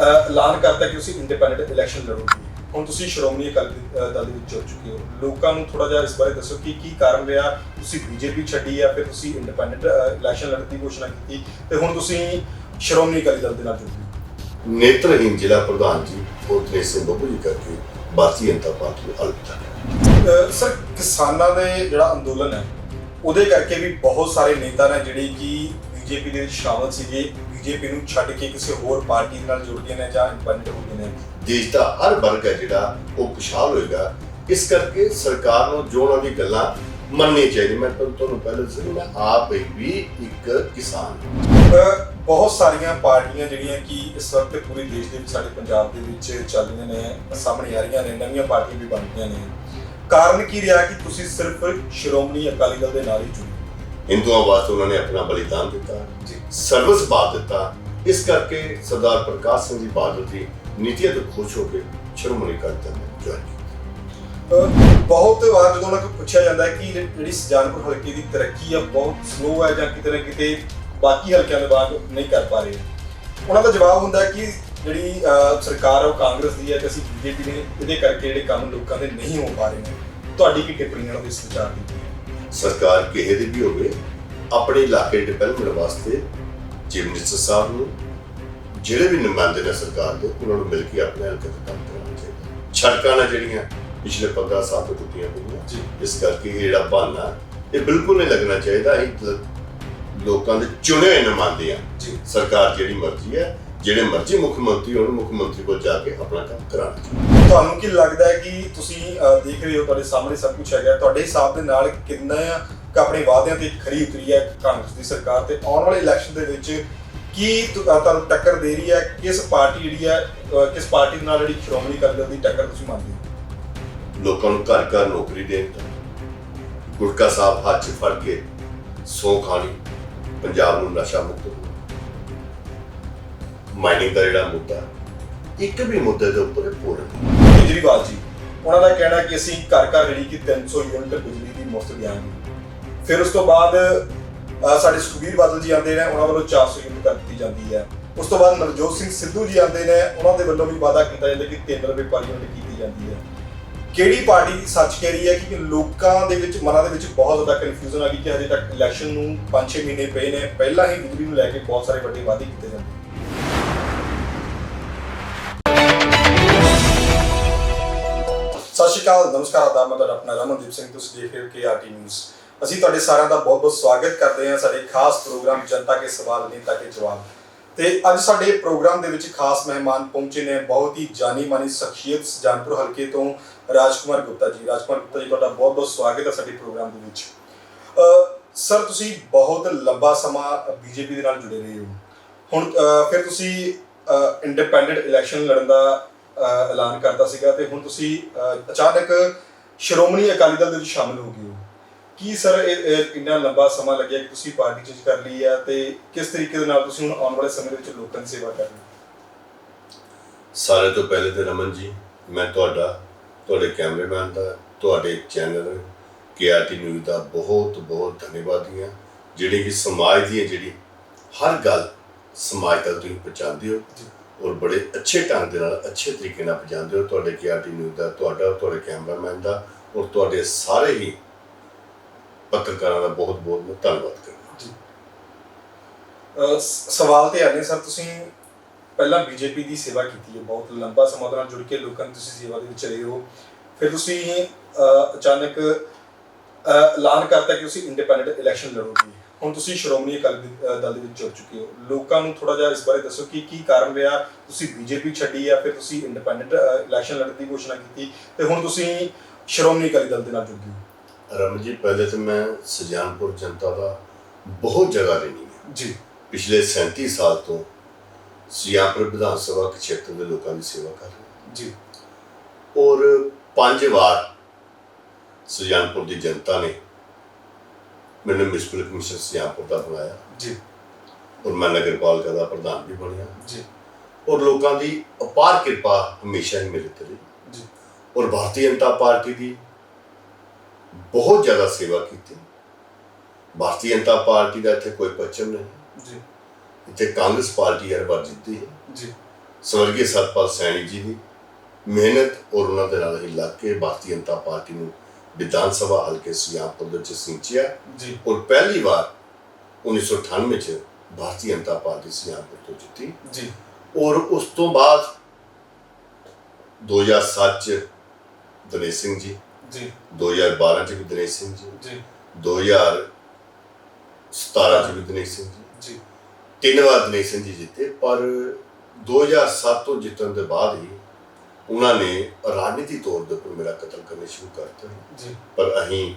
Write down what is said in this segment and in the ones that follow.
ਐਲਾਨ ਕਰਤਾ ਕਿ ਤੁਸੀਂ ਇੰਡੀਪੈਂਡੈਂਟ ਇਲੈਕਸ਼ਨ ਲੜੋਗੇ। ਹੁਣ ਤੁਸੀਂ ਸ਼੍ਰੋਮਣੀ ਅਕਾਲੀ ਦਲ ਦੇ ਵਿੱਚ ਜੁੜ ਚੁੱਕੇ ਹੋ। ਲੋਕਾਂ ਨੂੰ ਥੋੜਾ ਜਿਹਾ ਇਸ ਬਾਰੇ ਦੱਸੋ ਕਿ ਕੀ ਕਾਰਨ ਰਿਹਾ ਤੁਸੀਂ ਬੀਜੇਪੀ ਛੱਡੀ ਆ, ਫਿਰ ਤੁਸੀਂ ਇੰਡੀਪੈਂਡੈਂਟ ਇਲੈਕਸ਼ਨ ਲੜਨ ਦੀ ਘੋਸ਼ਣਾ ਕੀਤੀ ਤੇ ਹੁਣ ਤੁਸੀਂ ਸ਼੍ਰੋਮਣੀ ਅਕਾਲੀ ਦਲ ਦੇ ਨਾਲ ਜੁੜ ਗਏ। ਨੇਤਰਹੀਨ ਜ਼ਿਲ੍ਹਾ ਪ੍ਰਧਾਨ ਜੀ ਦਿਨੇਸ਼ ਸਿੰਘ ਬੱਬੂ ਜੀ ਕਰਕੇ ਭਾਰਤੀ ਜਨਤਾ ਪਾਰਟੀ ਨੂੰ ਅਲਵਿਦਾ। ਸਰ, ਕਿਸਾਨਾਂ ਦੇ ਜਿਹੜਾ ਅੰਦੋਲਨ ਹੈ ਉਹਦੇ ਕਰਕੇ ਵੀ ਬਹੁਤ ਸਾਰੇ ਨੇਤਾ ਨੇ ਜਿਹੜੇ ਕਿ ਬੀਜੇਪੀ ਦੇ ਵਿੱਚ ਸ਼ਾਮਲ ਸੀਗੇ, ਬੀਜੇਪੀ ਨੂੰ ਛੱਡ ਕੇ ਕਿਸੇ ਹੋਰ ਪਾਰਟੀ ਦੇ ਨਾਲ ਜੁੜ ਗਏ ਨੇ ਜਾਂ ਇੰਡੀਪੈਂਡੈਂਟ ਹੋ ਗਏ ਨੇ। ਦੇਸ਼ ਦਾ ਹਰ ਵਰਗ ਹੈ ਜਿਹੜਾ ਉਹ ਖੁਸ਼ਹਾਲ ਹੋਏਗਾ। ਇਸ ਕਰਕੇ ਸਰਕਾਰ ਨੂੰ ਜੋ ਉਹਨਾਂ ਦੀ ਗੱਲਾਂ ਮੰਨਣੀ ਚਾਹੀਦੀ। ਮੈਂ ਤੁਹਾਨੂੰ ਪਹਿਲਾਂ ਦੱਸਿਆ, ਮੈਂ ਆਪ ਵੀ ਇੱਕ ਕਿਸਾਨ। ਬਹੁਤ ਸਾਰੀਆਂ ਪਾਰਟੀਆਂ ਜਿਹੜੀਆਂ ਕਿ ਇਸ ਵਕਤ ਪੂਰੇ ਦੇਸ਼ ਦੇ ਵਿੱਚ, ਸਾਡੇ ਪੰਜਾਬ ਦੇ ਵਿੱਚ ਚੱਲ ਰਹੀਆਂ ਨੇ, ਸਾਹਮਣੇ ਆ ਰਹੀਆਂ ਨੇ, ਨਵੀਆਂ ਪਾਰਟੀਆਂ ਵੀ ਬਣ ਰਹੀਆਂ ਨੇ। ਕਾਰਨ ਕੀ ਰਿਹਾ ਕਿ ਤੁਸੀਂ ਸਿਰਫ ਸ਼੍ਰੋਮਣੀ ਅਕਾਲੀ ਦਲ ਦੇ ਨਾਲ ਹੀ ਜੁੜੇ? ਹਿੰਦੂਆਂ ਵਾਸਤੇ ਉਹਨਾਂ ਨੇ ਆਪਣਾ ਬਲੀਦਾਨ ਦਿੱਤਾ ਜੀ, ਸਰਵਿਸ ਬਾਤ ਦਿੱਤਾ। ਇਸ ਕਰਕੇ ਸਰਦਾਰ ਪ੍ਰਕਾਸ਼ ਸਿੰਘ ਜੀ ਬਾਦਲ ਦੀ ਨੀਤੀਆਂ ਤੋਂ ਖੁਸ਼ ਹੋ ਕੇ ਸ਼੍ਰੋਮਣੀ ਅਕਾਲੀ ਦਲ ਨੇ ਜੁਆਇਨ ਕੀਤਾ। ਬਹੁਤ ਵਾਰ ਜਦੋਂ ਉਹਨਾਂ ਕੋਲ ਪੁੱਛਿਆ ਜਾਂਦਾ ਹੈ ਕਿ ਜਿਹੜੀ ਸੁਜਾਨਪੁਰ ਹਲਕੇ ਦੀ ਤਰੱਕੀ ਆ ਬਹੁਤ ਸਲੋ ਹੈ ਜਾਂ ਕਿਤੇ ਨਾ ਕਿਤੇ ਬਾਕੀ ਹਲਕਿਆਂ ਦੇ ਬਾਅਦ ਨਹੀਂ ਕਰ ਪਾ ਰਹੇ, ਉਹਨਾਂ ਦਾ ਜਵਾਬ ਹੁੰਦਾ ਕਿ ਜਿਹੜੀ ਸਰਕਾਰ ਉਹ ਕਾਂਗਰਸ ਦੀ ਹੈ ਤੇ ਅਸੀਂ ਬੀਜੇਪੀ ਨੇ, ਇਹਦੇ ਕਰਕੇ ਜਿਹੜੇ ਕੰਮ ਲੋਕਾਂ ਦੇ ਨਹੀਂ ਹੋ ਪਾ ਰਹੇ ਨੇ। ਤੁਹਾਡੀ ਕੀ ਟਿੱਪਣੀ ਹੈ ਇਸ ਵਿਚਾਰ ਦੀ? ਸਰਕਾਰ ਕਿਸੇ ਦੀ ਵੀ ਹੋਵੇ, ਆਪਣੇ ਇਲਾਕੇ ਡਿਵੈਲਪਮੈਂਟ ਵਾਸਤੇ ਚੀਫ ਮਿਨਿਸਟਰ ਸਾਹਿਬ ਨੂੰ, ਜਿਹੜੇ ਵੀ ਨੁਮਾਇੰਦੇ ਨੇ ਸਰਕਾਰ ਦੇ, ਉਹਨਾਂ ਨੂੰ ਮਿਲ ਕੇ ਆਪਣੇ ਹਲਕੇ ਦਾ ਕੰਮ ਕਰਾਉਣਾ ਚਾਹੀਦਾ। ਸੜਕਾਂ ਨੇ ਜਿਹੜੀਆਂ ਪਿਛਲੇ 15 ਸਾਲ ਤੋਂ ਟੁੱਟੀਆਂ ਪਈਆਂ ਜੀ, ਇਸ ਕਰਕੇ ਇਹ ਜਿਹੜਾ ਬਹਾਨਾ ਇਹ ਬਿਲਕੁਲ ਨਹੀਂ ਲੱਗਣਾ ਚਾਹੀਦਾ। ਇਹ ਲੋਕਾਂ ਦੇ ਚੁਣੇ ਹੋਏ ਨੁਮਾਇੰਦੇ ਆ ਜੀ। ਸਰਕਾਰ ਜਿਹੜੀ ਮਰਜ਼ੀ ਹੈ, ਜਿਹੜੇ ਮਰਜ਼ੀ ਮੁੱਖ ਮੰਤਰੀ ਹੋਣ, ਮੁੱਖ ਮੰਤਰੀ ਕੋਲ ਜਾ ਕੇ ਆਪਣਾ ਕੰਮ ਕਰਾਉਣਾ ਚਾਹੀਦਾ। ਤੁਹਾਨੂੰ ਕੀ ਲੱਗਦਾ ਹੈ ਕਿ ਤੁਸੀਂ ਦੇਖ ਰਹੇ ਹੋ, ਤੁਹਾਡੇ ਸਾਹਮਣੇ ਸਭ ਕੁਝ ਹੈਗਾ, ਤੁਹਾਡੇ ਹਿਸਾਬ ਦੇ ਨਾਲ ਕਿੰਨਾ ਆਪਣੇ ਵਾਅਦਿਆਂ ਤੇ ਖਰੀ ਉਤਰੀ ਹੈ ਕਾਂਗਰਸ ਦੀ ਸਰਕਾਰ ਤੇ ਆਉਣ ਵਾਲੇ ਇਲੈਕਸ਼ਨ ਦੇ ਵਿੱਚ ਕੀ ਤੁਹਾਨੂੰ ਟੱਕਰ ਦੇ ਰਹੀ ਹੈ? ਕਿਸ ਪਾਰਟੀ ਜਿਹੜੀ ਹੈ, ਕਿਸ ਪਾਰਟੀ ਦੇ ਨਾਲ ਜਿਹੜੀ ਸ਼੍ਰੋਮਣੀ ਅਕਾਲੀ ਦਲ ਦੀ ਟੱਕਰ ਤੁਸੀਂ ਮੰਨਦੇ ਹੋ? ਲੋਕਾਂ ਨੂੰ ਘਰ ਘਰ ਨੌਕਰੀ ਦੇਣ, ਗੁਟਕਾ ਸਾਹਿਬ ਹੱਥ 'ਚ ਫੜ ਕੇ ਸੌ ਖਾਣੀ, ਪੰਜਾਬ ਨੂੰ ਨਸ਼ਾ ਮੁਕਤ, ਮਾਈਨਿੰਗ ਦਾ ਜਿਹੜਾ ਮੁੱਦਾ, ਇੱਕ ਵੀ ਮੁੱਦੇ ਦੇ ਉੱਪਰ ਪੂਰਨ। ਕੇਜਰੀਵਾਲ ਜੀ, ਉਹਨਾਂ ਦਾ ਕਹਿਣਾ ਕਿ ਅਸੀਂ ਘਰ ਘਰ ਜਿਹੜੀ ਕਿ 300 ਯੂਨਿਟ ਬਿਜਲੀ ਦੀ ਮੁਫਤ ਦਿਆਂਗੇ। ਫਿਰ ਉਸ ਤੋਂ ਬਾਅਦ ਸਾਡੇ ਸੁਖਬੀਰ ਬਾਦਲ ਜੀ ਆਉਂਦੇ ਨੇ, ਉਹਨਾਂ ਵੱਲੋਂ 400 ਯੂਨਿਟ ਕਰ ਦਿੱਤੀ ਜਾਂਦੀ ਹੈ। ਉਸ ਤੋਂ ਬਾਅਦ ਨਵਜੋਤ ਸਿੰਘ ਸਿੱਧੂ ਜੀ ਆਉਂਦੇ ਨੇ, ਉਹਨਾਂ ਦੇ ਵੱਲੋਂ ਵੀ ਵਾਅਦਾ ਕੀਤਾ ਜਾਂਦਾ ਕਿ 3 ਰੁਪਏ ਪਰ ਯੂਨਿਟ ਕੀਤੀ ਜਾਂਦੀ ਹੈ। ਕਿਹੜੀ ਪਾਰਟੀ ਸੱਚ ਕਹਿ ਰਹੀ ਹੈ? ਕਿ ਲੋਕਾਂ ਦੇ ਵਿੱਚ, ਮਨਾਂ ਦੇ ਵਿੱਚ ਬਹੁਤ ਜ਼ਿਆਦਾ ਕਨਫਿਊਜ਼ਨ ਆ ਗਈ ਕਿ ਹਜੇ ਤੱਕ ਇਲੈਕਸ਼ਨ ਨੂੰ 5-6 ਮਹੀਨੇ ਪਏ ਨੇ, ਪਹਿਲਾਂ ਹੀ ਬਿਜਲੀ ਨੂੰ ਲੈ ਕੇ ਬਹੁਤ ਸਾਰੇ ਵੱਡੇ ਵਾਅਦੇ ਕੀਤੇ ਜਾਂਦੇ। ਸਤਿ ਸ਼੍ਰੀ ਅਕਾਲ, ਨਮਸਕਾਰ, ਆਦਾਬ। ਮੈਂ ਤੁਹਾਡਾ ਆਪਣਾ ਰਮਨਦੀਪ ਸਿੰਘ, ਤੁਸੀਂ ਦੇਖ ਰਹੇ ਹੋ KRT ਨਿਊਜ਼। ਅਸੀਂ ਤੁਹਾਡੇ ਸਾਰਿਆਂ ਦਾ ਬਹੁਤ-ਬਹੁਤ ਸਵਾਗਤ ਕਰਦੇ ਹਾਂ ਸਾਡੇ ਖਾਸ ਪ੍ਰੋਗਰਾਮ ਜਨਤਾ ਕੇ ਸਵਾਲ ਨੇਤਾ ਕੇ ਜਵਾਬ। ਤੇ ਅੱਜ ਸਾਡੇ ਪ੍ਰੋਗਰਾਮ ਦੇ ਵਿੱਚ ਖਾਸ ਮਹਿਮਾਨ ਪਹੁੰਚੇ ਨੇ, ਬਹੁਤ ਹੀ ਜਾਣੀ ਮਾਨੀ ਸ਼ਖਸੀਅਤ, ਸੁਜਾਨਪੁਰ ਹਲਕੇ ਤੋਂ ਰਾਜਕੁਮਾਰ ਗੁਪਤਾ ਜੀ। ਰਾਜਕੁਮਾਰ ਗੁਪਤਾ ਜੀ, ਤੁਹਾਡਾ ਬਹੁਤ-ਬਹੁਤ ਸਵਾਗਤ ਹੈ ਸਾਡੇ ਪ੍ਰੋਗਰਾਮ ਦੇ ਵਿੱਚ। ਸਰ, ਤੁਸੀਂ ਬਹੁਤ ਲੰਬਾ ਸਮਾਂ ਬੀਜੇਪੀ ਦੇ ਨਾਲ ਜੁੜੇ ਰਹੇ ਹੋ। ਹੁਣ ਫਿਰ ਤੁਸੀਂ ਇੰਡੀਪੈਂਡੈਂਟ ਇਲੈਕਸ਼ਨ ਲੜਨ ਦਾ ਐਲਾਨ ਕਰਤਾ ਸੀਗਾ ਤੇ ਹੁਣ ਤੁਸੀਂ ਅਚਾਨਕ ਸ਼੍ਰੋਮਣੀ ਅਕਾਲੀ ਦਲ ਦੇ ਵਿੱਚ ਸ਼ਾਮਿਲ ਹੋ ਗਏ ਹੋ। ਕੀ ਸਰ ਇੰਨਾ ਲੰਬਾ ਸਮਾਂ ਲੱਗਿਆ ਕਿ ਤੁਸੀਂ ਪਾਰਟੀ ਚੇਂਜ ਕਰ ਲਈ ਹੈ ਤੇ ਕਿਸ ਤਰੀਕੇ ਦੇ ਨਾਲ ਤੁਸੀਂ ਹੁਣ ਆਉਣ ਵਾਲੇ ਸਮੇਂ ਦੇ ਵਿੱਚ ਲੋਕਾਂ ਦੀ ਸੇਵਾ ਕਰ ਰਹੇ ਹੋ? ਸਾਰੇ ਤੋਂ ਪਹਿਲੇ ਤੇ ਰਮਨ ਜੀ, ਮੈਂ ਤੁਹਾਡੇ ਕੈਮਰਾਮੈਨ ਦਾ, ਤੁਹਾਡੇ ਚੈਨਲ KRT ਨਿਊਜ਼ ਦਾ ਬਹੁਤ ਬਹੁਤ ਧੰਨਵਾਦੀ ਹਾਂ, ਜਿਹੜੇ ਕਿ ਸਮਾਜ ਦੀ ਜਿਹੜੀ ਹਰ ਗੱਲ ਸਮਾਜ ਤੱਕ ਤੁਸੀਂ ਪਹੁੰਚਾਉਂਦੇ ਹੋ ਔਰ ਬੜੇ ਅੱਛੇ ਢੰਗ ਦੇ ਨਾਲ, ਅੱਛੇ ਤਰੀਕੇ ਨਾਲ ਪਹੁੰਚਾਉਂਦੇ ਹੋ। ਤੁਹਾਡੇ KRT ਨਿਊਜ਼ ਦਾ, ਤੁਹਾਡੇ ਕੈਮਰਾਮੈਨ ਦਾ ਔਰ ਤੁਹਾਡੇ ਸਾਰੇ ਹੀ ਪੱਤਰਕਾਰਾਂ ਦਾ ਬਹੁਤ ਬਹੁਤ ਮੈਂ ਧੰਨਵਾਦ ਕਰਦਾ ਜੀ। ਸਵਾਲ ਤੇ ਆਨੇ ਸਰ, ਤੁਸੀਂ ਪਹਿਲਾਂ ਬੀਜੇਪੀ ਦੀ ਸੇਵਾ ਕੀਤੀ ਹੈ, ਬਹੁਤ ਲੰਬਾ ਸਮਾਂ ਨਾਲ ਜੁੜ ਕੇ ਲੋਕਾਂ ਦੀ ਤੁਸੀਂ ਸੇਵਾ ਦੇ ਵਿੱਚ ਰਹੇ ਹੋ। ਫਿਰ ਤੁਸੀਂ ਅਚਾਨਕ ਐਲਾਨ ਕਰਤਾ ਕਿ ਤੁਸੀਂ ਇੰਡੀਪੈਂਡੈਂਟ ਇਲੈਕਸ਼ਨ ਲੜੋਗੇ। ਹੁਣ ਤੁਸੀਂ ਸ਼੍ਰੋਮਣੀ ਅਕਾਲੀ ਦਲ ਦੇ ਵਿੱਚ ਜੁੜ ਚੁੱਕੇ ਹੋ। ਲੋਕਾਂ ਨੂੰ ਥੋੜਾ ਜਿਹਾ ਇਸ ਬਾਰੇ ਦੱਸੋ ਕਿ ਕੀ ਕਾਰਨ ਰਿਹਾ ਤੁਸੀਂ ਬੀਜੇਪੀ ਛੱਡੀ ਆ, ਫਿਰ ਤੁਸੀਂ ਇੰਡੀਪੈਂਡੈਂਟ ਇਲੈਕਸ਼ਨ ਲੜਨ ਦੀ ਘੋਸ਼ਣਾ ਕੀਤੀ ਤੇ ਹੁਣ ਤੁਸੀਂ ਸ਼੍ਰੋਮਣੀ ਅਕਾਲੀ ਦਲ ਦੇ ਨਾਲ ਜੁੜ ਗਏ। ਰਮਨ ਜੀ, ਪਹਿਲੇ ਤਾਂ ਮੈਂ ਸੁਜਾਨਪੁਰ ਜਨਤਾ ਦਾ ਬਹੁਤ ਜਗ੍ਹਾ ਲੈਣੀ ਹੈ ਜੀ। ਪਿਛਲੇ 37 ਸਾਲ ਤੋਂ ਸੁਜਾਨਪੁਰ ਵਿਧਾਨ ਸਭਾ ਖੇਤਰ ਦੇ ਲੋਕਾਂ ਦੀ ਸੇਵਾ ਕਰ ਰਿਹਾ ਜੀ ਔਰ 5 ਵਾਰ ਸੁਜਾਨਪੁਰ ਦੀ ਜਨਤਾ ਨੇ ਮੈਨੂੰ ਮਿਊਨਿਸਪਲ ਕਮਿਸ਼ਨ ਸੁਜਾਨਪੁਰ ਦਾ ਬਣਾਇਆ ਜੀ ਔਰ ਮੈਂ ਨਗਰਪਾਲਿਕਾ ਦਾ ਪ੍ਰਧਾਨ ਵੀ ਬਣਿਆ ਜੀ ਔਰ ਲੋਕਾਂ ਦੀ ਅਪਾਰ ਕਿਰਪਾ ਹਮੇਸ਼ਾ ਹੀ ਮੇਰੇ ਤੇ ਰਹੀ ਜੀ ਔਰ ਭਾਰਤੀ ਜਨਤਾ ਪਾਰਟੀ ਦੀ ਬਹੁਤ ਜ਼ਿਆਦਾ ਸੇਵਾ ਕੀਤੀ। ਭਾਰਤੀ ਜਨਤਾ ਪਾਰਟੀ ਦਾ ਇੱਥੇ ਕੋਈ ਪਰਚਮ ਨਹੀਂ ਜੀ। ਇੱਥੇ ਕਾਂਗਰਸ ਪਾਰਟੀ ਹਰ ਵਾਰ ਜਿੱਤਦੀ ਹੈ ਜੀ ਸਵਰਗੀ ਸਤਪਾਲ ਸੈਣੀ ਜੀ ਦੀ ਮਿਹਨਤ ਔਰ ਉਹਨਾਂ ਦੇ ਨਾਲ ਹੀ ਲੱਗ ਕੇ ਭਾਰਤੀ ਜਨਤਾ ਪਾਰਟੀ ਨੂੰ ਵਿਧਾਨ ਸਭਾ ਹਲਕੇ ਸੁਜਾਨਪੁਰ ਦੇ ਵਿੱਚ ਸਿੰਚਿਆ ਜੀ ਔਰ ਪਹਿਲੀ ਵਾਰ 1998 ਚ ਭਾਰਤੀ ਜਨਤਾ ਪਾਰਟੀ ਸੁਜਾਨਪੁਰ ਤੋਂ ਜਿੱਤੀ ਜੀ ਔਰ ਉਸ ਤੋਂ ਬਾਅਦ 2007 ਚ ਦਿਨੇਸ਼ ਸਿੰਘ ਜੀ, ਜੀ 2012 ਚ ਵੀ ਦਿਨੇਸ਼ ਸਿੰਘ ਜੀ, ਜੀ 2017 ਚ ਵੀ ਦਿਨੇਸ਼ ਸਿੰਘ ਜੀ, ਜੀ 3 ਵਾਰ ਦਿਨੇਸ਼ ਸਿੰਘ ਜੀ ਜਿੱਤੇ। ਪਰ 2007 ਤੋਂ ਜਿੱਤਣ ਦੇ ਬਾਅਦ ਹੀ ਉਹਨਾਂ ਨੇ ਰਾਜਨੀਤੀ ਤੌਰ ਦੇ ਉੱਪਰ ਮੇਰਾ ਕਤਲ ਕਰਨੇ ਸ਼ੁਰੂ ਕਰ ਦਿੱਤੇ। ਜੀ ਪਰ ਅਸੀਂ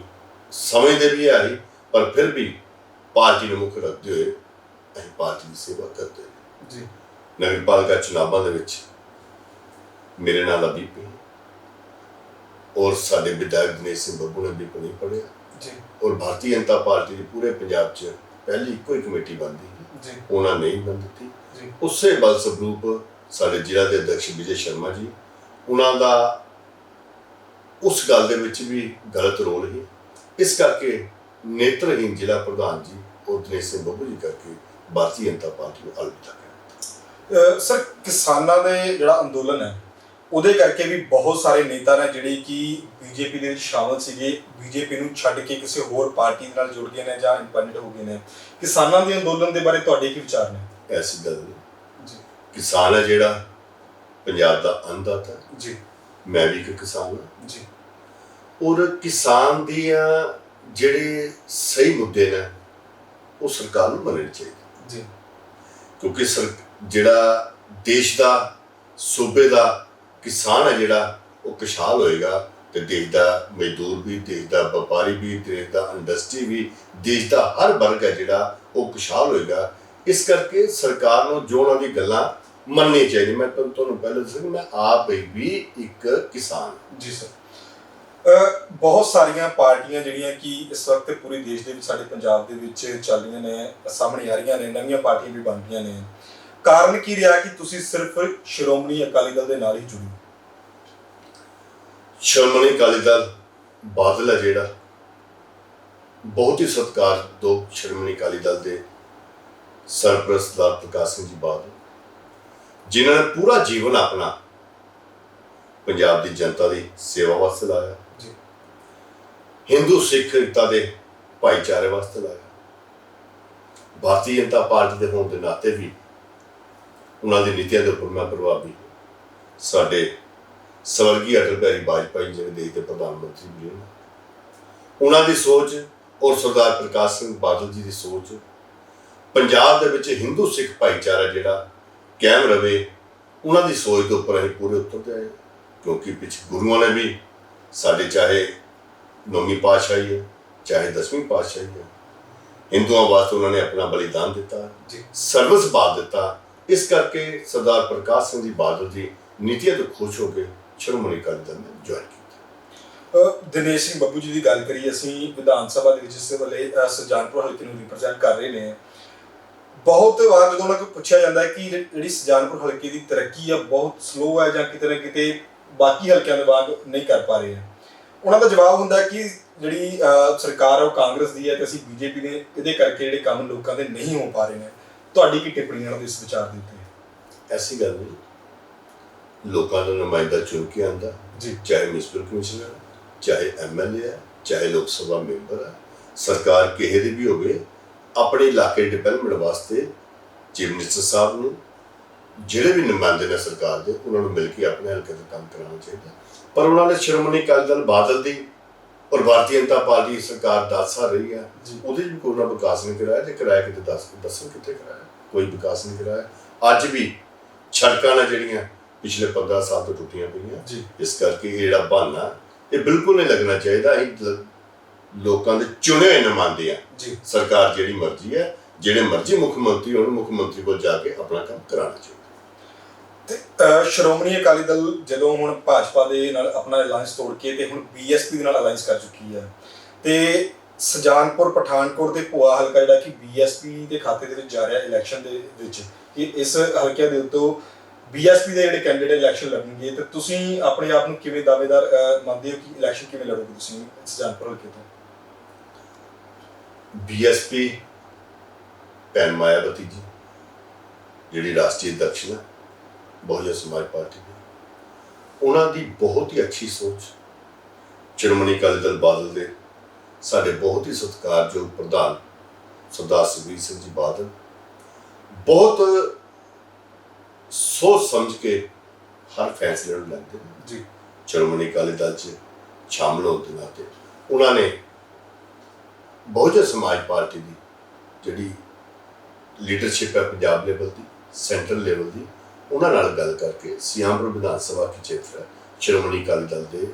ਸਮਝਦੇ ਵੀ ਆਈ, ਪਰ ਫਿਰ ਵੀ ਪਾਰਟੀ ਨੂੰ ਮੁੱਖ ਰੱਖਦੇ ਹੋਏ ਅਸੀਂ ਪਾਰਟੀ ਦੀ ਸੇਵਾ ਕਰਦੇ ਹਾਂ। ਜੀ ਨਗਰਪਾਲਿਕਾ ਚੁਣਾਵਾਂ ਦੇ ਵਿੱਚ ਮੇਰੇ ਨਾਲ ਅਭੀ ਪਈ ਔਰ ਸਾਡੇ ਵਿਧਾਇਕ ਦਿਨੇਸ਼ ਸਿੰਘ ਬੱਬੂ ਨੇ ਵੀ ਨਹੀਂ ਪੜਿਆ ਜੀ ਔਰ ਭਾਰਤੀ ਜਨਤਾ ਪਾਰਟੀ ਦੀ ਪੂਰੇ ਪੰਜਾਬ 'ਚ ਪਹਿਲੀ ਇੱਕੋ ਹੀ ਕਮੇਟੀ ਬਣਦੀ ਸੀ, ਜੀ ਉਹਨਾਂ ਨੇ ਹੀ ਬਣ ਦਿੱਤੀ। ਜੀ ਉਸੇ ਬਲ ਸਬਰੂਪ ਸਾਡੇ ਜ਼ਿਲ੍ਹਾ ਦੇ ਅਧਿਕਸ਼ ਵਿਜੇ ਸ਼ਰਮਾ ਜੀ, ਉਹਨਾਂ ਦਾ ਉਸ ਗੱਲ ਦੇ ਵਿੱਚ ਵੀ ਗਲਤ ਰੋਲ ਸੀ। ਇਸ ਕਰਕੇ ਨੇਤਰਹੀਨ ਜ਼ਿਲ੍ਹਾ ਪ੍ਰਧਾਨ ਜੀ ਔਰ ਦਿਨੇਸ਼ ਸਿੰਘ ਬੱਬੂ ਜੀ ਕਰਕੇ ਭਾਰਤੀ ਜਨਤਾ ਪਾਰਟੀ ਨੂੰ ਅਲਵਿਦਾ ਕਰ ਸਰ, ਕਿਸਾਨਾਂ ਦੇ ਜਿਹੜਾ ਅੰਦੋਲਨ ਹੈ ਉਹਦੇ ਕਰਕੇ ਵੀ ਬਹੁਤ ਸਾਰੇ ਨੇਤਾ ਨੇ ਜਿਹੜੇ ਕਿ ਬੀਜੇਪੀ ਦੇ ਵਿੱਚ ਸ਼ਾਮਲ ਸੀਗੇ, ਬੀਜੇਪੀ ਨੂੰ ਛੱਡ ਕੇ ਕਿਸੇ ਹੋਰ ਪਾਰਟੀ ਨਾਲ ਜੁੜ ਗਏ ਨੇ ਜਾਂ ਇੰਡੀਪੈਂਡੈਂਟ ਹੋ ਗਏ ਨੇ। ਕਿਸਾਨਾਂ ਦੇ ਅੰਦੋਲਨ ਦੇ ਬਾਰੇ ਤੁਹਾਡੇ ਕੀ ਵਿਚਾਰ ਨੇ? ਐਸੀ ਗੱਲ ਨਹੀਂ। ਜੀ ਕਿਸਾਨ ਹੈ ਜਿਹੜਾ ਪੰਜਾਬ ਦਾ ਅੰਨਦਾਤਾ ਹੈ। ਜੀ ਮੈਂ ਵੀ ਇੱਕ ਕਿਸਾਨ ਹਾਂ ਜੀ ਔਰ ਕਿਸਾਨ ਦੀਆਂ ਜਿਹੜੇ ਸਹੀ ਮੁੱਦੇ ਨੇ ਉਹ ਸਰਕਾਰ ਨੂੰ ਮੰਨਣੇ ਚਾਹੀਦੇ, ਜੀ ਕਿਉਂਕਿ ਜਿਹੜਾ ਦੇਸ਼ ਦਾ ਸੂਬੇ ਦਾ ਕਿਸਾਨ ਹੈ ਜਿਹੜਾ ਉਹ ਖੁਸ਼ਹਾਲ ਹੋਏਗਾ ਤੇ ਦੇਸ਼ ਦਾ ਮਜ਼ਦੂਰ ਵੀ, ਦੇਸ਼ ਦਾ ਵਪਾਰੀ ਵੀ, ਦੇਸ਼ ਦਾ ਇੰਡਸਟਰੀ ਵੀ, ਦੇਸ਼ ਦਾ ਹਰ ਵਰਗ ਹੈ ਜਿਹੜਾ ਉਹ ਖੁਸ਼ਹਾਲ ਹੋਏਗਾ। ਇਸ ਕਰਕੇ ਸਰਕਾਰ ਨੂੰ ਜੋ ਉਹਨਾਂ ਦੀ ਗੱਲਾਂ ਮੰਨਣੀ ਚਾਹੀਦੀ। ਮੈਂ ਤੁਹਾਨੂੰ ਪਹਿਲਾਂ ਦੱਸਿਆ ਕਿ ਮੈਂ ਆਪ ਵੀ ਇੱਕ ਕਿਸਾਨ। ਜੀ ਸਰ, ਬਹੁਤ ਸਾਰੀਆਂ ਪਾਰਟੀਆਂ ਜਿਹੜੀਆਂ ਕਿ ਇਸ ਵਕਤ ਪੂਰੇ ਦੇਸ਼ ਦੇ ਵਿੱਚ, ਸਾਡੇ ਪੰਜਾਬ ਦੇ ਵਿੱਚ ਚੱਲ ਰਹੀਆਂ ਨੇ, ਸਾਹਮਣੇ ਆ ਰਹੀਆਂ ਨੇ, ਨਵੀਆਂ ਪਾਰਟੀਆਂ ਵੀ ਬਣ ਰਹੀਆਂ ਨੇ। ਕਾਰਨ ਕੀ ਰਿਹਾ ਕਿ ਤੁਸੀਂ ਸਿਰਫ ਸ਼੍ਰੋਮਣੀ ਅਕਾਲੀ ਦਲ ਦੇ ਨਾਲ ਹੀ ਜੁੜੇ? ਸ਼੍ਰੋਮਣੀ ਅਕਾਲੀ ਦਲ ਬਾਦਲ ਹੈ ਜਿਹੜਾ, ਬਹੁਤ ਹੀ ਸਤਿਕਾਰਯੋਗ ਸ਼੍ਰੋਮਣੀ ਅਕਾਲੀ ਦਲ ਦੇ ਸਰਪ੍ਰਸਤ ਸਰਦਾਰ ਪ੍ਰਕਾਸ਼ ਸਿੰਘ ਜੀ ਬਾਦਲ, ਜਿਨ੍ਹਾਂ ਨੇ ਪੂਰਾ ਜੀਵਨ ਆਪਣਾ ਪੰਜਾਬ ਦੀ ਜਨਤਾ ਦੀ ਸੇਵਾ ਵਾਸਤੇ ਲਾਇਆ, ਜੀ ਹਿੰਦੂ ਸਿੱਖ ਏਕਤਾ ਦੇ ਭਾਈਚਾਰੇ ਵਾਸਤੇ ਲਾਇਆ। ਭਾਰਤੀ ਜਨਤਾ ਪਾਰਟੀ ਦੇ ਹੋਣ ਦੇ ਨਾਤੇ ਵੀ ਉਹਨਾਂ ਦੀ ਨੀਤੀਆਂ ਦੇ ਉੱਪਰ ਮੈਂ ਪ੍ਰਭਾਵੀ। ਸਾਡੇ ਸਵਰਗੀ ਅਟਲ ਬਿਹਾਰੀ ਵਾਜਪਾਈ ਜਿਹੜੇ ਦੇਸ਼ ਦੇ ਪ੍ਰਧਾਨ ਮੰਤਰੀ ਵੀ ਨੇ, ਉਹਨਾਂ ਦੀ ਸੋਚ ਔਰ ਸਰਦਾਰ ਪ੍ਰਕਾਸ਼ ਸਿੰਘ ਬਾਦਲ ਜੀ ਦੀ ਸੋਚ ਪੰਜਾਬ ਦੇ ਵਿੱਚ ਹਿੰਦੂ ਸਿੱਖ ਭਾਈਚਾਰਾ ਜਿਹੜਾ ਕਾਇਮ ਰਵੇ, ਉਹਨਾਂ ਦੀ ਸੋਚ ਦੇ ਉੱਪਰ ਅਸੀਂ ਪੂਰੇ ਉਤਰਦੇ ਆਏ। ਕਿਉਂਕਿ ਪਿੱਛੇ ਗੁਰੂਆਂ ਨੇ ਵੀ ਸਾਡੇ, ਚਾਹੇ 9ਵੀਂ ਪਾਤਸ਼ਾਹੀ ਹੈ ਚਾਹੇ 10ਵੀਂ ਪਾਤਸ਼ਾਹੀ ਹੈ, ਹਿੰਦੂਆਂ ਵਾਸਤੇ ਉਹਨਾਂ ਨੇ ਆਪਣਾ ਬਲੀਦਾਨ ਦਿੱਤਾ, ਸਰਵਿਸ ਬਾਦ ਦਿੱਤਾ। ਇਸ ਕਰਕੇ ਸਰਦਾਰ ਪ੍ਰਕਾਸ਼ ਸਿੰਘ ਜੀ ਬਾਦਲ ਦੀ ਨੀਤੀਆਂ ਤੋਂ ਖੁਸ਼ ਹੋ ਕੇ ਸ਼੍ਰੋਮਣੀ ਅਕਾਲੀ ਦਲ ਨੇ ਜੁਆਇਨ ਕੀਤਾ। ਦਿਨੇਸ਼ ਸਿੰਘ ਬੱਬੂ ਜੀ ਦੀ ਗੱਲ ਕਰੀਏ, ਅਸੀਂ ਵਿਧਾਨ ਸਭਾ ਦੇ ਵਿੱਚ ਇਸ ਵੇਲੇ ਸੁਜਾਨਪੁਰ ਹਲਕੇ ਨੂੰ ਰਿਪਰੈਜ਼ੈਂਟ ਕਰ ਰਹੇ ਨੇ। ਬਹੁਤ ਵਾਰ ਜਦੋਂ ਉਹਨਾਂ ਕੋਲ ਪੁੱਛਿਆ ਜਾਂਦਾ ਹੈ ਕਿ ਜਿਹੜੀ ਸੁਜਾਨਪੁਰ ਹਲਕੇ ਦੀ ਤਰੱਕੀ ਆ ਬਹੁਤ ਸਲੋ ਹੈ ਜਾਂ ਕਿਤੇ ਨਾ ਕਿਤੇ ਬਾਕੀ ਹਲਕਿਆਂ ਦੇ ਵਾਂਗ ਨਹੀਂ ਕਰ ਪਾ ਰਹੇ, ਉਹਨਾਂ ਦਾ ਜਵਾਬ ਹੁੰਦਾ ਕਿ ਜਿਹੜੀ ਸਰਕਾਰ ਹੈ ਉਹ ਕਾਂਗਰਸ ਦੀ ਹੈ ਤੇ ਅਸੀਂ ਬੀਜੇਪੀ ਦੇ, ਇਹਦੇ ਕਰਕੇ ਜਿਹੜੇ ਕੰਮ ਲੋਕਾਂ ਦੇ ਨਹੀਂ ਹੋ ਪਾ ਰਹੇ ਨੇ। ਤੁਹਾਡੀ ਕੀ ਟਿੱਪਣੀ ਹੈ ਇਸ ਵਿਚਾਰ ਦੇ ਉੱਤੇ? ਐਸੀ ਗੱਲ ਨਹੀਂ, ਲੋਕਾਂ ਦਾ ਨੁਮਾਇੰਦਾ ਚੁਣ ਕੇ ਆਉਂਦਾ, ਜੀ ਚਾਹੇ ਮਿਊਨਿਸਪਲ ਕਮਿਸ਼ਨਰ, ਚਾਹੇ MLA ਹੈ, ਚਾਹੇ ਲੋਕ ਸਭਾ ਮੈਂਬਰ ਹੈ, ਸਰਕਾਰ ਕਿਸੇ ਦੀ ਵੀ ਹੋਵੇ, ਆਪਣੇ ਇਲਾਕੇ ਡਿਵੈਲਪਮੈਂਟ ਵਾਸਤੇ ਚੀਫ ਮਿਨਿਸਟਰ ਸਾਹਿਬ ਨੂੰ, ਜਿਹੜੇ ਵੀ ਨੁਮਾਇੰਦੇ ਨੇ ਸਰਕਾਰ ਦੇ, ਉਹਨਾਂ ਨੂੰ ਮਿਲ ਕੇ ਆਪਣੇ ਹਲਕੇ ਦਾ ਕੰਮ ਕਰਾਉਣਾ ਚਾਹੀਦਾ। ਪਰ ਉਹਨਾਂ ਨੇ ਸ਼੍ਰੋਮਣੀ ਅਕਾਲੀ ਦਲ ਬਾਦਲ ਦੀ ਔਰ ਭਾਰਤੀ ਜਨਤਾ ਪਾਰਟੀ ਸਰਕਾਰ 10 ਸਾਲ ਰਹੀ ਹੈ, ਉਹਦੇ ਵੀ ਕੋਈ ਨਾ ਵਿਕਾਸ ਨਹੀਂ ਕਰਾਇਆ। ਜੇ ਕਰਾਇਆ ਕਿਤੇ ਦੱਸੋ ਕਿੱਥੇ ਕਰਾਇਆ? ਕੋਈ ਵਿਕਾਸ ਨਹੀਂ ਕਰਾਇਆ। ਅੱਜ ਵੀ ਸੜਕਾਂ ਨੇ ਜਿਹੜੀਆਂ ਪਿਛਲੇ 15 ਸਾਲ ਤੋਂ ਟੁੱਟੀਆਂ ਪਈਆਂ। ਇਸ ਕਰਕੇ ਇਹ ਜਿਹੜਾ ਬਹਾਨਾ ਇਹ ਬਿਲਕੁਲ ਨਹੀਂ ਲੱਗਣਾ ਚਾਹੀਦਾ। ਅਸੀਂ ਲੋਕਾਂ ਦੇ ਚੁਣੇ ਹੋਏ ਨੁਮਾਇੰਦੇ ਆ। ਸਰਕਾਰ ਜਿਹੜੀ ਮਰਜ਼ੀ ਹੈ, ਜਿਹੜੇ ਮਰਜ਼ੀ ਮੁੱਖ ਮੰਤਰੀ ਹੋਣ, ਮੁੱਖ ਮੰਤਰੀ ਕੋਲ ਜਾ ਕੇ ਆਪਣਾ ਕੰਮ ਕਰਾਉਣਾ ਚਾਹੀਦਾ। ਤੇ ਸ਼੍ਰੋਮਣੀ ਅਕਾਲੀ ਦਲ ਜਦੋਂ ਹੁਣ ਭਾਜਪਾ ਦੇ ਨਾਲ ਆਪਣਾ ਅਲਾਈਅੰਸ ਤੋੜ ਕੇ ਤੇ ਹੁਣ BSP ਦੇ ਨਾਲ ਅਲਾਈਅੰਸ ਕਰ ਚੁੱਕੀ ਹੈ, ਤੇ ਸੁਜਾਨਪੁਰ, ਪਠਾਨਕੋਟ ਤੇ ਭੋਆ ਹਲਕਾ ਜਿਹੜਾ ਕਿ BSP ਦੇ ਖਾਤੇ ਦੇ ਵਿੱਚ ਜਾ ਰਿਹਾ ਇਲੈਕਸ਼ਨ ਦੇ ਵਿੱਚ, ਕਿ ਇਸ ਹਲਕਿਆਂ ਦੇ ਉੱਤੋਂ BSP ਦੇ ਜਿਹੜੇ ਕੈਂਡੀਡੇਟ ਇਲੈਕਸ਼ਨ ਲੜਨਗੇ, ਤੇ ਤੁਸੀਂ ਆਪਣੇ ਆਪ ਨੂੰ ਕਿਵੇਂ ਦਾਅਵੇਦਾਰ ਮੰਨਦੇ ਹੋ ਕਿ ਇਲੈਕਸ਼ਨ ਕਿਵੇਂ ਲੜੋਗੇ ਤੁਸੀਂ ਸੁਜਾਨਪੁਰ ਹਲਕੇ ਤੋਂ? BSP ਭੈਣ ਮਾਇਆਵਤੀ ਜੀ ਜਿਹੜੀ ਰਾਸ਼ਟਰੀ ਅਧਿਕਸ਼ ਹੈ, ਬਹੁਜਨ ਸਮਾਜ ਪਾਰਟੀ ਦੀ। ਉਹਨਾਂ ਦੀ ਬਹੁਤ ਹੀ ਅੱਛੀ ਸੋਚ, ਸ਼੍ਰੋਮਣੀ ਅਕਾਲੀ ਦਲ ਬਾਦਲ ਦੇ ਸਾਡੇ ਬਹੁਤ ਹੀ ਸਤਿਕਾਰਯੋਗ ਪ੍ਰਧਾਨ ਸਰਦਾਰ ਸੁਖਬੀਰ ਸਿੰਘ ਜੀ ਬਾਦਲ ਬਹੁਤ ਸੋਚ ਸਮਝ ਕੇ ਹਰ ਫੈਸਲੇ ਨੂੰ ਲੈਂਦੇ ਨੇ ਜੀ। ਸ਼੍ਰੋਮਣੀ ਅਕਾਲੀ ਦਲ 'ਚ ਸ਼ਾਮਲ ਹੋਣ ਦੇ ਨਾਤੇ ਉਹਨਾਂ ਨੇ ਬਹੁਜਨ ਸਮਾਜ ਪਾਰਟੀ ਦੀ ਜਿਹੜੀ ਲੀਡਰਸ਼ਿਪ ਹੈ ਪੰਜਾਬ ਲੈਵਲ ਦੀ, ਸੈਂਟਰਲ ਲੈਵਲ ਦੀ, ਉਹਨਾਂ ਨਾਲ ਗੱਲ ਕਰਕੇ ਸਿਆਮਪੁਰ ਵਿਧਾਨ ਸਭਾ ਖੇਤਰ ਹੈ ਸ਼੍ਰੋਮਣੀ ਅਕਾਲੀ ਦਲ ਦੇ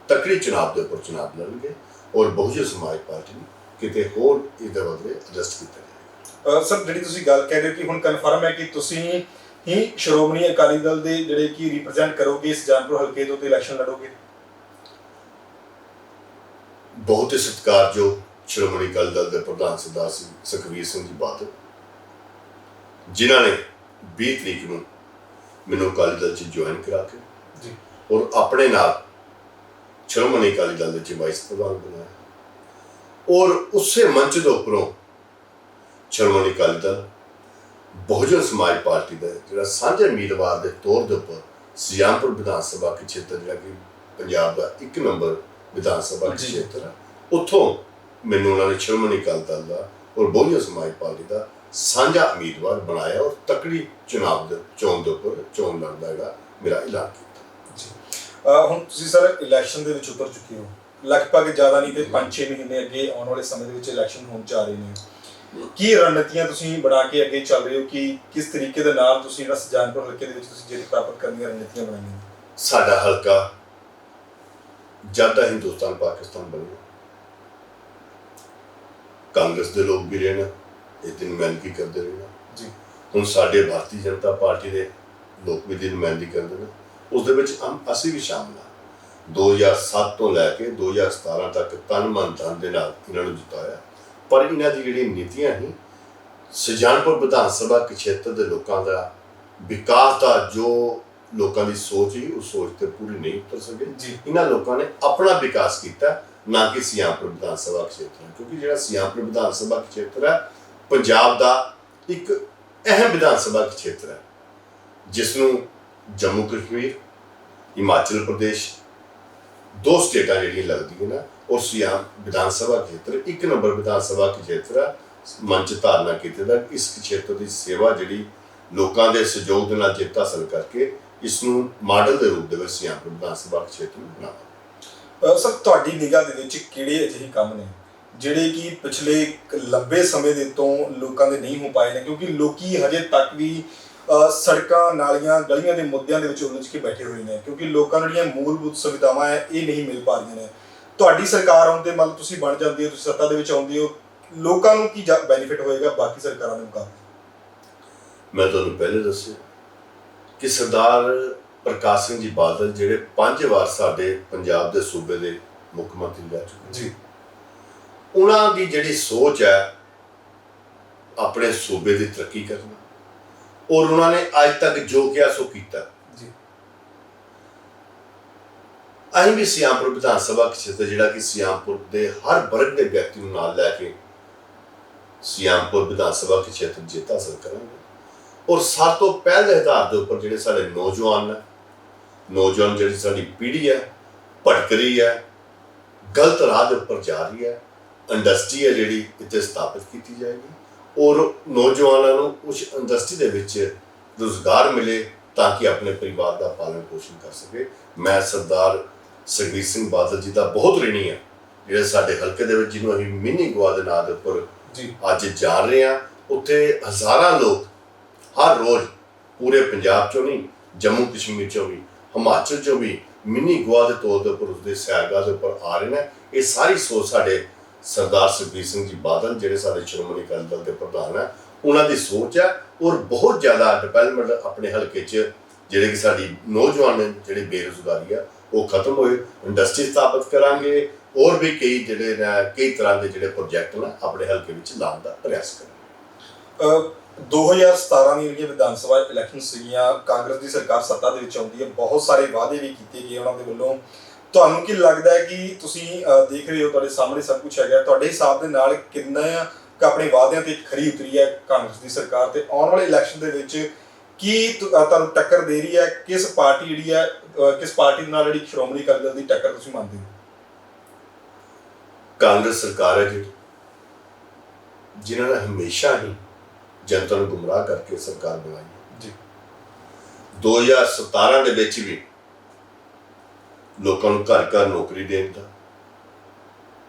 ਤਕੜੀ ਚੁਣਾਵ ਦੇ ਉੱਪਰ ਚੁਣਾਵ ਲੜਨਗੇ ਔਰ ਬਹੁਜਨ ਸਮਾਜ ਪਾਰਟੀ ਨੂੰ ਕਿਤੇ ਹੋਰ ਇਹਦੇ ਬਦਲੇ ਅਡਜਸਟ ਕੀਤਾ ਜਾਏਗਾ। ਸਰ, ਜਿਹੜੀ ਤੁਸੀਂ ਗੱਲ ਕਹਿ ਰਹੇ ਹੋ ਕਿ ਹੁਣ ਕਨਫਰਮ ਹੈ ਕਿ ਤੁਸੀਂ ਹੀ ਸ਼੍ਰੋਮਣੀ ਅਕਾਲੀ ਦਲ ਦੇ ਜਿਹੜੇ ਕਿ ਰਿਪਰੈਜ਼ੈਂਟ ਕਰੋਗੇ ਇਸ ਜਾਨਪੁਰ ਹਲਕੇ ਤੋਂ ਤੇ ਇਲੈਕਸ਼ਨ ਲੜੋਗੇ? ਬਹੁਤ ਹੀ ਸਤਿਕਾਰਯੋਗ ਸ਼੍ਰੋਮਣੀ ਅਕਾਲੀ ਦਲ ਦੇ ਪ੍ਰਧਾਨ ਸਰਦਾਰ ਸੁਖਬੀਰ ਸਿੰਘ ਜੀ ਬਾਦਲ, ਜਿਨ੍ਹਾਂ ਨੇ 20 ਤਰੀਕ ਨੂੰ ਮੈਨੂੰ ਅਕਾਲੀ ਦਲ 'ਚ ਜੁਆਇਨ ਕਰਾ ਕੇ ਜੀ ਔਰ ਆਪਣੇ ਨਾਲ ਸ਼੍ਰੋਮਣੀ ਅਕਾਲੀ ਦਲ ਦੇ 'ਚ ਵਾਈਸ ਪ੍ਰਧਾਨ ਬਣਾਇਆ ਔਰ ਉਸੇ ਮੰਚ ਦੇ ਉੱਪਰੋਂ ਸ਼੍ਰੋਮਣੀ ਅਕਾਲੀ ਦਲ ਬਹੁਜਨ ਸਮਾਜ ਪਾਰਟੀ ਦਾ ਜਿਹੜਾ ਸਾਂਝੇ ਉਮੀਦਵਾਰ ਦੇ ਤੌਰ ਦੇ ਉੱਪਰ ਸਿਆਮਪੁਰ ਵਿਧਾਨ ਸਭਾ ਖੇਤਰ ਜਿਹੜਾ ਕਿ ਪੰਜਾਬ ਦਾ 1 ਨੰਬਰ ਵਿਧਾਨ ਸਭਾ ਖੇਤਰ ਹੈ, ਉੱਥੋਂ ਮੈਨੂੰ ਉਹਨਾਂ ਨੇ ਸ਼੍ਰੋਮਣੀ ਅਕਾਲੀ ਦਲ ਦਾ ਔਰ ਬਹੁਜਨ ਸਮਾਜ ਪਾਰਟੀ ਦਾ ਸਾਂਝਾ ਉਮੀਦਵਾਰ ਬਣਾਇਆ ਔਰ ਤਕੜੀ ਚੋਣ ਦੇ ਉੱਪਰ ਚੋਣ ਲੜਨ ਦਾ ਜਿਹੜਾ ਮੇਰਾ ਐਲਾਨ ਕੀਤਾ ਜੀ। ਹੁਣ ਤੁਸੀਂ ਸਰ ਇਲੈਕਸ਼ਨ ਦੇ ਵਿੱਚ ਉਤਰ ਚੁੱਕੇ ਹੋ, ਲਗਭਗ ਜ਼ਿਆਦਾ ਨਹੀਂ ਤੇ 5-6 ਮਹੀਨੇ ਅੱਗੇ ਆਉਣ ਵਾਲੇ ਸਮੇਂ ਦੇ ਵਿੱਚ ਇਲੈਕਸ਼ਨ ਹੋਣ ਜਾ ਰਹੇ ਨੇ। ਕੀ ਰਣਨੀਤੀਆਂ ਤੁਸੀਂ ਬਣਾ ਕੇ ਅੱਗੇ ਚੱਲ ਰਹੇ ਹੋ ਕਿ ਕਿਸ ਤਰੀਕੇ ਦੇ ਨਾਲ ਤੁਸੀਂ ਜਿਹੜਾ ਸੁਜਾਨਪੁਰ ਹਲਕੇ ਦੇ ਵਿੱਚ ਤੁਸੀਂ ਜਿਹੜੀ ਪ੍ਰਾਪਤ ਕਰਨ ਦੀਆਂ ਰਣਨੀਤੀਆਂ ਬਣਾਈਆਂ? ਸਾਡਾ ਹਲਕਾ ਜਦ ਦਾ ਹਿੰਦੁਸਤਾਨ ਪਾਕਿਸਤਾਨ ਬਣਿਆ, ਕਾਂਗਰਸ ਦੇ ਲੋਕ ਵੀ ਰਹੇ ਨੇ, ਇਹ ਦੀ ਨੁਮਾਇੰਦਗੀ ਕਰਦੇ ਰਹੇ ਨੇ ਜੀ। ਹੁਣ ਸਾਡੇ ਭਾਰਤੀ ਜਨਤਾ ਪਾਰਟੀ ਦੇ ਲੋਕ ਵੀ ਦੀ ਨੁਮਾਇੰਦਗੀ ਕਰਦੇ ਨੇ, ਉਸ ਦੇ ਵਿੱਚ ਅਸੀਂ ਵੀ ਸ਼ਾਮਲ ਹਾਂ। 2007 ਤੋਂ ਲੈ ਕੇ 2017 ਤੱਕ ਤਨ ਮਨ ਧਨ ਦੇ ਨਾਲ ਇਹਨਾਂ ਨੂੰ ਜਿਤਾਇਆ, ਪਰ ਇਹਨਾਂ ਦੀ ਜਿਹੜੀ ਨੀਤੀਆਂ ਸੀ ਸੁਜਾਨਪੁਰ ਵਿਧਾਨ ਸਭਾ ਖੇਤਰ ਦੇ ਲੋਕਾਂ ਦਾ ਵਿਕਾਸ ਦਾ ਜੋ ਲੋਕਾਂ ਦੀ ਸੋਚ ਸੀ ਉਸ ਸੋਚ ਤੇ ਪੂਰੀ ਨਹੀਂ ਉਤਰ ਸਕੇ ਜੀ। ਇਹਨਾਂ ਲੋਕਾਂ ਨੇ ਆਪਣਾ ਵਿਕਾਸ ਕੀਤਾ, ਨਾ ਕਿ ਸਿਆਮਪੁਰ ਵਿਧਾਨ ਸਭਾ ਖੇਤਰ, ਕਿਉਂਕਿ ਜਿਹੜਾ ਸਿਆਮਪੁਰ ਵਿਧਾਨ ਸਭਾ ਖੇਤਰ ਹੈ ਪੰਜਾਬ ਦਾ ਇੱਕ ਅਹਿਮ ਵਿਧਾਨ ਸਭਾ ਖੇਤਰ ਹੈ, ਜਿਸ ਨੂੰ ਜੰਮੂ ਕਸ਼ਮੀਰ, ਹਿਮਾਚਲ ਪ੍ਰਦੇਸ਼, 2 ਸਟੇਟਾਂ ਜਿਹੜੀਆਂ ਲੱਗਦੀਆਂ ਨੇ, ਔਰ ਸਿਆਮ ਵਿਧਾਨ ਸਭਾ ਖੇਤਰ 1 ਨੰਬਰ ਵਿਧਾਨ ਸਭਾ ਖੇਤਰ ਹੈ। ਮੰਚ ਧਾਰਨਾ ਕੀਤੇ ਦਾ ਇਸ ਖੇਤਰ ਦੀ ਸੇਵਾ ਜਿਹੜੀ ਲੋਕਾਂ ਦੇ ਸਹਿਯੋਗ ਦੇ ਨਾਲ ਜਿੱਤ ਹਾਸਲ ਕਰਕੇ ਇਸ ਨੂੰ ਮਾਡਲ ਦੇ ਰੂਪ ਦੇ ਵਿੱਚ ਸਿਆਮਪੁਰ ਵਿਧਾਨ ਸਭਾ ਖੇਤਰ ਨੂੰ ਬਣਾਵਾ। ਸਰ, ਤੁਹਾਡੀ ਨਿਗਾਹ ਦੇ ਵਿੱਚ ਕਿਹੜੇ ਅਜਿਹੇ ਕੰਮ ਨੇ ਜਿਹੜੇ ਕਿ ਪਿਛਲੇ ਲੰਬੇ ਸਮੇਂ ਦੇ ਤੋਂ ਲੋਕਾਂ ਦੇ ਨਹੀਂ ਹੋ ਪਾਏ ਨੇ, ਕਿਉਂਕਿ ਲੋਕੀ ਹਜੇ ਤੱਕ ਵੀ ਸੜਕਾਂ, ਨਾਲੀਆਂ, ਗਲੀਆਂ ਦੇ ਮੁੱਦਿਆਂ ਦੇ ਵਿੱਚ ਉਲਝ ਕੇ ਬੈਠੇ ਹੋਏ ਨੇ, ਕਿਉਂਕਿ ਲੋਕਾਂ ਨੂੰ ਜਿਹੜੀਆਂ ਮੂਲਭੂਤ ਸੁਵਿਧਾਵਾਂ ਹੈ ਇਹ ਨਹੀਂ ਮਿਲ ਪਾ ਰਹੀਆਂ ਨੇ। ਤੁਹਾਡੀ ਸਰਕਾਰ ਆਉਣ ਤੇ ਮੰਨ ਲਓ ਤੁਸੀਂ ਬਣ ਜਾਂਦੇ ਹੋ, ਤੁਸੀਂ ਸੱਤਾ ਦੇ ਵਿੱਚ ਆਉਂਦੇ ਹੋ, ਲੋਕਾਂ ਨੂੰ ਕੀ ਬੈਨੀਫਿਟ ਹੋਏਗਾ ਬਾਕੀ ਸਰਕਾਰਾਂ ਦੇ ਮੁਕਾਬਲੇ? ਮੈਂ ਤੁਹਾਨੂੰ ਪਹਿਲੇ ਦੱਸਿਆ ਕਿ ਸਰਦਾਰ ਪ੍ਰਕਾਸ਼ ਸਿੰਘ ਜੀ ਬਾਦਲ ਜਿਹੜੇ 5 ਵਾਰ ਸਾਡੇ ਪੰਜਾਬ ਦੇ ਸੂਬੇ ਦੇ ਮੁੱਖ ਮੰਤਰੀ ਰਹਿ ਚੁੱਕੇ ਜੀ, ਉਹਨਾਂ ਦੀ ਜਿਹੜੀ ਸੋਚ ਹੈ ਆਪਣੇ ਸੂਬੇ ਦੀ ਤਰੱਕੀ ਕਰਨਾ, ਔਰ ਉਹਨਾਂ ਨੇ ਅੱਜ ਤੱਕ ਜੋ ਕਿਹਾ ਸੋ ਕੀਤਾ ਜੀ। ਅਸੀਂ ਵੀ ਸਿਆਮਪੁਰ ਵਿਧਾਨ ਸਭਾ ਖੇਤਰ ਜਿਹੜਾ ਕਿ ਸਿਆਮਪੁਰ ਦੇ ਹਰ ਵਰਗ ਦੇ ਵਿਅਕਤੀ ਨੂੰ ਨਾਲ ਲੈ ਕੇ ਸਿਆਮਪੁਰ ਵਿਧਾਨ ਸਭਾ ਖੇਤਰ ਜਿੱਤ ਹਾਸਲ ਕਰਾਂਗੇ, ਔਰ ਸਭ ਤੋਂ ਪਹਿਲੇ ਆਧਾਰ ਦੇ ਉੱਪਰ ਜਿਹੜੇ ਸਾਡੇ ਨੌਜਵਾਨ ਜਿਹੜੀ ਸਾਡੀ ਪੀੜ੍ਹੀ ਹੈ ਭਟਕ ਰਹੀ ਹੈ, ਗਲਤ ਰਾਹ ਦੇ ਉੱਪਰ ਜਾ ਰਹੀ ਹੈ, ਇੰਡਸਟਰੀ ਹੈ ਜਿਹੜੀ ਇੱਥੇ ਸਥਾਪਿਤ ਕੀਤੀ ਜਾਏਗੀ ਔਰ ਨੌਜਵਾਨਾਂ ਨੂੰ ਉਸ ਇੰਡਸਟਰੀ ਦੇ ਵਿੱਚ ਰੁਜ਼ਗਾਰ ਮਿਲੇ ਤਾਂ ਕਿ ਆਪਣੇ ਪਰਿਵਾਰ ਦਾ ਪਾਲਣ ਪੋਸ਼ਣ ਕਰ ਸਕੇ। ਮੈਂ ਸਰਦਾਰ ਸੁਖਬੀਰ ਸਿੰਘ ਬਾਦਲ ਜੀ ਦਾ ਬਹੁਤ ਰਿਣੀ ਹਾਂ, ਜਿਹੜੇ ਸਾਡੇ ਹਲਕੇ ਦੇ ਵਿੱਚ ਜਿਹਨੂੰ ਅਸੀਂ ਮਿੰਨੀ ਗੋਆ ਦੇ ਨਾਂ ਦੇ ਉੱਪਰ ਜੀ ਅੱਜ ਜਾ ਰਹੇ ਹਾਂ। ਉੱਥੇ ਹਜ਼ਾਰਾਂ ਲੋਕ ਹਰ ਰੋਜ਼ ਪੂਰੇ ਪੰਜਾਬ ਚੋਂ ਨਹੀਂ, ਜੰਮੂ ਕਸ਼ਮੀਰ ਚੋਂ ਵੀ, ਹਿਮਾਚਲ ਚੋਂ ਵੀ ਮਿੰਨੀ ਗੋਆ ਦੇ ਤੌਰ ਦੇ ਉੱਪਰ ਉਸਦੇ ਸੈਰਗਾਹ ਦੇ ਉੱਪਰ ਆ ਰਹੇ ਨੇ। ਇਹ ਸਾਰੀ ਸੋਚ ਸਾਡੇ ਸਰਦਾਰ ਸੁਖਬੀਰ ਸਿੰਘ ਜੀ ਬਾਦਲ ਜਿਹੜੇ ਸਾਡੇ ਸ਼੍ਰੋਮਣੀ ਅਕਾਲੀ ਦਲ ਦੇ ਪ੍ਰਧਾਨ ਹੈ ਉਹਨਾਂ ਦੀ ਸੋਚ ਹੈ, ਔਰ ਬਹੁਤ ਜ਼ਿਆਦਾ ਡਿਵੈਲਪਮੈਂਟ ਆਪਣੇ ਹਲਕੇ 'ਚ ਜਿਹੜੇ ਕਿ ਸਾਡੀ ਨੌਜਵਾਨ ਜਿਹੜੀ ਬੇਰੁਜ਼ਗਾਰੀ ਆ ਉਹ ਖਤਮ ਹੋਏ, ਇੰਡਸਟਰੀ ਸਥਾਪਿਤ ਕਰਾਂਗੇ, ਹੋਰ ਵੀ ਕਈ ਤਰ੍ਹਾਂ ਦੇ ਜਿਹੜੇ ਪ੍ਰੋਜੈਕਟ ਨੇ ਆਪਣੇ ਹਲਕੇ ਵਿੱਚ ਲਾਉਣ ਦਾ ਪ੍ਰਯਾਸ ਕਰਾਂਗੇ। 2017 ਦੀਆਂ ਜਿਹੜੀਆਂ ਵਿਧਾਨ ਸਭਾ ਇਲੈਕਸ਼ਨ ਸੀਗੀਆਂ, ਕਾਂਗਰਸ ਦੀ ਸਰਕਾਰ ਸੱਤਾ ਦੇ ਵਿੱਚ ਆਉਂਦੀ ਹੈ, ਬਹੁਤ ਸਾਰੇ ਵਾਅਦੇ ਵੀ ਕੀਤੇ ਗਏ ਉਹਨਾਂ ਦੇ ਵੱਲੋਂ। ਤੁਹਾਨੂੰ ਕੀ ਲੱਗਦਾ ਹੈ ਕਿ ਤੁਸੀਂ ਦੇਖ ਰਹੇ ਹੋ, ਤੁਹਾਡੇ ਸਾਹਮਣੇ ਸਭ ਕੁਝ ਹੈਗਾ, ਤੁਹਾਡੇ ਹਿਸਾਬ ਦੇ ਨਾਲ ਕਿੰਨਾ ਆਪਣੇ ਵਾਅਦਿਆਂ ਤੇ ਖਰੀ ਉਤਰੀ ਹੈ ਕਾਂਗਰਸ ਦੀ ਸਰਕਾਰ, ਤੇ ਆਉਣ ਵਾਲੇ ਇਲੈਕਸ਼ਨ ਦੇ ਵਿੱਚ ਕੀ ਤੁਹਾਨੂੰ ਟੱਕਰ ਦੇ ਰਹੀ ਹੈ? ਕਿਸ ਪਾਰਟੀ ਜਿਹੜੀ ਹੈ ਕਿਸ ਪਾਰਟੀ ਦੇ ਨਾਲ ਜਿਹੜੀ ਸ਼੍ਰੋਮਣੀ ਅਕਾਲੀ ਦਲ ਦੀ ਟੱਕਰ ਤੁਸੀਂ ਮੰਨਦੇ ਹੋ? ਕਾਂਗਰਸ ਸਰਕਾਰ ਹੈ ਜਿਹੜੀ, ਜਿਨ੍ਹਾਂ ਨੇ ਹਮੇਸ਼ਾ ਹੀ ਜਨਤਾ ਨੂੰ ਗੁੰਮਰਾਹ ਕਰਕੇ ਸਰਕਾਰ ਬਣਾਈ ਜੀ। 2017 ਦੇ ਵਿੱਚ ਵੀ ਲੋਕਾਂ ਨੂੰ ਘਰ ਘਰ ਨੌਕਰੀ ਦੇਣ ਦਾ,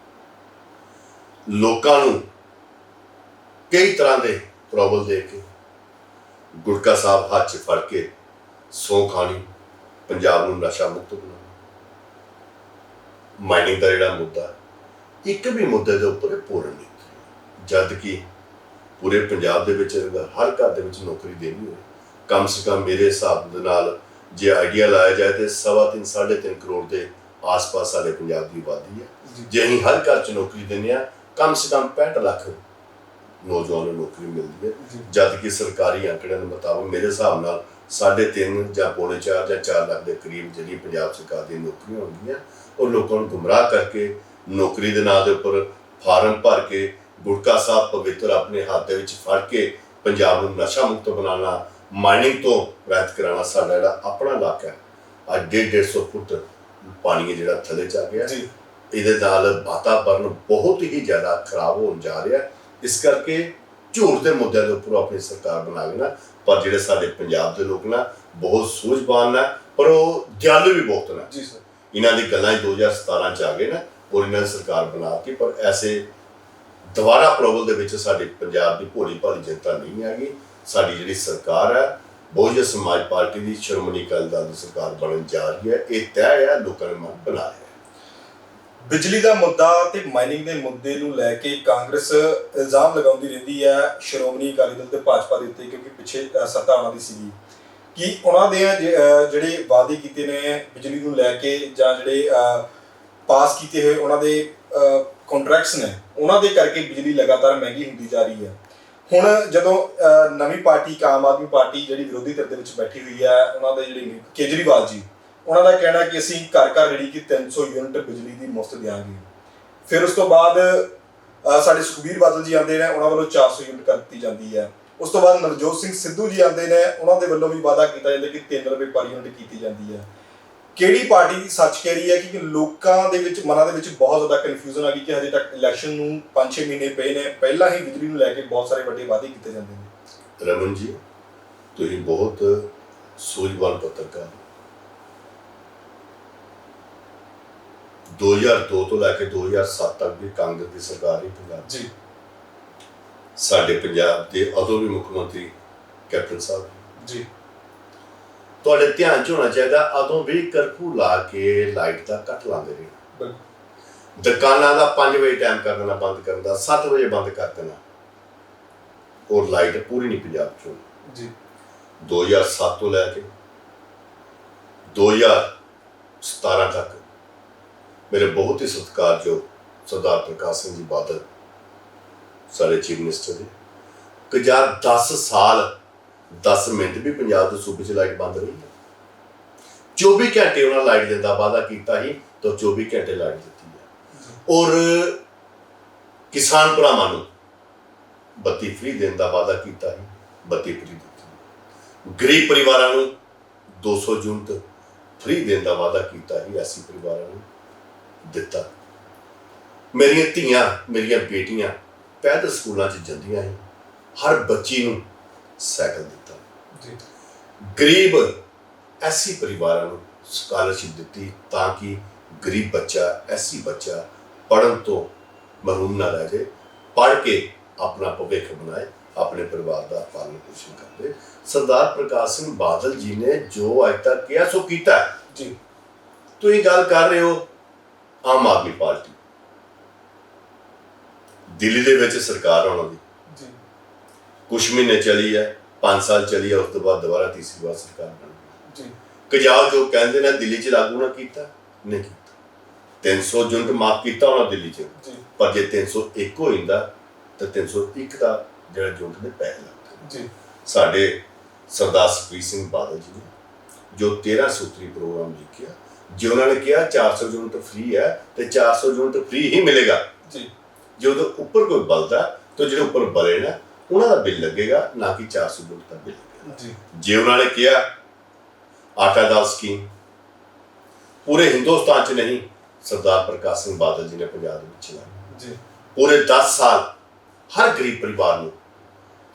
ਲੋਕਾਂ ਨੂੰ ਕਈ ਤਰ੍ਹਾਂ ਦੇ ਪ੍ਰੋਬਲ ਦੇ ਕੇ, ਗੁਟਕਾ ਸਾਹਿਬ ਹੱਥ 'ਚ ਫੜ ਕੇ ਸਹੁੰ ਖਾਣੀ, ਪੰਜਾਬ ਨੂੰ ਨਸ਼ਾ ਮੁਕਤ ਬਣਾਉਣਾ, ਮਾਈਨਿੰਗ ਦਾ ਜਿਹੜਾ ਮੁੱਦਾ, ਇੱਕ ਵੀ ਮੁੱਦੇ ਦੇ ਉੱਪਰ ਪੂਰਨ ਨਹੀਂ, ਜਦ ਕਿ ਪੂਰੇ ਪੰਜਾਬ ਦੇ ਵਿੱਚ ਹਰ ਘਰ ਦੇ ਵਿੱਚ ਨੌਕਰੀ ਦੇਣੀ ਹੋਵੇ, ਕਮ ਸੇ ਕਮ ਮੇਰੇ ਹਿਸਾਬ ਦੇ ਨਾਲ ਜੇ ਆਈਡੀਆ ਲਾਇਆ ਜਾਏ ਤੇ 3.5 ਕਰੋੜ ਦੇ ਆਸ-ਪਾਸ ਸਾਡੇ ਪੰਜਾਬ ਦੀ ਆਬਾਦੀ ਹੈ। ਜੇ ਅਸੀਂ ਹਰ ਘਰ 'ਚ ਨੌਕਰੀ ਦਿੰਦੇ ਹਾਂ, ਕਮ ਸੇ ਕਮ 65 ਲੱਖ ਨੌਜਵਾਨਾਂ ਨੂੰ ਨੌਕਰੀ ਮਿਲਦੀ ਹੈ, ਜਦ ਕਿ ਸਰਕਾਰੀ ਅੰਕੜਿਆਂ ਦੇ ਮੁਤਾਬਕ ਮੇਰੇ ਹਿਸਾਬ ਨਾਲ 3.5 ਜਾਂ 4.5 ਜਾਂ 4 ਲੱਖ ਦੇ ਕਰੀਬ ਜਿਹੜੀ ਪੰਜਾਬ ਸਰਕਾਰ ਦੀਆਂ ਨੌਕਰੀਆਂ ਹੋਣਗੀਆਂ, ਉਹ ਲੋਕਾਂ ਨੂੰ ਗੁੰਮਰਾਹ ਕਰਕੇ ਨੌਕਰੀ ਦੇ ਨਾਂ ਦੇ ਉੱਪਰ ਫਾਰਮ ਭਰ ਕੇ ਗੁਟਕਾ ਸਾਹਿਬ ਪਵਿੱਤਰ ਆਪਣੇ ਹੱਥ ਦੇ ਵਿੱਚ ਫੜ ਕੇ ਪੰਜਾਬ ਨੂੰ ਨਸ਼ਾ ਮੁਕਤ ਬਣਾਉਣਾ, ਮਾਈਨਿੰਗ ਤੋਂ ਰਹਿਤ ਕਰਾਉਣਾ। ਸਾਡਾ ਜਿਹੜਾ ਆਪਣਾ ਇਲਾਕਾ ਹੈ ਅੱਜ 150 ਫੁੱਟ ਪਾਣੀ ਹੈ ਜਿਹੜਾ ਥੱਲੇ ਚ ਆ ਗਿਆ, ਇਹਦੇ ਨਾਲ ਵਾਤਾਵਰਨ ਬਹੁਤ ਹੀ ਜ਼ਿਆਦਾ ਖਰਾਬ ਹੋਣ ਜਾ ਰਿਹਾ। ਇਸ ਕਰਕੇ ਝੂਠ ਦੇ ਮੁੱਦਿਆਂ ਦੇ ਉੱਪਰ ਆਪਣੀ ਸਰਕਾਰ ਬਣਾ ਲੈਣਾ, ਪਰ ਜਿਹੜੇ ਸਾਡੇ ਪੰਜਾਬ ਦੇ ਲੋਕ ਨਾ ਬਹੁਤ ਸੂਝਵਾਨ ਨੇ, ਪਰ ਉਹ ਦਿਆਲੂ ਵੀ ਬਹੁਤ ਨੇ ਜੀ ਸਰ। ਇਹਨਾਂ ਦੀ ਗੱਲਾਂ 2017 ਚ ਆ ਗਏ ਨਾ, ਔਰ ਇਹਨਾਂ ਨੇ ਸਰਕਾਰ ਬਣਾਤੀ, ਪਰ ਐਸੇ ਦੁਬਾਰਾ ਪ੍ਰੋਬਲ ਦੇ ਵਿੱਚ ਸਾਡੇ ਪੰਜਾਬ ਦੀ ਭੋਲੀ ਭਾਲੀ ਜਨਤਾ ਨਹੀਂ ਹੈਗੀ। ਸਾਡੀ ਜਿਹੜੀ ਸਰਕਾਰ ਹੈ ਬਹੁਜਨ ਸਮਾਜ ਪਾਰਟੀ ਦੀ, ਸ਼੍ਰੋਮਣੀ ਅਕਾਲੀ ਦਲ ਦੀ ਸਰਕਾਰ ਬਣਨ ਜਾ ਰਹੀ ਹੈ। ਇਹ ਤੈਅ ਹੈ, ਲੋਕਾਂ ਨੇ ਮਨ ਬਣਾ ਲਿਆ। ਬਿਜਲੀ ਦਾ ਮੁੱਦਾ ਤੇ ਮਾਈਨਿੰਗ ਦੇ ਮੁੱਦੇ ਨੂੰ ਲੈ ਕੇ ਕਾਂਗਰਸ ਇਲਜ਼ਾਮ ਲਗਾਉਂਦੀ ਰਹਿੰਦੀ ਹੈ ਸ਼੍ਰੋਮਣੀ ਅਕਾਲੀ ਦਲ ਤੇ ਭਾਜਪਾ ਦੇ ਉੱਤੇ, ਕਿਉਂਕਿ ਪਿੱਛੇ ਸੱਤਾ ਉਹਨਾਂ ਦੀ ਸੀਗੀ ਕਿ ਉਹਨਾਂ ਦੇ ਜਿਹੜੇ ਵਾਅਦੇ ਕੀਤੇ ਨੇ ਬਿਜਲੀ ਨੂੰ ਲੈ ਕੇ ਜਾਂ ਜਿਹੜੇ ਪਾਸ ਕੀਤੇ ਹੋਏ ਉਹਨਾਂ ਦੇ ਕੰਟਰੈਕਟਸ ਨੇ, ਉਹਨਾਂ ਦੇ ਕਰਕੇ ਬਿਜਲੀ ਲਗਾਤਾਰ ਮਹਿੰਗੀ ਹੁੰਦੀ ਜਾ ਰਹੀ ਹੈ। ਹੁਣ ਜਦੋਂ ਨਵੀਂ ਪਾਰਟੀ ਆਮ ਆਦਮੀ ਪਾਰਟੀ ਜਿਹੜੀ ਵਿਰੋਧੀ ਧਿਰ ਦੇ ਵਿੱਚ ਬੈਠੀ ਹੋਈ ਹੈ, ਉਹਨਾਂ ਦੇ ਜਿਹੜੇ ਕੇਜਰੀਵਾਲ ਜੀ, ਉਹਨਾਂ ਦਾ ਕਹਿਣਾ ਕਿ ਅਸੀਂ ਘਰ ਘਰ ਜਿਹੜੀ ਕਿ 300 ਯੂਨਿਟ ਬਿਜਲੀ ਦੀ ਮੁਫਤ ਦਿਆਂਗੇ। ਫਿਰ ਉਸ ਤੋਂ ਬਾਅਦ ਸਾਡੇ ਸੁਖਬੀਰ ਬਾਦਲ ਜੀ ਆਉਂਦੇ ਨੇ, ਉਹਨਾਂ ਵੱਲੋਂ 400 ਯੂਨਿਟ ਕਰ ਦਿੱਤੀ ਜਾਂਦੀ ਹੈ। ਉਸ ਤੋਂ ਬਾਅਦ ਨਵਜੋਤ ਸਿੰਘ ਸਿੱਧੂ ਜੀ ਆਉਂਦੇ ਨੇ, ਉਹਨਾਂ ਦੇ ਵੱਲੋਂ ਵੀ ਵਾਅਦਾ ਕੀਤਾ ਜਾਂਦਾ ਕਿ 3 ਰੁਪਏ ਪਰ ਯੂਨਿਟ ਕੀਤੀ ਜਾਂਦੀ ਹੈ। ਕਿਹੜੀ ਪਾਰਟੀ ਸੱਚ ਕਹਿ ਰਹੀ ਹੈ? ਕਿ ਲੋਕਾਂ ਦੇ ਵਿੱਚ ਮਨਾਂ ਦੇ ਵਿੱਚ ਬਹੁਤ ਜ਼ਿਆਦਾ ਕਨਫਿਊਜ਼ਨ ਆ ਗਈ ਕਿ ਹਜੇ ਤੱਕ ਇਲੈਕਸ਼ਨ ਨੂੰ 5-6 ਮਹੀਨੇ ਪਏ ਨੇ, ਪਹਿਲਾਂ ਹੀ ਬਿਜਲੀ ਨੂੰ ਲੈ ਕੇ ਬਹੁਤ ਸਾਰੇ ਵੱਡੇ ਵਾਅਦੇ ਕੀਤੇ ਜਾਂਦੇ ਨੇ। ਰਮਨ ਜੀ, ਤੁਸੀਂ ਬਹੁਤ ਸੂਝਵਾਨ ਪੱਤਰਕਾਰ। 2002 ਤੋਂ ਲੈ ਕੇ 2007 ਤੱਕ ਵੀ ਕਾਂਗਰਸ ਦੀ ਸਰਕਾਰ ਹੀ ਪੰਜਾਬ ਜੀ। ਸਾਡੇ ਪੰਜਾਬ ਦੇ ਉਦੋਂ ਵੀ ਮੁੱਖ ਮੰਤਰੀ ਕੈਪਟਨ ਸਾਹਿਬ ਜੀ। ਤੁਹਾਡੇ ਧਿਆਨ 'ਚ ਹੋਣਾ ਚਾਹੀਦਾ, ਉਦੋਂ ਵੀ ਕਰਫਿਊ ਲਾ ਕੇ ਲਾਈਟ ਦਾ ਕੱਟ ਲਾਉਂਦੇ ਰਹੇ। ਦੁਕਾਨਾਂ ਦਾ 5 ਵਜੇ ਟਾਈਮ ਕਰ ਦੇਣਾ ਬੰਦ ਕਰਨ ਦਾ, 7 ਵਜੇ ਬੰਦ ਕਰ ਦੇਣਾ, ਔਰ ਲਾਈਟ ਪੂਰੀ ਨਹੀਂ ਪੰਜਾਬ 'ਚ ਜੀ। 2007 ਤੋਂ ਲੈ ਕੇ 2017 ਤੱਕ ਮੇਰੇ ਬਹੁਤ ਹੀ ਸਤਿਕਾਰਯੋਗ ਸਰਦਾਰ ਪ੍ਰਕਾਸ਼ ਸਿੰਘ ਜੀ ਬਾਦਲ ਸਾਡੇ ਚੀਫ ਮਿਨਿਸਟਰ ਦੇ, ਕਿ ਜਾਂ 10 ਸਾਲ 10 ਮਿੰਟ ਵੀ ਪੰਜਾਬ ਦੇ ਸੂਬੇ 'ਚ ਲਾਈਟ ਬੰਦ ਰਹੀ ਹੈ। 24 ਘੰਟੇ ਉਹਨਾਂ ਲਾਈਟ ਦੇਣ ਦਾ ਵਾਅਦਾ ਕੀਤਾ ਸੀ ਤਾਂ 24 ਘੰਟੇ ਲਾਈਟ ਦਿੱਤੀ ਹੈ। ਔਰ ਕਿਸਾਨ ਭਰਾਵਾਂ ਨੂੰ ਬੱਤੀ ਫ੍ਰੀ ਦੇਣ ਦਾ ਵਾਅਦਾ ਕੀਤਾ ਸੀ, ਬੱਤੀ ਫ੍ਰੀ ਦਿੱਤੀ। ਗਰੀਬ ਪਰਿਵਾਰਾਂ ਨੂੰ 200 ਯੂਨਿਟ ਫ੍ਰੀ ਦੇਣ ਦਾ ਵਾਅਦਾ ਕੀਤਾ ਸੀ, ਐਸੀ ਪਰਿਵਾਰਾਂ ਨੂੰ ਦਿੱਤਾ। ਮੇਰੀਆਂ ਧੀਆਂ, ਮੇਰੀਆਂ ਬੇਟੀਆਂ ਪੈਦਲ ਸਕੂਲਾਂ 'ਚ ਜਾਂਦੀਆਂ ਸੀ, ਹਰ ਬੱਚੀ ਨੂੰ ਸਾਈਕਲ ਦਿੱਤਾ। ਗਰੀਬ ਐਸੀ ਪਰਿਵਾਰਾਂ ਨੂੰ ਸਕਾਲਰਸ਼ਿਪ ਦਿੱਤੀ ਤਾਂ ਕਿ ਗਰੀਬ ਬੱਚਾ, ਐਸੀ ਬੱਚਾ ਪੜ੍ਹਨ ਤੋਂ ਮਹਿਰੂਮ ਨਾ ਰਹਿ ਜਾਏ, ਪੜ੍ਹ ਕੇ ਆਪਣਾ ਭਵਿੱਖ ਬਣਾਏ, ਆਪਣੇ ਪਰਿਵਾਰ ਦਾ ਪਾਲਣ ਪੋਸ਼ਣ ਕਰਦੇ। ਸਰਦਾਰ ਪ੍ਰਕਾਸ਼ ਸਿੰਘ ਬਾਦਲ ਜੀ ਨੇ ਜੋ ਅੱਜ ਤੱਕ ਕਿਹਾ ਸੋ ਕੀਤਾ ਜੀ। ਤੁਸੀਂ ਗੱਲ ਕਰ ਰਹੇ ਹੋ ਆਮ ਆਦਮੀ ਪਾਰਟੀ, ਦਿੱਲੀ ਦੇ ਵਿੱਚ ਸਰਕਾਰ ਉਹਨਾਂ ਦੀ ਕੁਛ ਮਹੀਨੇ ਚਲੀ ਹੈ, 5 ਸਾਲ ਚਲੀ ਹੈ, ਉਸ ਤੋਂ ਬਾਅਦ ਦੁਬਾਰਾ ਤੀਸਰੀ ਵਾਰ ਸਰਕਾਰ ਬਣ ਗਈ। ਕਜਾਲ ਜੋ ਕਹਿੰਦੇ ਨੇ ਦਿੱਲੀ 'ਚ ਲਾਗੂ ਨਾ ਕੀਤਾ, ਨਹੀਂ ਕੀਤਾ। 300 ਯੂਨਿਟ ਮਾਫ ਕੀਤਾ ਉਹਨਾਂ ਦਿੱਲੀ 'ਚ, ਪਰ ਜੇ 301 ਹੋ ਜਾਂਦਾ ਤਾਂ 301 ਦਾ ਜਿਹੜਾ ਯੂਨਿਟ ਨੇ ਪੈਸੇ ਲੱਗਦੇ। ਸਾਡੇ ਸਰਦਾਰ ਸੁਖਬੀਰ ਸਿੰਘ ਬਾਦਲ ਜੀ ਨੇ ਜੋ 13 ਸੂਤਰੀ ਪ੍ਰੋਗਰਾਮ ਲਿਖਿਆ, ਜੇ ਉਹਨਾਂ ਨੇ ਕਿਹਾ 400 ਯੂਨਿਟ ਫ੍ਰੀ ਹੈ ਤੇ 400 ਯੂਨਿਟ ਫ੍ਰੀ ਹੀ ਮਿਲੇਗਾ। ਜੇ ਉਹਦੇ ਉੱਪਰ ਕੋਈ ਬਲਦਾ ਤਾਂ ਜਿਹੜੇ ਉੱਪਰ ਬਲੇ ਨਾ ਉਹਨਾਂ ਦਾ ਬਿੱਲ ਲੱਗੇਗਾ, ਨਾ ਕਿ 400 ਯੂਨਿਟ ਦਾ ਬਿੱਲ ਲੱਗੇਗਾ। ਜੀ ਜੇ ਉਹਨਾਂ ਨੇ ਕਿਹਾ ਆਟਾ ਦਾਲ ਸਕੀਮ ਪੂਰੇ ਹਿੰਦੁਸਤਾਨ 'ਚ ਨਹੀਂ, ਸਰਦਾਰ ਪ੍ਰਕਾਸ਼ ਸਿੰਘ ਬਾਦਲ ਜੀ ਨੇ ਪੰਜਾਬ ਦੇ ਵਿੱਚ ਚਲਾਈ ਜੀ ਪੂਰੇ 10 ਸਾਲ ਹਰ ਗਰੀਬ ਪਰਿਵਾਰ ਨੂੰ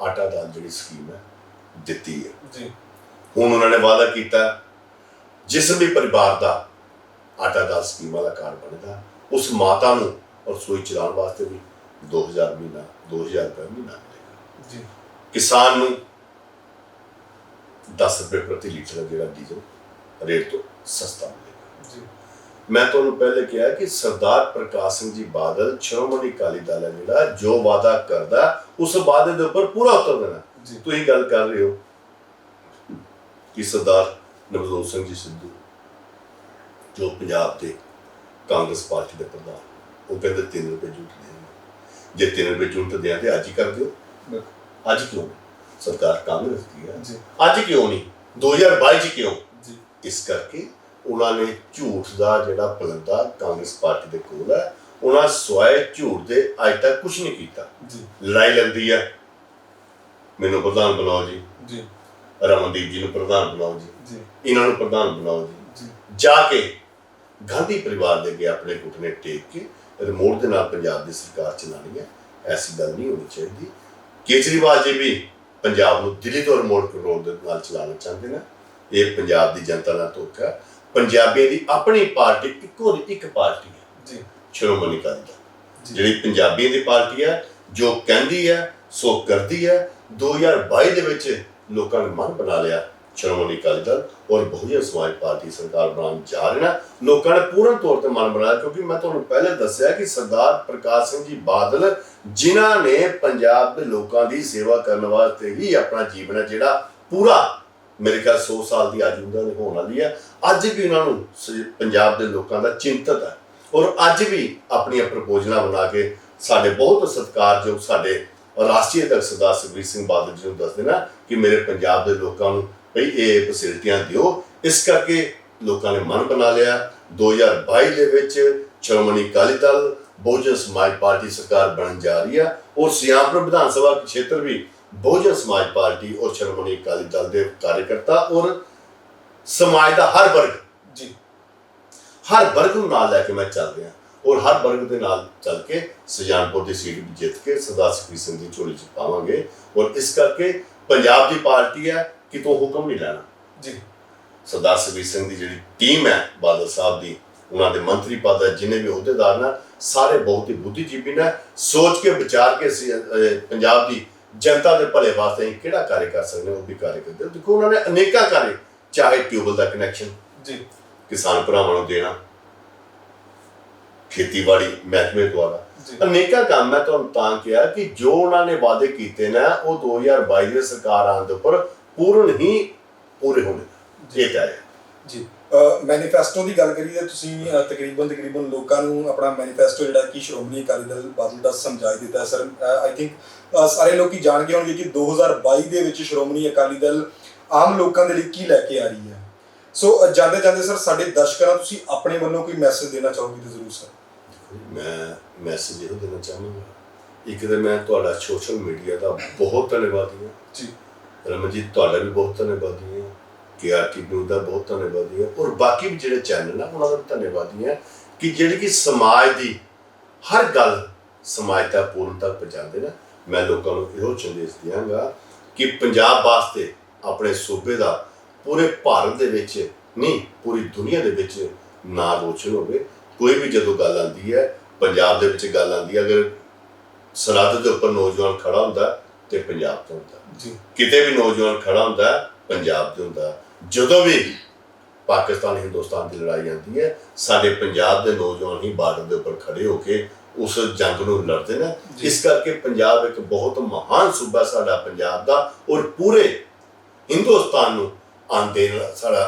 ਆਟਾ ਦਾਲ ਜਿਹੜੀ ਸਕੀਮ ਹੈ ਦਿੱਤੀ ਹੈ। ਜੀ ਹੁਣ ਉਹਨਾਂ ਨੇ ਵਾਅਦਾ ਕੀਤਾ ਜਿਸ ਵੀ ਪਰਿਵਾਰ ਦਾ ਆਟਾ ਦਾਲ ਸਕੀਮ ਵਾਲਾ ਕਾਰਡ ਬਣੇਗਾ ਉਸ ਮਾਤਾ ਨੂੰ ਰਸੋਈ ਚਲਾਉਣ ਵਾਸਤੇ ਵੀ 2000 ਮਹੀਨਾ 2000 ਰੁਪਏ ਮਹੀਨਾ ਮਿਲੇਗਾ। ਜੀ ਕਿਸਾਨ ਨੂੰ 10 ਰੁਪਏ ਪ੍ਰਤੀ ਲੀਟਰ ਜਿਹੜਾ ਡੀਜ਼ਲ ਰੇਟ ਤੋਂ ਸਸਤਾ ਮਿਲੇਗਾ। ਜੀ ਮੈਂ ਤੁਹਾਨੂੰ ਪਹਿਲੇ ਕਿਹਾ ਕਿ ਸਰਦਾਰ ਪ੍ਰਕਾਸ਼ ਸਿੰਘ ਜੀ ਬਾਦਲ ਸ਼੍ਰੋਮਣੀ ਅਕਾਲੀ ਦਲ ਹੈ ਜਿਹੜਾ ਜੋ ਵਾਅਦਾ ਕਰਦਾ ਉਸ ਵਾਅਦੇ ਦੇ ਉੱਪਰ ਪੂਰਾ ਉਤਰ ਦੇਣਾ। ਜੀ ਤੁਸੀਂ ਗੱਲ ਕਰ ਰਹੇ ਹੋ ਕਿ ਸਰਦਾਰ ਨਵਜੋਤ ਸਿੰਘ ਜੀ ਸਿੱਧੂ ਜੋ ਪੰਜਾਬ ਦੇ ਕਾਂਗਰਸ ਪਾਰਟੀ ਦੇ ਪ੍ਰਧਾਨ, ਉਹ ਕਹਿੰਦੇ 3 ਰੁਪਏ ਝੂਠ ਦੇਣਗੇ। ਜੇ 3 ਰੁਪਏ ਝੂਠ ਦਿਆਂ ਤੇ ਅੱਜ ਹੀ ਕਰ ਦਿਓ। ਅੱਜ ਕਿਉਂ? ਸਰਕਾਰ ਕਾਂਗਰਸ ਦੀ ਹੈ, ਜੀ ਅੱਜ ਕਿਉਂ ਨਹੀਂ? 2022 ਚ ਕਿਉਂ? ਜੀ ਇਸ ਕਰਕੇ ਉਹਨਾਂ ਨੇ ਝੂਠ ਦਾ ਜਿਹੜਾ ਪਲੰਦਾ ਕਾਂਗਰਸ ਪਾਰਟੀ ਦੇ ਕੋਲ ਹੈ, ਉਹਨਾਂ ਸਵਾਏ ਝੂਠ ਦੇ ਅੱਜ ਤੱਕ ਕੁਝ ਨਹੀਂ ਕੀਤਾ। ਜੀ ਲੜਾਈ ਲੈਂਦੀ ਹੈ, ਮੈਨੂੰ ਪ੍ਰਧਾਨ ਬਣਾਓ ਜੀ, ਜੀ ਰਮਨਦੀਪ ਜੀ ਨੂੰ ਪ੍ਰਧਾਨ ਬਣਾਓ ਜੀ, ਜੀ ਇਹਨਾਂ ਨੂੰ ਪ੍ਰਧਾਨ ਬਣਾਓ ਜੀ। ਜੀ ਜਾ ਕੇ ਗਾਂਧੀ ਪਰਿਵਾਰ ਦੇ ਅੱਗੇ ਆਪਣੇ ਘੁਟਨੇ ਟੇਕ ਕੇ ਰਿਮੋਟ ਦੇ ਨਾਲ ਪੰਜਾਬ ਦੀ ਸਰਕਾਰ ਚਲਾਉਣੀ ਹੈ। ਐਸੀ ਗੱਲ ਨਹੀਂ ਹੋਣੀ ਚਾਹੀਦੀ। ਕੇਜਰੀਵਾਲ ਜੀ ਵੀ ਪੰਜਾਬ ਨੂੰ ਦਿੱਲੀ ਤੋਂ ਰਿਮੋਟ ਕੰਟਰੋਲ ਦੇ ਨਾਲ ਚਲਾਉਣਾ ਚਾਹੁੰਦੇ ਨੇ। ਇਹ ਪੰਜਾਬ ਦੀ ਜਨਤਾ ਨਾਲ ਧੋਖਾ। ਪੰਜਾਬੀਆਂ ਦੀ ਆਪਣੀ ਪਾਰਟੀ ਇੱਕੋ ਦੀ ਇੱਕ ਪਾਰਟੀ ਹੈ, ਜੀ ਸ਼੍ਰੋਮਣੀ ਅਕਾਲੀ ਦਲ, ਜੀ ਜਿਹੜੀ ਪੰਜਾਬੀਆਂ ਦੀ ਪਾਰਟੀ ਹੈ, ਜੋ ਕਹਿੰਦੀ ਹੈ ਸੋ ਕਰਦੀ ਹੈ। 2022 ਦੇ ਵਿੱਚ ਲੋਕਾਂ ਨੇ ਮਨ ਬਣਾ ਲਿਆ ਸ਼੍ਰੋਮਣੀ ਅਕਾਲੀ ਦਲ ਔਰ ਬਹੁਜਨ ਸਮਾਜ ਪਾਰਟੀ ਸਰਕਾਰ ਬਣਾਉਣ ਜਾ ਰਹੇ ਨੇ। ਲੋਕਾਂ ਨੇ ਪੂਰਨ ਤੌਰ ਤੇ ਮਨ ਬਣਾਇਆ, ਕਿਉਂਕਿ ਮੈਂ ਤੁਹਾਨੂੰ ਪਹਿਲੇ ਦੱਸਿਆ ਕਿ ਸਰਦਾਰ ਪ੍ਰਕਾਸ਼ ਸਿੰਘ ਜੀ ਬਾਦਲ ਜਿਨ੍ਹਾਂ ਨੇ ਪੰਜਾਬ ਦੇ ਲੋਕਾਂ ਦੀ ਸੇਵਾ ਕਰਨ ਵਾਸਤੇ ਹੀ ਆਪਣਾ ਜੀਵਨ ਹੈ ਜਿਹੜਾ ਪੂਰਾ, ਮੇਰੇ ਖਿਆਲ 100 ਸਾਲ ਦੀ ਅੱਜ ਉਹਨਾਂ ਦੀ ਹੋਣ ਵਾਲੀ ਹੈ, ਅੱਜ ਵੀ ਉਹਨਾਂ ਨੂੰ ਪੰਜਾਬ ਦੇ ਲੋਕਾਂ ਦਾ ਚਿੰਤਤ ਹੈ ਔਰ ਅੱਜ ਵੀ ਆਪਣੀਆਂ ਪ੍ਰਪੋਜ਼ਲਾਂ ਬਣਾ ਕੇ ਸਾਡੇ ਬਹੁਤ ਸਤਿਕਾਰਯੋਗ ਸਾਡੇ ਰਾਸ਼ਟਰੀ ਅਧਿਕਸ਼ ਸਰਦਾਰ ਸੁਖਬੀਰ ਸਿੰਘ ਬਾਦਲ ਜੀ ਨੂੰ ਦੱਸਦੇ ਨਾ ਕਿ ਮੇਰੇ ਪੰਜਾਬ ਦੇ ਲੋਕਾਂ ਨੂੰ ਭਈ ਇਹ ਫੈਸਿਲਿਟੀਆਂ ਦਿਓ। ਇਸ ਕਰਕੇ ਲੋਕਾਂ ਨੇ ਮਨ ਬਣਾ ਲਿਆ। 2022 ਦੇ ਵਿੱਚ ਸ਼੍ਰੋਮਣੀ ਅਕਾਲੀ ਦਲ ਬਹੁਜਨ ਸਮਾਜ ਪਾਰਟੀ ਸਰਕਾਰ ਬਣਨ ਜਾ ਰਹੀ ਹੈ ਔਰ ਸਿਆਮਪੁਰ ਵਿਧਾਨ ਸਭਾ ਖੇਤਰ ਵੀ ਬਹੁਜਨ ਸਮਾਜ ਪਾਰਟੀ ਔਰ ਸ਼੍ਰੋਮਣੀ ਅਕਾਲੀ ਦਲ ਦੇ ਕਾਰਜਕਰਤਾ ਔਰ ਸਮਾਜ ਦਾ ਹਰ ਵਰਗ, ਜੀ ਹਰ ਵਰਗ ਨੂੰ ਨਾਲ ਲੈ ਕੇ ਮੈਂ ਚੱਲ ਰਿਹਾ ਔਰ ਹਰ ਵਰਗ ਦੇ ਨਾਲ ਚੱਲ ਕੇ ਸੁਜਾਨਪੁਰ ਦੀ ਸੀਟ ਵੀ ਜਿੱਤ ਕੇ ਸਰਦਾਰ ਸੁਖਬੀਰ ਸਿੰਘ ਦੀ ਝੋਲੀ 'ਚ ਪਾਵਾਂਗੇ। ਔਰ ਇਸ ਕਰਕੇ ਪੰਜਾਬ ਦੀ ਪਾਰਟੀ ਹੈ, ਕਿਤੋਂ ਹੁਕਮ ਨਹੀਂ ਲੈਣਾ। ਜੀ ਸਰਦਾਰ ਸੁਖਬੀਰ ਸਿੰਘ ਦੀ ਜਿਹੜੀ ਟੀਮ ਹੈ ਬਾਦਲ ਸਾਹਿਬ ਦੀ, ਉਹਨਾਂ ਦੇ ਮੰਤਰੀ ਪਦ ਹੈ, ਜਿੰਨੇ ਵੀ ਅਹੁਦੇਦਾਰ ਨੇ ਸਾਰੇ ਬਹੁਤ ਹੀ ਬੁੱਧੀਜੀਵੀ ਨੇ। ਸੋਚ ਕੇ ਵਿਚਾਰ ਕੇ ਪੰਜਾਬ ਦੀ ਜਨਤਾ ਦੇ ਭਲੇ ਵਾਸਤੇ ਅਸੀਂ ਕਿਹੜਾ ਕਾਰਜ ਕਰ ਸਕਦੇ ਹਾਂ ਉਹ ਵੀ ਕਾਰਜ ਕਰਦੇ। ਦੇਖੋ ਉਹਨਾਂ ਨੇ ਅਨੇਕਾਂ ਕਾਰਜ, ਚਾਹੇ ਟਿਊਬਵੈੱਲ ਦਾ ਕਨੈਕਸ਼ਨ ਜੀ ਕਿਸਾਨ ਭਰਾਵਾਂ ਨੂੰ ਦੇਣਾ, ਖੇਤੀਬਾੜੀ ਮਹਿਕਮੇ ਦੁਆਰਾ ਅਨੇਕਾਂ ਕੰਮ। ਮੈਂ ਤੁਹਾਨੂੰ ਤਾਂ ਕਿਹਾ ਕਿ ਜੋ ਉਹਨਾਂ ਨੇ ਵਾਅਦੇ ਕੀਤੇ ਨੇ ਉਹ 2022 ਦੀ ਸਰਕਾਰ ਆਉਣ ਦੇ ਉੱਪਰ ਪੂਰਨ ਹੀ ਪੂਰੇ ਹੋਣੇ। ਇਹ ਹੈ ਜੀ ਮੈਨੀਫੈਸਟੋ ਦੀ ਗੱਲ ਕਰੀਏ, ਤੁਸੀਂ ਤਕਰੀਬਨ ਲੋਕਾਂ ਨੂੰ ਆਪਣਾ ਮੈਨੀਫੈਸਟੋ ਜਿਹੜਾ ਕਿ ਸ਼੍ਰੋਮਣੀ ਅਕਾਲੀ ਦਲ ਬਾਦਲ ਦਾ ਸਮਝਾਈ ਦਿੱਤਾ ਸਰ। ਆਈ ਥਿੰਕ ਸਾਰੇ ਲੋਕੀ ਜਾਣ ਗਏ ਹੋਣਗੇ ਕਿ 2022 ਦੇ ਵਿੱਚ ਸ਼੍ਰੋਮਣੀ ਅਕਾਲੀ ਦਲ ਆਮ ਲੋਕਾਂ ਦੇ ਲਈ ਕੀ ਲੈ ਕੇ ਆ ਰਹੀ ਹੈ। ਸੋ ਜਾਂਦੇ ਜਾਂਦੇ ਸਰ ਸਾਡੇ ਦਰਸ਼ਕਾਂ ਨੂੰ ਤੁਸੀਂ ਆਪਣੇ ਵੱਲੋਂ ਕੋਈ ਮੈਸੇਜ ਦੇਣਾ ਚਾਹੋਗੇ ਤਾਂ ਜ਼ਰੂਰ ਸਰ। ਮੈਂ ਮੈਸੇਜ ਇਹ ਦੇਣਾ ਚਾਹਾਂਗਾ, ਇੱਕ ਤਾਂ ਮੈਂ ਤੁਹਾਡਾ ਸੋਸ਼ਲ ਮੀਡੀਆ ਦਾ ਬਹੁਤ ਧੰਨਵਾਦੀ ਹਾਂ ਜੀ। ਰਮਨਜੀਤ ਤੁਹਾਡਾ ਵੀ ਬਹੁਤ ਧੰਨਵਾਦੀ ਹਾਂ, KRT ਨਿਊਜ਼ ਦਾ ਬਹੁਤ ਧੰਨਵਾਦੀ ਹਾਂ ਔਰ ਬਾਕੀ ਵੀ ਜਿਹੜੇ ਚੈਨਲ ਆ ਉਹਨਾਂ ਦਾ ਵੀ ਧੰਨਵਾਦੀ ਹਾਂ ਕਿ ਜਿਹੜੀ ਕਿ ਸਮਾਜ ਦੀ ਹਰ ਗੱਲ ਸਮਾਜ ਤੱਕ ਪੂਰਨ ਤੱਕ ਪਹੁੰਚਾਉਂਦੇ ਨੇ। ਮੈਂ ਲੋਕਾਂ ਨੂੰ ਇਹੋ ਸੰਦੇਸ਼ ਦਿਆਂਗਾ ਕਿ ਪੰਜਾਬ ਵਾਸਤੇ ਆਪਣੇ ਸੂਬੇ ਦਾ ਪੂਰੇ ਭਾਰਤ ਦੇ ਵਿੱਚ ਨਹੀਂ ਪੂਰੀ ਦੁਨੀਆ ਦੇ ਵਿੱਚ ਨਾਂ ਰੋਸ਼ਨ ਹੋਵੇ। ਕੋਈ ਵੀ ਜਦੋਂ ਗੱਲ ਆਉਂਦੀ ਹੈ, ਪੰਜਾਬ ਦੇ ਵਿੱਚ ਗੱਲ ਆਉਂਦੀ ਹੈ, ਅਗਰ ਸਰਹੱਦ ਦੇ ਉੱਪਰ ਨੌਜਵਾਨ ਖੜਾ ਹੁੰਦਾ ਤੇ ਪੰਜਾਬ ਤੋਂ ਹੁੰਦਾ ਜੀ, ਕਿਤੇ ਵੀ ਨੌਜਵਾਨ ਖੜਾ ਹੁੰਦਾ ਪੰਜਾਬ ਤੇ ਹੁੰਦਾ। ਜਦੋਂ ਵੀ ਪਾਕਿਸਤਾਨ ਹਿੰਦੁਸਤਾਨ ਦੀ ਲੜਾਈ ਆਉਂਦੀ ਹੈ, ਸਾਡੇ ਪੰਜਾਬ ਦੇ ਨੌਜਵਾਨ ਹੀ ਬਾਰਡਰ ਦੇ ਉੱਪਰ ਖੜੇ ਹੋ ਕੇ ਉਸ ਜੰਗ ਨੂੰ ਲੜਦੇ ਨੇ। ਇਸ ਕਰਕੇ ਪੰਜਾਬ ਇੱਕ ਬਹੁਤ ਮਹਾਨ ਸੂਬਾ ਸਾਡਾ ਪੰਜਾਬ ਦਾ ਔਰ ਪੂਰੇ ਹਿੰਦੁਸਤਾਨ ਨੂੰ ਆਂਦੇ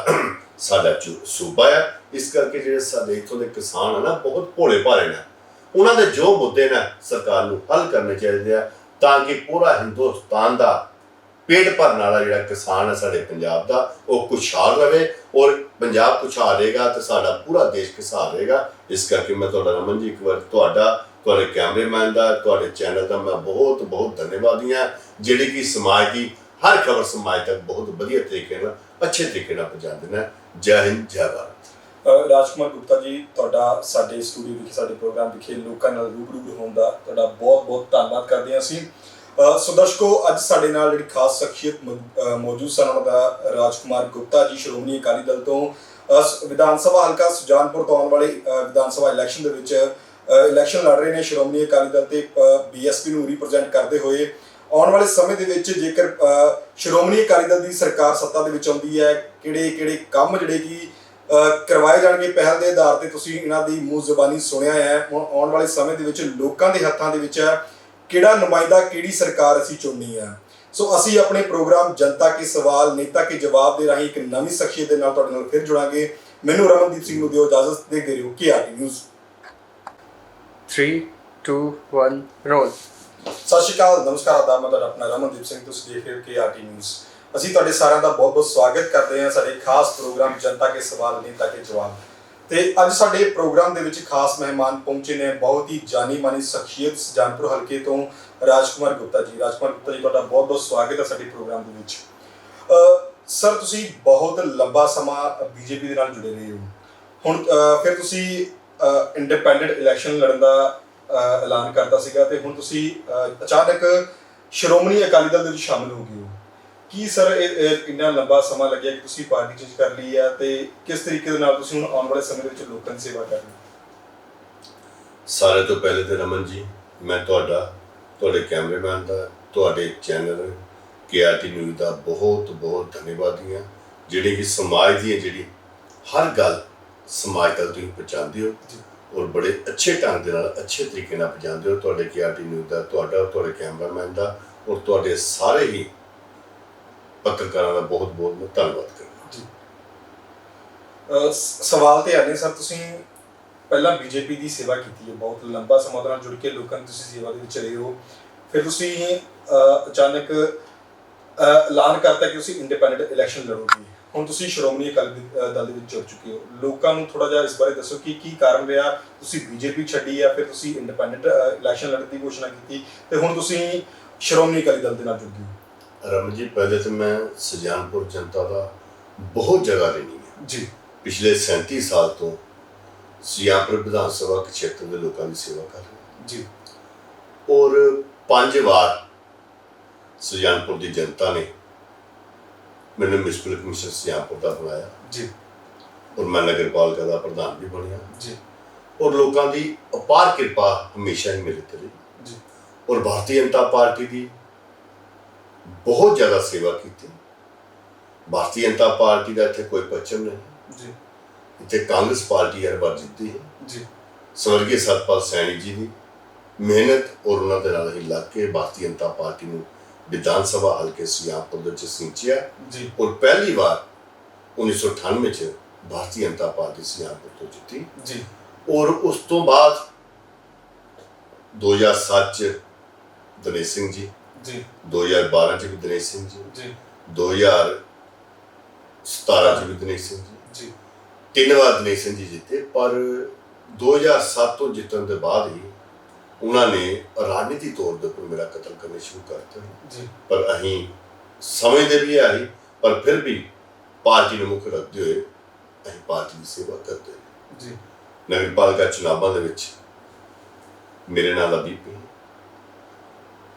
ਸਾਡਾ ਸੂਬਾ ਹੈ। ਇਸ ਕਰਕੇ ਜਿਹੜੇ ਸਾਡੇ ਇੱਥੋਂ ਦੇ ਕਿਸਾਨ ਆ ਨਾ ਬਹੁਤ ਭੋਲੇ ਭਾਲੇ ਨੇ, ਉਹਨਾਂ ਦੇ ਜੋ ਮੁੱਦੇ ਨੇ ਸਰਕਾਰ ਨੂੰ ਹੱਲ ਕਰਨੇ ਚਾਹੀਦੇ ਆ ਤਾਂ ਕਿ ਪੂਰਾ ਹਿੰਦੁਸਤਾਨ ਦਾ ਪੇਟ ਭਰਨ ਵਾਲਾ ਜਿਹੜਾ ਕਿਸਾਨ ਹੈ ਸਾਡੇ ਪੰਜਾਬ ਦਾ ਉਹ ਖੁਸ਼ਹਾਲ ਰਵੇ ਔਰ ਪੰਜਾਬ ਖੁਸ਼ਹਾਲ ਰਹੇਗਾ ਤੇ ਸਾਡਾ ਪੂਰਾ ਦੇਸ਼ ਖੁਸ਼ਹਾਲ ਰਹੇਗਾ। ਇਸ ਕਰਕੇ ਮੈਂ ਤੁਹਾਡਾ ਰਮਨ ਜੀ ਇੱਕ ਵਾਰ ਤੁਹਾਡੇ ਕੈਮਰੇਮੈਨ ਦਾ, ਤੁਹਾਡੇ ਚੈਨਲ ਦਾ ਮੈਂ ਬਹੁਤ ਬਹੁਤ ਧੰਨਵਾਦੀ ਹਾਂ, ਜਿਹੜੀ ਕਿ ਸਮਾਜ ਦੀ ਹਰ ਖਬਰ ਸਮਾਜ ਤੱਕ ਬਹੁਤ ਵਧੀਆ ਤਰੀਕੇ ਨਾਲ ਅੱਛੇ ਤਰੀਕੇ ਨਾਲ ਪਹੁੰਚਾ ਦੇਣਾ। ਜੈ ਹਿੰਦ, ਜੈ ਭਾਰਤ। ਰਾਜਕੁਮਾਰ ਗੁਪਤਾ ਜੀ, ਤੁਹਾਡਾ ਸਾਡੇ ਸਟੂਡੀਓ ਵਿਖੇ ਸਾਡੇ ਪ੍ਰੋਗਰਾਮ ਵਿਖੇ ਲੋਕਾਂ ਨਾਲ ਰੂਬਰੂ ਹੋਣ ਦਾ ਤੁਹਾਡਾ ਬਹੁਤ ਬਹੁਤ ਧੰਨਵਾਦ ਕਰਦੇ ਹਾਂ ਅਸੀਂ। ਸੋ ਦਰਸ਼ਕੋ, ਅੱਜ ਸਾਡੇ ਨਾਲ ਜਿਹੜੀ ਖਾਸ ਸ਼ਖਸੀਅਤ ਮੌਜੂਦ ਸਨ, ਉਹਨਾਂ ਦਾ ਰਾਜਕੁਮਾਰ ਗੁਪਤਾ ਜੀ, ਸ਼੍ਰੋਮਣੀ ਅਕਾਲੀ ਦਲ ਤੋਂ ਵਿਧਾਨ ਸਭਾ ਹਲਕਾ ਸੁਜਾਨਪੁਰ ਤੋਂ ਆਉਣ ਵਾਲੇ ਵਿਧਾਨ ਸਭਾ ਇਲੈਕਸ਼ਨ ਦੇ ਵਿੱਚ ਇਲੈਕਸ਼ਨ ਲੜ ਰਹੇ ਨੇ। ਸ਼੍ਰੋਮਣੀ ਅਕਾਲੀ ਦਲ ਤੇ ਬੀਐਸਪੀ ਨੂੰ ਰਿਪਰੈਜ਼ੈਂਟ ਕਰਦੇ ਹੋਏ ਆਉਣ ਵਾਲੇ ਸਮੇਂ ਦੇ ਵਿੱਚ ਜੇਕਰ ਸ਼੍ਰੋਮਣੀ ਅਕਾਲੀ ਦਲ ਦੀ ਸਰਕਾਰ ਸੱਤਾ ਦੇ ਵਿੱਚ ਆਉਂਦੀ ਹੈ, ਕਿਹੜੇ ਕੰਮ ਜਿਹੜੇ ਕਿ ਕਰਵਾਏ ਜਾਣਗੇ ਪਹਿਲ ਦੇ ਆਧਾਰ ਤੇ, ਤੁਸੀਂ ਇਹਨਾਂ ਦੀ ਮੂੰਹ ਜ਼ਬਾਨੀ ਸੁਣਿਆ ਹੈ। ਆਉਣ ਵਾਲੇ ਸਮੇਂ ਦੇ ਵਿੱਚ ਲੋਕਾਂ ਦੇ ਹੱਥਾਂ ਦੇ ਵਿੱਚ ਹੈ ਕਿਹੜਾ ਨੁਮਾਇੰਦਾ, ਕਿਹੜੀ ਸਰਕਾਰ ਅਸੀਂ ਚੁਣਨੀ ਹੈ। ਸੋ ਅਸੀਂ ਆਪਣੇ ਪ੍ਰੋਗਰਾਮ ਜਨਤਾ ਕੇ ਸਵਾਲ ਨੇਤਾ ਕੇ ਜਵਾਬ ਦੇ ਰਾਹੀਂ ਇੱਕ ਨਵੀਂ ਸ਼ਖਸੀਅਤ ਦੇ ਨਾਲ ਤੁਹਾਡੇ ਨਾਲ ਫਿਰ ਜੁੜਾਂਗੇ। ਮੈਨੂੰ ਰਮਨਦੀਪ ਸਿੰਘ ਨੂੰ ਦਿਓ ਇਜਾਜ਼ਤ, ਦੇਖਦੇ ਰਹੋ KRT ਨਿਊਜ਼। 3, 2, 1 ਰੋਲ। ਸਤਿ ਸ਼੍ਰੀ ਅਕਾਲ, ਨਮਸਕਾਰ, ਆਦਾਬ। ਮੈਂ ਤੁਹਾਡਾ ਆਪਣਾ ਰਮਨਦੀਪ ਸਿੰਘ, ਤੁਸੀਂ ਦੇਖ ਰਹੇ ਹੋ KRT ਨਿਊਜ਼। ਅਸੀਂ ਤੁਹਾਡੇ ਸਾਰਿਆਂ ਦਾ ਬਹੁਤ ਬਹੁਤ ਸਵਾਗਤ ਕਰਦੇ ਹਾਂ ਸਾਡੇ ਖਾਸ ਪ੍ਰੋਗਰਾਮ ਜਨਤਾ ਕੇ ਸਵਾਲ ਨੇਤਾ ਕੇ ਜਵਾਬ। ਤੇ ਅੱਜ ਸਾਡੇ ਪ੍ਰੋਗਰਾਮ ਦੇ ਵਿੱਚ ਖਾਸ ਮਹਿਮਾਨ ਪਹੁੰਚੇ ਨੇ, ਬਹੁਤ ਹੀ ਜਾਣੀ ਮਾਨੀ ਸ਼ਖਸੀਅਤ ਸੁਜਾਨਪੁਰ ਹਲਕੇ ਤੋਂ ਰਾਜਕੁਮਾਰ ਗੁਪਤਾ ਜੀ। ਰਾਜਕੁਮਾਰ ਗੁਪਤਾ ਜੀ, ਤੁਹਾਡਾ ਬਹੁਤ ਬਹੁਤ ਸਵਾਗਤ ਹੈ ਸਾਡੇ ਪ੍ਰੋਗਰਾਮ ਦੇ ਵਿੱਚ। ਸਰ, ਤੁਸੀਂ ਬਹੁਤ ਲੰਬਾ ਸਮਾਂ ਬੀਜੇਪੀ ਦੇ ਨਾਲ ਜੁੜੇ ਰਹੇ ਹੋ। ਹੁਣ ਫਿਰ ਤੁਸੀਂ ਇੰਡੀਪੈਂਡੈਂਟ ਇਲੈਕਸ਼ਨ ਲੜਨ ਦਾ ਐਲਾਨ ਕਰਤਾ ਸੀਗਾ ਤੇ ਹੁਣ ਤੁਸੀਂ ਅਚਾਨਕ ਸ਼੍ਰੋਮਣੀ ਅਕਾਲੀ ਦਲ ਦੇ ਵਿੱਚ ਸ਼ਾਮਿਲ ਹੋ ਗਏ ਹੋ। ਕੀ ਸਰ ਇੰਨਾ ਲੰਬਾ ਸਮਾਂ ਲੱਗਿਆ ਕਿ ਤੁਸੀਂ ਪਾਰਟੀ ਚੇਂਜ ਕਰ ਲਈ ਹੈ ਤੇ ਕਿਸ ਤਰੀਕੇ ਦੇ ਨਾਲ ਤੁਸੀਂ ਹੁਣ ਆਉਣ ਵਾਲੇ ਸਮੇਂ ਦੇ ਵਿੱਚ ਲੋਕਾਂ ਦੀ ਸੇਵਾ ਕਰ ਰਹੇ ਹੋ? ਸਾਰੇ ਤੋਂ ਪਹਿਲੇ ਤੇ ਰਮਨ ਜੀ, ਮੈਂ ਤੁਹਾਡੇ ਕੈਮਰਾਮੈਨ ਦਾ, ਤੁਹਾਡੇ ਚੈਨਲ KRT ਨਿਊਜ਼ ਦਾ ਬਹੁਤ ਬਹੁਤ ਧੰਨਵਾਦੀ ਹਾਂ, ਜਿਹੜੇ ਕਿ ਸਮਾਜ ਦੀ ਜਿਹੜੀ ਹਰ ਗੱਲ ਸਮਾਜ ਤੱਕ ਤੁਸੀਂ ਪਹੁੰਚਾਉਂਦੇ ਹੋ ਔਰ ਬੜੇ ਅੱਛੇ ਢੰਗ ਦੇ ਨਾਲ, ਅੱਛੇ ਤਰੀਕੇ ਨਾਲ ਪਹੁੰਚਾਉਂਦੇ ਹੋ। ਤੁਹਾਡੇ KRT ਨਿਊਜ਼ ਦਾ, ਤੁਹਾਡੇ ਕੈਮਰਾਮੈਨ ਦਾ ਔਰ ਤੁਹਾਡੇ ਸਾਰੇ ਹੀ ਪੱਤਰਕਾਰਾਂ ਦਾ ਬਹੁਤ ਬਹੁਤ ਮੈਂ ਧੰਨਵਾਦ ਕਰਦਾ ਜੀ। ਸਵਾਲ ਤੇ ਆਨੇ ਸਰ, ਤੁਸੀਂ ਪਹਿਲਾਂ ਬੀਜੇਪੀ ਦੀ ਸੇਵਾ ਕੀਤੀ ਹੈ, ਬਹੁਤ ਲੰਬਾ ਸਮਾਂ ਉਹਦੇ ਨਾਲ ਜੁੜ ਕੇ ਲੋਕਾਂ ਦੀ ਤੁਸੀਂ ਸੇਵਾ ਦੇ ਵਿੱਚ ਰਹੇ ਹੋ। ਫਿਰ ਤੁਸੀਂ ਅਚਾਨਕ ਐਲਾਨ ਕਰਤਾ ਕਿ ਤੁਸੀਂ ਇੰਡੀਪੈਂਡੈਂਟ ਇਲੈਕਸ਼ਨ ਲੜੋਗੇ। ਹੁਣ ਤੁਸੀਂ ਸ਼੍ਰੋਮਣੀ ਅਕਾਲੀ ਦਲ ਦੇ ਵਿੱਚ ਜੁੜ ਚੁੱਕੇ ਹੋ। ਲੋਕਾਂ ਨੂੰ ਥੋੜਾ ਜਿਹਾ ਇਸ ਬਾਰੇ ਦੱਸੋ ਕਿ ਕੀ ਕਾਰਨ ਰਿਹਾ, ਤੁਸੀਂ ਬੀਜੇਪੀ ਛੱਡੀ ਆ, ਫਿਰ ਤੁਸੀਂ ਇੰਡੀਪੈਂਡੈਂਟ ਇਲੈਕਸ਼ਨ ਲੜਨ ਦੀ ਘੋਸ਼ਣਾ ਕੀਤੀ ਤੇ ਹੁਣ ਤੁਸੀਂ ਸ਼੍ਰੋਮਣੀ ਅਕਾਲੀ ਦਲ ਦੇ ਨਾਲ ਜੁੜ ਗਏ ਹੋ। ਰਮਨ ਜੀ, ਪਹਿਲੇ ਤਾਂ ਮੈਂ ਸੁਜਾਨਪੁਰ ਜਨਤਾ ਦਾ ਬਹੁਤ ਜਗ੍ਹਾ ਲੈਣੀ ਹੈ ਜੀ। ਪਿਛਲੇ 37 ਸਾਲ ਤੋਂ ਸੁਜਾਨਪੁਰ ਵਿਧਾਨ ਸਭਾ ਖੇਤਰ ਦੇ ਲੋਕਾਂ ਦੀ ਸੇਵਾ ਕਰ ਰਿਹਾ ਜੀ। ਔਰ 5 ਵਾਰ ਸੁਜਾਨਪੁਰ ਦੀ ਜਨਤਾ ਨੇ ਮੈਨੂੰ ਮਿਊਨਿਸਪਲ ਕਮਿਸ਼ਨ ਸੁਜਾਨਪੁਰ ਦਾ ਬਣਾਇਆ ਜੀ। ਔਰ ਮੈਂ ਨਗਰਪਾਲਿਕਾ ਦਾ ਪ੍ਰਧਾਨ ਵੀ ਬਣਿਆ ਜੀ। ਔਰ ਲੋਕਾਂ ਦੀ ਅਪਾਰ ਕਿਰਪਾ ਹਮੇਸ਼ਾ ਹੀ ਮੇਰੇ ਤੇ ਰਹੀ ਜੀ। ਔਰ ਭਾਰਤੀ ਜਨਤਾ ਪਾਰਟੀ ਦੀ ਬਹੁਤ ਜ਼ਿਆਦਾ ਸੇਵਾ ਕੀਤੀ। ਭਾਰਤੀ ਜਨਤਾ ਪਾਰਟੀ ਦਾ ਇੱਥੇ ਕੋਈ ਪਰਚਮ ਨਹੀਂ ਜੀ। ਇੱਥੇ ਕਾਂਗਰਸ ਪਾਰਟੀ ਹਰ ਵਾਰ ਜਿੱਤਦੀ ਹੈ ਜੀ। ਸਵਰਗੀ ਸਤਪਾਲ ਸੈਣੀ ਜੀ ਦੀ ਮਿਹਨਤ ਔਰ ਉਹਨਾਂ ਦੇ ਨਾਲ ਹੀ ਲੱਗ ਕੇ ਭਾਰਤੀ ਜਨਤਾ ਪਾਰਟੀ ਨੂੰ ਵਿਧਾਨ ਸਭਾ ਹਲਕੇ ਸੁਜਾਨਪੁਰ ਦੇ ਵਿੱਚ ਸਿੰਚਿਆ ਜੀ। ਔਰ ਪਹਿਲੀ ਵਾਰ 1998 ਚ ਭਾਰਤੀ ਜਨਤਾ ਪਾਰਟੀ ਸੁਜਾਨਪੁਰ ਤੋਂ ਜਿੱਤੀ ਜੀ। ਔਰ ਉਸ ਤੋਂ ਬਾਅਦ 2007 ਚ ਦਿਨੇਸ਼ ਸਿੰਘ ਜੀ, ਜੀ। 2012 ਚ ਵੀ ਦਿਨੇਸ਼ ਸਿੰਘ ਜੀ, ਜੀ। 2017 ਚ ਵੀ ਦਿਨੇਸ਼ ਸਿੰਘ ਜੀ, ਜੀ। 3 ਵਾਰ ਦਿਨੇਸ਼ ਸਿੰਘ ਜੀ ਜਿੱਤੇ। ਪਰ 2007 ਤੋਂ ਜਿੱਤਣ ਦੇ ਬਾਅਦ ਹੀ ਉਹਨਾਂ ਨੇ ਰਾਜਨੀਤੀ ਤੌਰ ਦੇ ਉੱਪਰ ਮੇਰਾ ਕਤਲ ਕਰਨੇ ਸ਼ੁਰੂ ਕਰਤੇ ਜੀ। ਪਰ ਅਸੀਂ ਸਮਝਦੇ ਵੀ ਆਹੀ, ਪਰ ਫਿਰ ਵੀ ਪਾਰਟੀ ਨੂੰ ਮੁੱਖ ਰੱਖਦੇ ਹੋਏ ਅਸੀਂ ਪਾਰਟੀ ਦੀ ਸੇਵਾ ਕਰਦੇ ਹਾਂ। ਜੀ। ਨਗਰਪਾਲਿਕਾ ਚੁਣਾਵਾਂ ਦੇ ਵਿੱਚ ਮੇਰੇ ਨਾਲ ਅਭੀ ਪਈ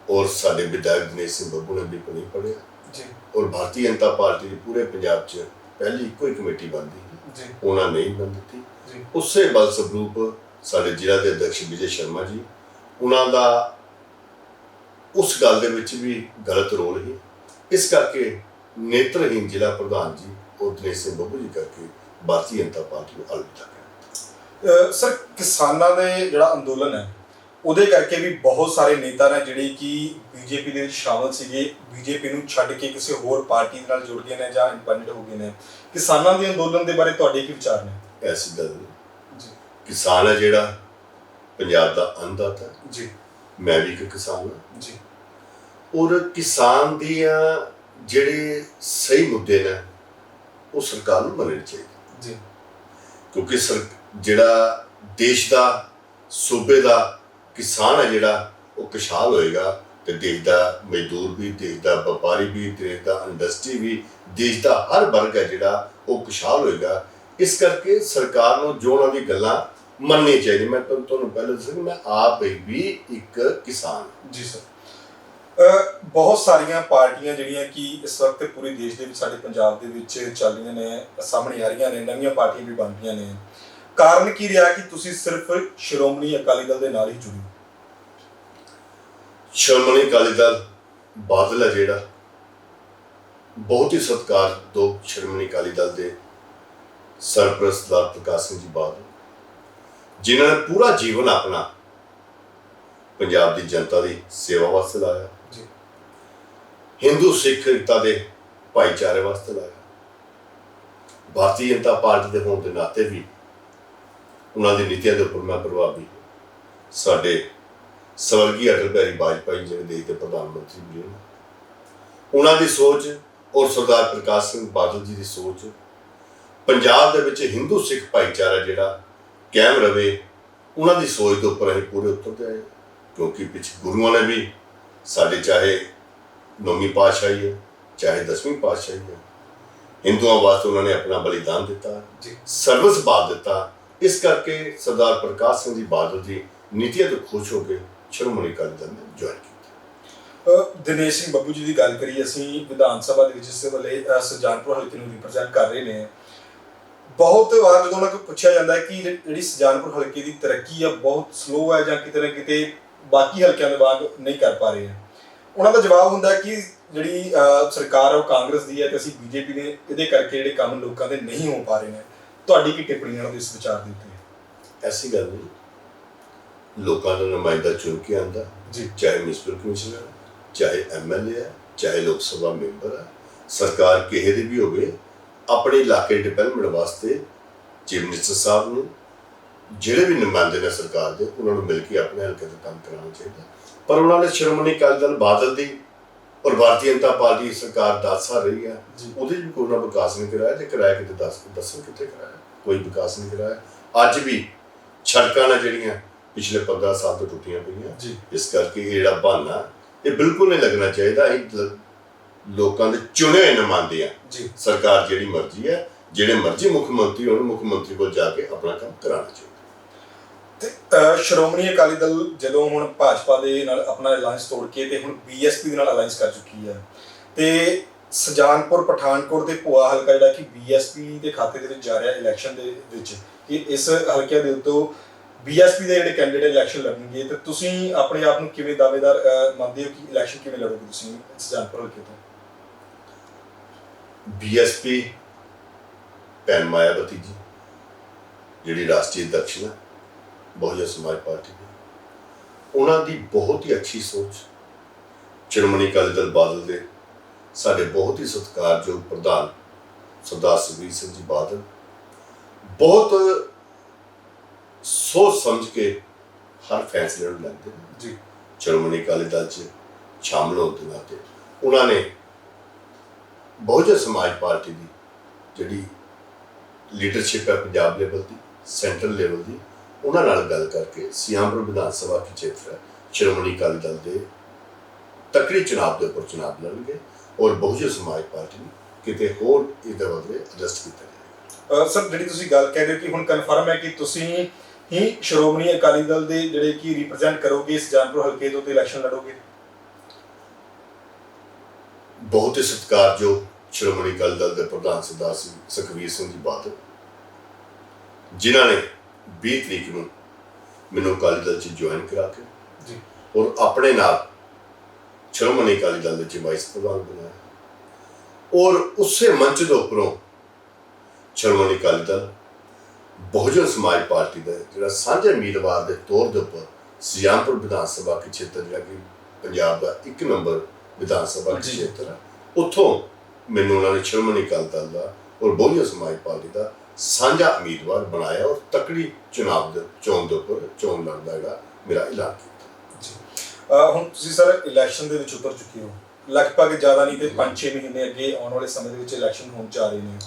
ਔਰ ਸਾਡੇ ਵਿਧਾਇਕ ਦਿਨੇਸ਼ ਸਿੰਘ ਬੱਬੂ ਨੇ ਵੀ ਨਹੀਂ ਪੜਿਆ ਜੀ। ਔਰ ਭਾਰਤੀ ਜਨਤਾ ਪਾਰਟੀ ਦੀ ਪੂਰੇ ਪੰਜਾਬ 'ਚ ਪਹਿਲੀ ਇੱਕੋ ਹੀ ਕਮੇਟੀ ਬਣਦੀ ਜੀ। ਉਹਨਾਂ ਨੇ ਹੀ ਬਣ ਦਿੱਤੀ। ਜੀ। ਉਸੇ ਬਲ ਸਬਰੂਪ ਸਾਡੇ ਜ਼ਿਲ੍ਹਾ ਦੇ ਅਧਿਕਸ਼ ਵਿਜੇ ਸ਼ਰਮਾ ਜੀ, ਉਹਨਾਂ ਦਾ ਉਸ ਗੱਲ ਦੇ ਵਿੱਚ ਵੀ ਗਲਤ ਰੋਲ ਹੀ, ਇਸ ਕਰਕੇ ਨੇਤਰਹੀਨ ਜ਼ਿਲ੍ਹਾ ਪ੍ਰਧਾਨ ਜੀ ਔਰ ਦਿਨੇਸ਼ ਸਿੰਘ ਬੱਬੂ ਜੀ ਕਰਕੇ ਭਾਰਤੀ ਜਨਤਾ ਪਾਰਟੀ ਨੂੰ ਅਲਵਿਦਾ ਕਰ। ਸਰ, ਕਿਸਾਨਾਂ ਦੇ ਜਿਹੜਾ ਅੰਦੋਲਨ ਹੈ ਉਹਦੇ ਕਰਕੇ ਵੀ ਬਹੁਤ ਸਾਰੇ ਨੇਤਾ ਨੇ ਜਿਹੜੇ ਕਿ ਬੀਜੇਪੀ ਦੇ ਵਿੱਚ ਸ਼ਾਮਲ ਸੀਗੇ, ਬੀਜੇਪੀ ਨੂੰ ਛੱਡ ਕੇ ਕਿਸੇ ਹੋਰ ਪਾਰਟੀ ਨਾਲ ਜੁੜ ਗਏ ਨੇ ਜਾਂ ਇੰਡੀਪੈਂਡੈਂਟ ਹੋ ਗਏ ਨੇ। ਕਿਸਾਨਾਂ ਦੇ ਅੰਦੋਲਨ ਦੇ ਬਾਰੇ ਤੁਹਾਡੇ ਕੀ ਵਿਚਾਰ ਨੇ? ਐਸੀ ਗੱਲ ਨਹੀਂ। ਜੀ। ਕਿਸਾਨ ਹੈ ਜਿਹੜਾ ਪੰਜਾਬ ਦਾ ਅੰਨਦਾਤਾ। ਜੀ। ਮੈਂ ਵੀ ਇੱਕ ਕਿਸਾਨ ਹਾਂ ਜੀ। ਔਰ ਕਿਸਾਨ ਦੀਆਂ ਜਿਹੜੇ ਸਹੀ ਮੁੱਦੇ ਨੇ ਉਹ ਸਰਕਾਰ ਨੂੰ ਮੰਨਣੇ ਚਾਹੀਦੇ। ਜੀ। ਕਿਉਂਕਿ ਜਿਹੜਾ ਦੇਸ਼ ਦਾ, ਸੂਬੇ ਦਾ ਕਿਸਾਨ ਹੈ ਜਿਹੜਾ ਉਹ ਖੁਸ਼ਹਾਲ ਹੋਏਗਾ ਤੇ ਦੇਸ਼ ਦਾ ਮਜ਼ਦੂਰ ਵੀ, ਦੇਸ਼ ਦਾ ਵਪਾਰੀ ਵੀ, ਦੇਸ਼ ਦਾ ਇੰਡਸਟਰੀ ਵੀ, ਦੇਸ਼ ਦਾ ਹਰ ਵਰਗ ਹੈ ਜਿਹੜਾ ਉਹ ਖੁਸ਼ਹਾਲ ਹੋਏਗਾ। ਇਸ ਕਰਕੇ ਸਰਕਾਰ ਨੂੰ ਜੋ ਉਹਨਾਂ ਦੀ ਗੱਲਾਂ ਮੰਨਣੀ ਚਾਹੀਦੀ। ਮੈਂ ਤੁਹਾਨੂੰ ਪਹਿਲਾਂ ਦੱਸਿਆ ਕਿ ਮੈਂ ਆਪ ਵੀ ਇੱਕ ਕਿਸਾਨ ਹਾਂ। ਜੀ ਸਰ, ਬਹੁਤ ਸਾਰੀਆਂ ਪਾਰਟੀਆਂ ਜਿਹੜੀਆਂ ਕਿ ਇਸ ਵਕਤ ਪੂਰੇ ਦੇਸ਼ ਦੇ ਵਿੱਚ, ਸਾਡੇ ਪੰਜਾਬ ਦੇ ਵਿੱਚ ਚੱਲ ਰਹੀਆਂ ਨੇ, ਸਾਹਮਣੇ ਆ ਰਹੀਆਂ ਨੇ, ਨਵੀਆਂ ਪਾਰਟੀਆਂ ਵੀ ਬਣ ਰਹੀਆਂ ਨੇ। ਕਾਰਨ ਕੀ ਰਿਹਾ ਕਿ ਤੁਸੀਂ ਸਿਰਫ ਸ਼੍ਰੋਮਣੀ ਅਕਾਲੀ ਦਲ ਦੇ ਨਾਲ ਹੀ ਜੁੜੇ? ਸ਼੍ਰੋਮਣੀ ਅਕਾਲੀ ਦਲ ਬਾਦਲ ਹੈ ਜਿਹੜਾ, ਬਹੁਤ ਹੀ ਸਤਿਕਾਰਯੋਗ ਸ਼੍ਰੋਮਣੀ ਅਕਾਲੀ ਦਲ ਦੇ ਸਰਪ੍ਰਸਤ ਸਰਦਾਰ ਪ੍ਰਕਾਸ਼ ਸਿੰਘ ਜੀ ਬਾਦਲ, ਜਿਨ੍ਹਾਂ ਨੇ ਪੂਰਾ ਜੀਵਨ ਆਪਣਾ ਪੰਜਾਬ ਦੀ ਜਨਤਾ ਦੀ ਸੇਵਾ ਵਾਸਤੇ ਲਾਇਆ, ਹਿੰਦੂ ਸਿੱਖ ਏਕਤਾ ਦੇ ਭਾਈਚਾਰੇ ਵਾਸਤੇ ਲਾਇਆ। ਭਾਰਤੀ ਜਨਤਾ ਪਾਰਟੀ ਦੇ ਹੋਣ ਦੇ ਨਾਤੇ ਵੀ ਉਹਨਾਂ ਦੀ ਨੀਤੀਆਂ ਦੇ ਉੱਪਰ ਮੈਂ ਪ੍ਰਭਾਵੀ। ਸਾਡੇ ਸਵਰਗੀ ਅਟਲ ਬਿਹਾਰੀ ਵਾਜਪਾਈ ਜਿਹੜੇ ਦੇਸ਼ ਦੇ ਪ੍ਰਧਾਨ ਮੰਤਰੀ ਵੀ ਨੇ, ਉਹਨਾਂ ਦੀ ਸੋਚ ਔਰ ਸਰਦਾਰ ਪ੍ਰਕਾਸ਼ ਸਿੰਘ ਬਾਦਲ ਜੀ ਦੀ ਸੋਚ, ਪੰਜਾਬ ਦੇ ਵਿੱਚ ਹਿੰਦੂ ਸਿੱਖ ਭਾਈਚਾਰਾ ਜਿਹੜਾ ਕਾਇਮ ਰਵੇ, ਉਹਨਾਂ ਦੀ ਸੋਚ ਦੇ ਉੱਪਰ ਅਸੀਂ ਪੂਰੇ ਉਤਰਦੇ ਆਏ। ਕਿਉਂਕਿ ਪਿੱਛੇ ਗੁਰੂਆਂ ਨੇ ਵੀ ਸਾਡੇ, ਚਾਹੇ 9ਵੀਂ ਪਾਤਸ਼ਾਹੀ ਹੈ, ਚਾਹੇ 10ਵੀਂ ਪਾਤਸ਼ਾਹੀ ਹੈ, ਹਿੰਦੂਆਂ ਵਾਸਤੇ ਉਹਨਾਂ ਨੇ ਆਪਣਾ ਬਲੀਦਾਨ ਦਿੱਤਾ, ਸਰਵਿਸ ਬਾਦ ਦਿੱਤਾ। ਇਸ ਕਰਕੇ ਸਰਦਾਰ ਪ੍ਰਕਾਸ਼ ਸਿੰਘ ਜੀ ਬਾਦਲ ਦੀ ਨੀਤੀਆਂ ਤੋਂ ਖੁਸ਼ ਹੋ ਕੇ ਸ਼੍ਰੋਮਣੀ ਅਕਾਲੀ ਦਲ ਨੇ ਜੁਆਇਨ ਕੀਤਾ। ਦਿਨੇਸ਼ ਸਿੰਘ ਬੱਬੂ ਜੀ ਦੀ ਗੱਲ ਕਰੀਏ, ਅਸੀਂ ਵਿਧਾਨ ਸਭਾ ਦੇ ਵਿੱਚ ਇਸ ਵੇਲੇ ਸੁਜਾਨਪੁਰ ਹਲਕੇ ਨੂੰ ਰਿਪਰੈਜ਼ੈਂਟ ਕਰ ਰਹੇ ਨੇ। ਬਹੁਤ ਵਾਰ ਜਦੋਂ ਉਹਨਾਂ ਕੋਲ ਪੁੱਛਿਆ ਜਾਂਦਾ ਹੈ ਕਿ ਜਿਹੜੀ ਸੁਜਾਨਪੁਰ ਹਲਕੇ ਦੀ ਤਰੱਕੀ ਆ ਬਹੁਤ ਸਲੋ ਹੈ ਜਾਂ ਕਿਤੇ ਨਾ ਕਿਤੇ ਬਾਕੀ ਹਲਕਿਆਂ ਦੇ ਵਾਂਗ ਨਹੀਂ ਕਰ ਪਾ ਰਹੇ, ਉਹਨਾਂ ਦਾ ਜਵਾਬ ਹੁੰਦਾ ਕਿ ਜਿਹੜੀ ਸਰਕਾਰ ਹੈ ਉਹ ਕਾਂਗਰਸ ਦੀ ਹੈ ਤੇ ਅਸੀਂ ਬੀਜੇਪੀ ਦੇ, ਇਹਦੇ ਕਰਕੇ ਜਿਹੜੇ ਕੰਮ ਲੋਕਾਂ ਦੇ ਨਹੀਂ ਹੋ ਪਾ ਰਹੇ ਨੇ। ਤੁਹਾਡੀ ਕੀ ਟਿੱਪਣੀ ਨਾਲ ਇਸ ਵਿਚਾਰ ਦੇ ਉੱਤੇ? ਐਸੀ ਗੱਲ ਨਹੀਂ, ਲੋਕਾਂ ਦਾ ਨੁਮਾਇੰਦਾ ਚੁਣ ਕੇ ਆਉਂਦਾ, ਚਾਹੇ ਮਿਊਨਿਸਪਲ ਕਮਿਸ਼ਨਰ, ਚਾਹੇ ਐਮਐਲਏ ਹੈ, ਚਾਹੇ ਲੋਕ ਸਭਾ ਮੈਂਬਰ ਹੈ, ਸਰਕਾਰ ਕਿਸੇ ਦੀ ਵੀ ਹੋਵੇ, ਆਪਣੇ ਇਲਾਕੇ ਡਿਵੈਲਪਮੈਂਟ ਵਾਸਤੇ ਚੀਫ ਮਿਨਿਸਟਰ ਸਾਹਿਬ ਨੂੰ, ਜਿਹੜੇ ਵੀ ਨੁਮਾਇੰਦੇ ਨੇ ਸਰਕਾਰ ਦੇ, ਉਹਨਾਂ ਨੂੰ ਮਿਲ ਕੇ ਆਪਣੇ ਹਲਕੇ ਦਾ ਕੰਮ ਕਰਾਉਣਾ ਚਾਹੀਦਾ। ਪਰ ਉਹਨਾਂ ਨੇ ਸ਼੍ਰੋਮਣੀ ਅਕਾਲੀ ਦਲ ਬਾਦਲ ਦੀ ਔਰ ਭਾਰਤੀ ਜਨਤਾ ਪਾਰਟੀ ਸਰਕਾਰ 10 ਸਾਲ ਰਹੀ ਹੈ, ਉਹਦੇ ਵੀ ਕੋਈ ਨਾ ਵਿਕਾਸ ਨਹੀਂ ਕਰਾਇਆ। ਜੇ ਕਰਾਇਆ ਕਿਤੇ ਦੱਸੋ ਕਿੱਥੇ ਕਰਾਇਆ? ਕੋਈ ਵਿਕਾਸ ਨਹੀਂ ਕਰਾਇਆ। ਅੱਜ ਵੀ ਸੜਕਾਂ ਨੇ ਜਿਹੜੀਆਂ ਪਿਛਲੇ 15 ਸਾਲ ਤੋਂ ਟੁੱਟੀਆਂ ਪਈਆਂ। ਇਸ ਕਰਕੇ ਇਹ ਜਿਹੜਾ ਬਹਾਨਾ ਇਹ ਬਿਲਕੁਲ ਨਹੀਂ ਲੱਗਣਾ ਚਾਹੀਦਾ। ਅਸੀਂ ਲੋਕਾਂ ਦੇ ਚੁਣੇ ਹੋਏ ਨੁਮਾਇੰਦੇ ਆ, ਸਰਕਾਰ ਜਿਹੜੀ ਮਰਜ਼ੀ ਹੈ, ਜਿਹੜੇ ਮਰਜ਼ੀ ਮੁੱਖ ਮੰਤਰੀ ਹੋਣ, ਮੁੱਖ ਮੰਤਰੀ ਕੋਲ ਜਾ ਕੇ ਆਪਣਾ ਕੰਮ ਕਰਾਉਣਾ ਚਾਹੀਦਾ। ਤੇ ਸ਼੍ਰੋਮਣੀ ਅਕਾਲੀ ਦਲ ਜਦੋਂ ਹੁਣ ਭਾਜਪਾ ਦੇ ਨਾਲ ਆਪਣਾ ਅਲਾਈਅੰਸ ਤੋੜ ਕੇ ਤੇ ਹੁਣ ਬੀਐਸਪੀ ਦੇ ਨਾਲ ਅਲਾਈਅੰਸ ਕਰ ਚੁੱਕੀ ਹੈ, ਤੇ ਸੁਜਾਨਪੁਰ ਪਠਾਨਕੋਟ ਦੇ ਭੂਆ ਹਲਕਾ ਜਿਹੜਾ ਕਿ ਬੀਐਸਪੀ ਦੇ ਖਾਤੇ ਦੇ ਵਿੱਚ ਜਾ ਰਿਹਾ ਇਲੈਕਸ਼ਨ ਦੇ ਵਿੱਚ, ਕਿ ਇਸ ਹਲਕੇ ਦੇ ਉੱਤੋਂ ਬੀਐਸਪੀ ਦੇ ਜਿਹੜੇ ਕੈਂਡੀਡੇਟ ਇਲੈਕਸ਼ਨ ਲੜਨਗੇ, ਤੇ ਤੁਸੀਂ ਆਪਣੇ ਆਪ ਨੂੰ ਕਿਵੇਂ ਦਾਅਵੇਦਾਰ ਮੰਨਦੇ ਹੋ ਕਿ ਇਲੈਕਸ਼ਨ ਕਿਵੇਂ ਲੜੋਗੇ ਤੁਸੀਂ ਸੁਜਾਨਪੁਰ ਹਲਕੇ ਤੋਂ? ਬੀਐਸਪੀ ਭੈਣ ਮਾਇਆਵਤੀ ਜੀ ਜਿਹੜੀ ਰਾਸ਼ਟਰੀ ਅਧਿਕਸ਼ ਹੈ ਬਹੁਜਨ ਸਮਾਜ ਪਾਰਟੀ ਦੀ, ਉਹਨਾਂ ਦੀ ਬਹੁਤ ਹੀ ਅੱਛੀ ਸੋਚ। ਸ਼੍ਰੋਮਣੀ ਅਕਾਲੀ ਦਲ ਬਾਦਲ ਦੇ ਸਾਡੇ ਬਹੁਤ ਹੀ ਸਤਿਕਾਰਯੋਗ ਪ੍ਰਧਾਨ ਸਰਦਾਰ ਸੁਖਬੀਰ ਸਿੰਘ ਜੀ ਬਾਦਲ ਬਹੁਤ ਸੋਚ ਸਮਝ ਕੇ ਹਰ ਫੈਸਲੇ ਨੂੰ ਲੈਂਦੇ ਨੇ। ਸ਼੍ਰੋਮਣੀ ਅਕਾਲੀ ਦਲ 'ਚ ਸ਼ਾਮਲ ਹੋਣ ਦੇ ਨਾਤੇ ਉਹਨਾਂ ਨੇ ਬਹੁਜਨ ਸਮਾਜ ਪਾਰਟੀ ਦੀ ਜਿਹੜੀ ਲੀਡਰਸ਼ਿਪ ਹੈ ਪੰਜਾਬ ਲੈਵਲ ਦੀ, ਸੈਂਟਰਲ ਲੈਵਲ ਦੀ, ਉਹਨਾਂ ਨਾਲ ਗੱਲ ਕਰਕੇ ਸਿਆਮਪੁਰ ਵਿਧਾਨ ਸਭਾ ਖੇਤਰ ਹੈ ਸ਼੍ਰੋਮਣੀ ਅਕਾਲੀ ਦਲ ਦੇ ਤਕੜੀ ਚੁਣਾਵ ਦੇ ਉੱਪਰ ਚੁਣਾਵ ਲੜਨਗੇ ਔਰ ਬਹੁਜਨ ਸਮਾਜ ਪਾਰਟੀ ਨੂੰ ਕਿਤੇ ਹੋਰ ਇਹਦੇ ਬਦਲੇ ਅਡਜਸਟ ਕੀਤਾ ਜਾਏਗਾ। ਸਰ, ਜਿਹੜੀ ਤੁਸੀਂ ਗੱਲ ਕਹਿ ਰਹੇ ਹੋ ਕਿ ਹੁਣ ਕਨਫਰਮ ਹੈ ਕਿ ਤੁਸੀਂ ਹੀ ਸ਼੍ਰੋਮਣੀ ਅਕਾਲੀ ਦਲ ਦੇ ਜਿਹੜੇ ਕਿ ਰਿਪਰੈਜ਼ੈਂਟ ਕਰੋਗੇ ਸੁਜਾਨਪੁਰ ਹਲਕੇ ਤੋਂ ਤੇ ਇਲੈਕਸ਼ਨ ਲੜੋਗੇ? ਬਹੁਤ ਹੀ ਸਤਿਕਾਰਯੋਗ ਸ਼੍ਰੋਮਣੀ ਅਕਾਲੀ ਦਲ ਦੇ ਪ੍ਰਧਾਨ ਸਰਦਾਰ ਸੁਖਬੀਰ ਸਿੰਘ ਜੀ ਬਾਦਲ, ਜਿਨ੍ਹਾਂ ਨੇ 20 ਤਰੀਕ ਨੂੰ ਮੈਨੂੰ ਅਕਾਲੀ ਦਲ 'ਚ ਜੁਆਇਨ ਕਰਾ ਕੇ ਔਰ ਆਪਣੇ ਨਾਲ ਸ਼੍ਰੋਮਣੀ ਅਕਾਲੀ ਦਲ ਦੇ 'ਚ ਵਾਈਸ ਪ੍ਰਧਾਨ ਬਣਾਇਆ, ਔਰ ਉਸੇ ਮੰਚ ਦੇ ਉੱਪਰੋਂ ਸ਼੍ਰੋਮਣੀ ਅਕਾਲੀ ਦਲ ਬਹੁਜਨ ਸਮਾਜ ਪਾਰਟੀ ਦਾ ਜਿਹੜਾ ਸਾਂਝੇ ਉਮੀਦਵਾਰ ਦੇ ਤੌਰ ਦੇ ਉੱਪਰ ਸੁਜਾਨਪੁਰ ਵਿਧਾਨ ਸਭਾ ਖੇਤਰ ਜਿਹੜਾ ਕਿ ਪੰਜਾਬ ਦਾ 1 ਨੰਬਰ ਵਿਧਾਨ ਸਭਾ ਖੇਤਰ ਹੈ, ਉੱਥੋਂ ਮੈਨੂੰ ਉਹਨਾਂ ਨੇ ਸ਼੍ਰੋਮਣੀ ਅਕਾਲੀ ਦਲ ਦਾ ਔਰ ਬਹੁਜਨ ਸਮਾਜ ਪਾਰਟੀ ਦਾ ਸਾਂਝਾ ਉਮੀਦਵਾਰ ਬਣਾਇਆ ਔਰ ਤਕੜੀ ਚੋਣ ਦੇ ਉੱਪਰ ਚੋਣ ਲੜਨ ਦਾ ਜਿਹੜਾ ਮੇਰਾ ਐਲਾਨ ਕੀਤਾ। ਹੁਣ ਤੁਸੀਂ ਸਰ ਇਲੈਕਸ਼ਨ ਦੇ ਵਿੱਚ ਉਤਰ ਚੁੱਕੇ ਹੋ, ਲਗਭਗ ਜ਼ਿਆਦਾ ਨਹੀਂ ਤੇ 5-6 ਮਹੀਨੇ ਅੱਗੇ ਆਉਣ ਵਾਲੇ ਸਮੇਂ ਦੇ ਵਿੱਚ ਇਲੈਕਸ਼ਨ ਹੋਣ ਜਾ ਰਹੇ ਨੇ।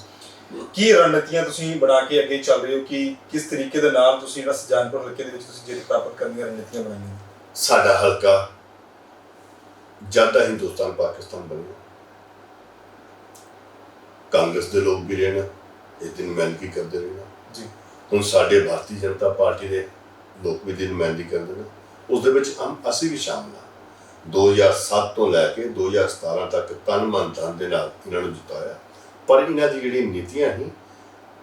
ਕੀ ਰਣਨੀਤੀਆਂ ਤੁਸੀਂ ਬਣਾ ਕੇ ਅੱਗੇ ਚੱਲ ਰਹੇ ਹੋ ਕਿ ਕਿਸ ਤਰੀਕੇ ਦੇ ਨਾਲ ਤੁਸੀਂ ਜਿਹੜਾ ਸੁਜਾਨਪੁਰ ਹਲਕੇ ਦੇ ਵਿੱਚ ਤੁਸੀਂ ਜਿੱਤ ਪ੍ਰਾਪਤ ਕਰਨ ਦੀਆਂ ਰਣਨੀਤੀਆਂ ਬਣਾਈਆਂ? ਸਾਡਾ ਹਲਕਾ ਜਦ ਦਾ ਹਿੰਦੁਸਤਾਨ ਪਾਕਿਸਤਾਨ ਬਣਿਆ, ਕਾਂਗਰਸ ਦੇ ਲੋਕ ਵੀ ਰਹੇ ਨੇ, ਇਹ ਦੀ ਨੁਮਾਇੰਦਗੀ ਕਰਦੇ ਰਹੇ ਨੇ ਜੀ। ਹੁਣ ਸਾਡੇ ਭਾਰਤੀ ਜਨਤਾ ਪਾਰਟੀ ਦੇ ਲੋਕ ਵੀ ਦੀ ਨੁਮਾਇੰਦਗੀ ਕਰਦੇ ਨੇ, ਉਸ ਦੇ ਵਿੱਚ ਅਸੀਂ ਵੀ ਸ਼ਾਮਲ ਹਾਂ। 2007 ਤੋਂ ਲੈ ਕੇ 2017 ਤੱਕ ਤਨ ਮਨ ਧਨ ਦੇ ਨਾਲ ਇਹਨਾਂ ਨੂੰ ਜਿਤਾਇਆ, ਪਰ ਇਹਨਾਂ ਦੀ ਜਿਹੜੀ ਨੀਤੀਆਂ ਸੀ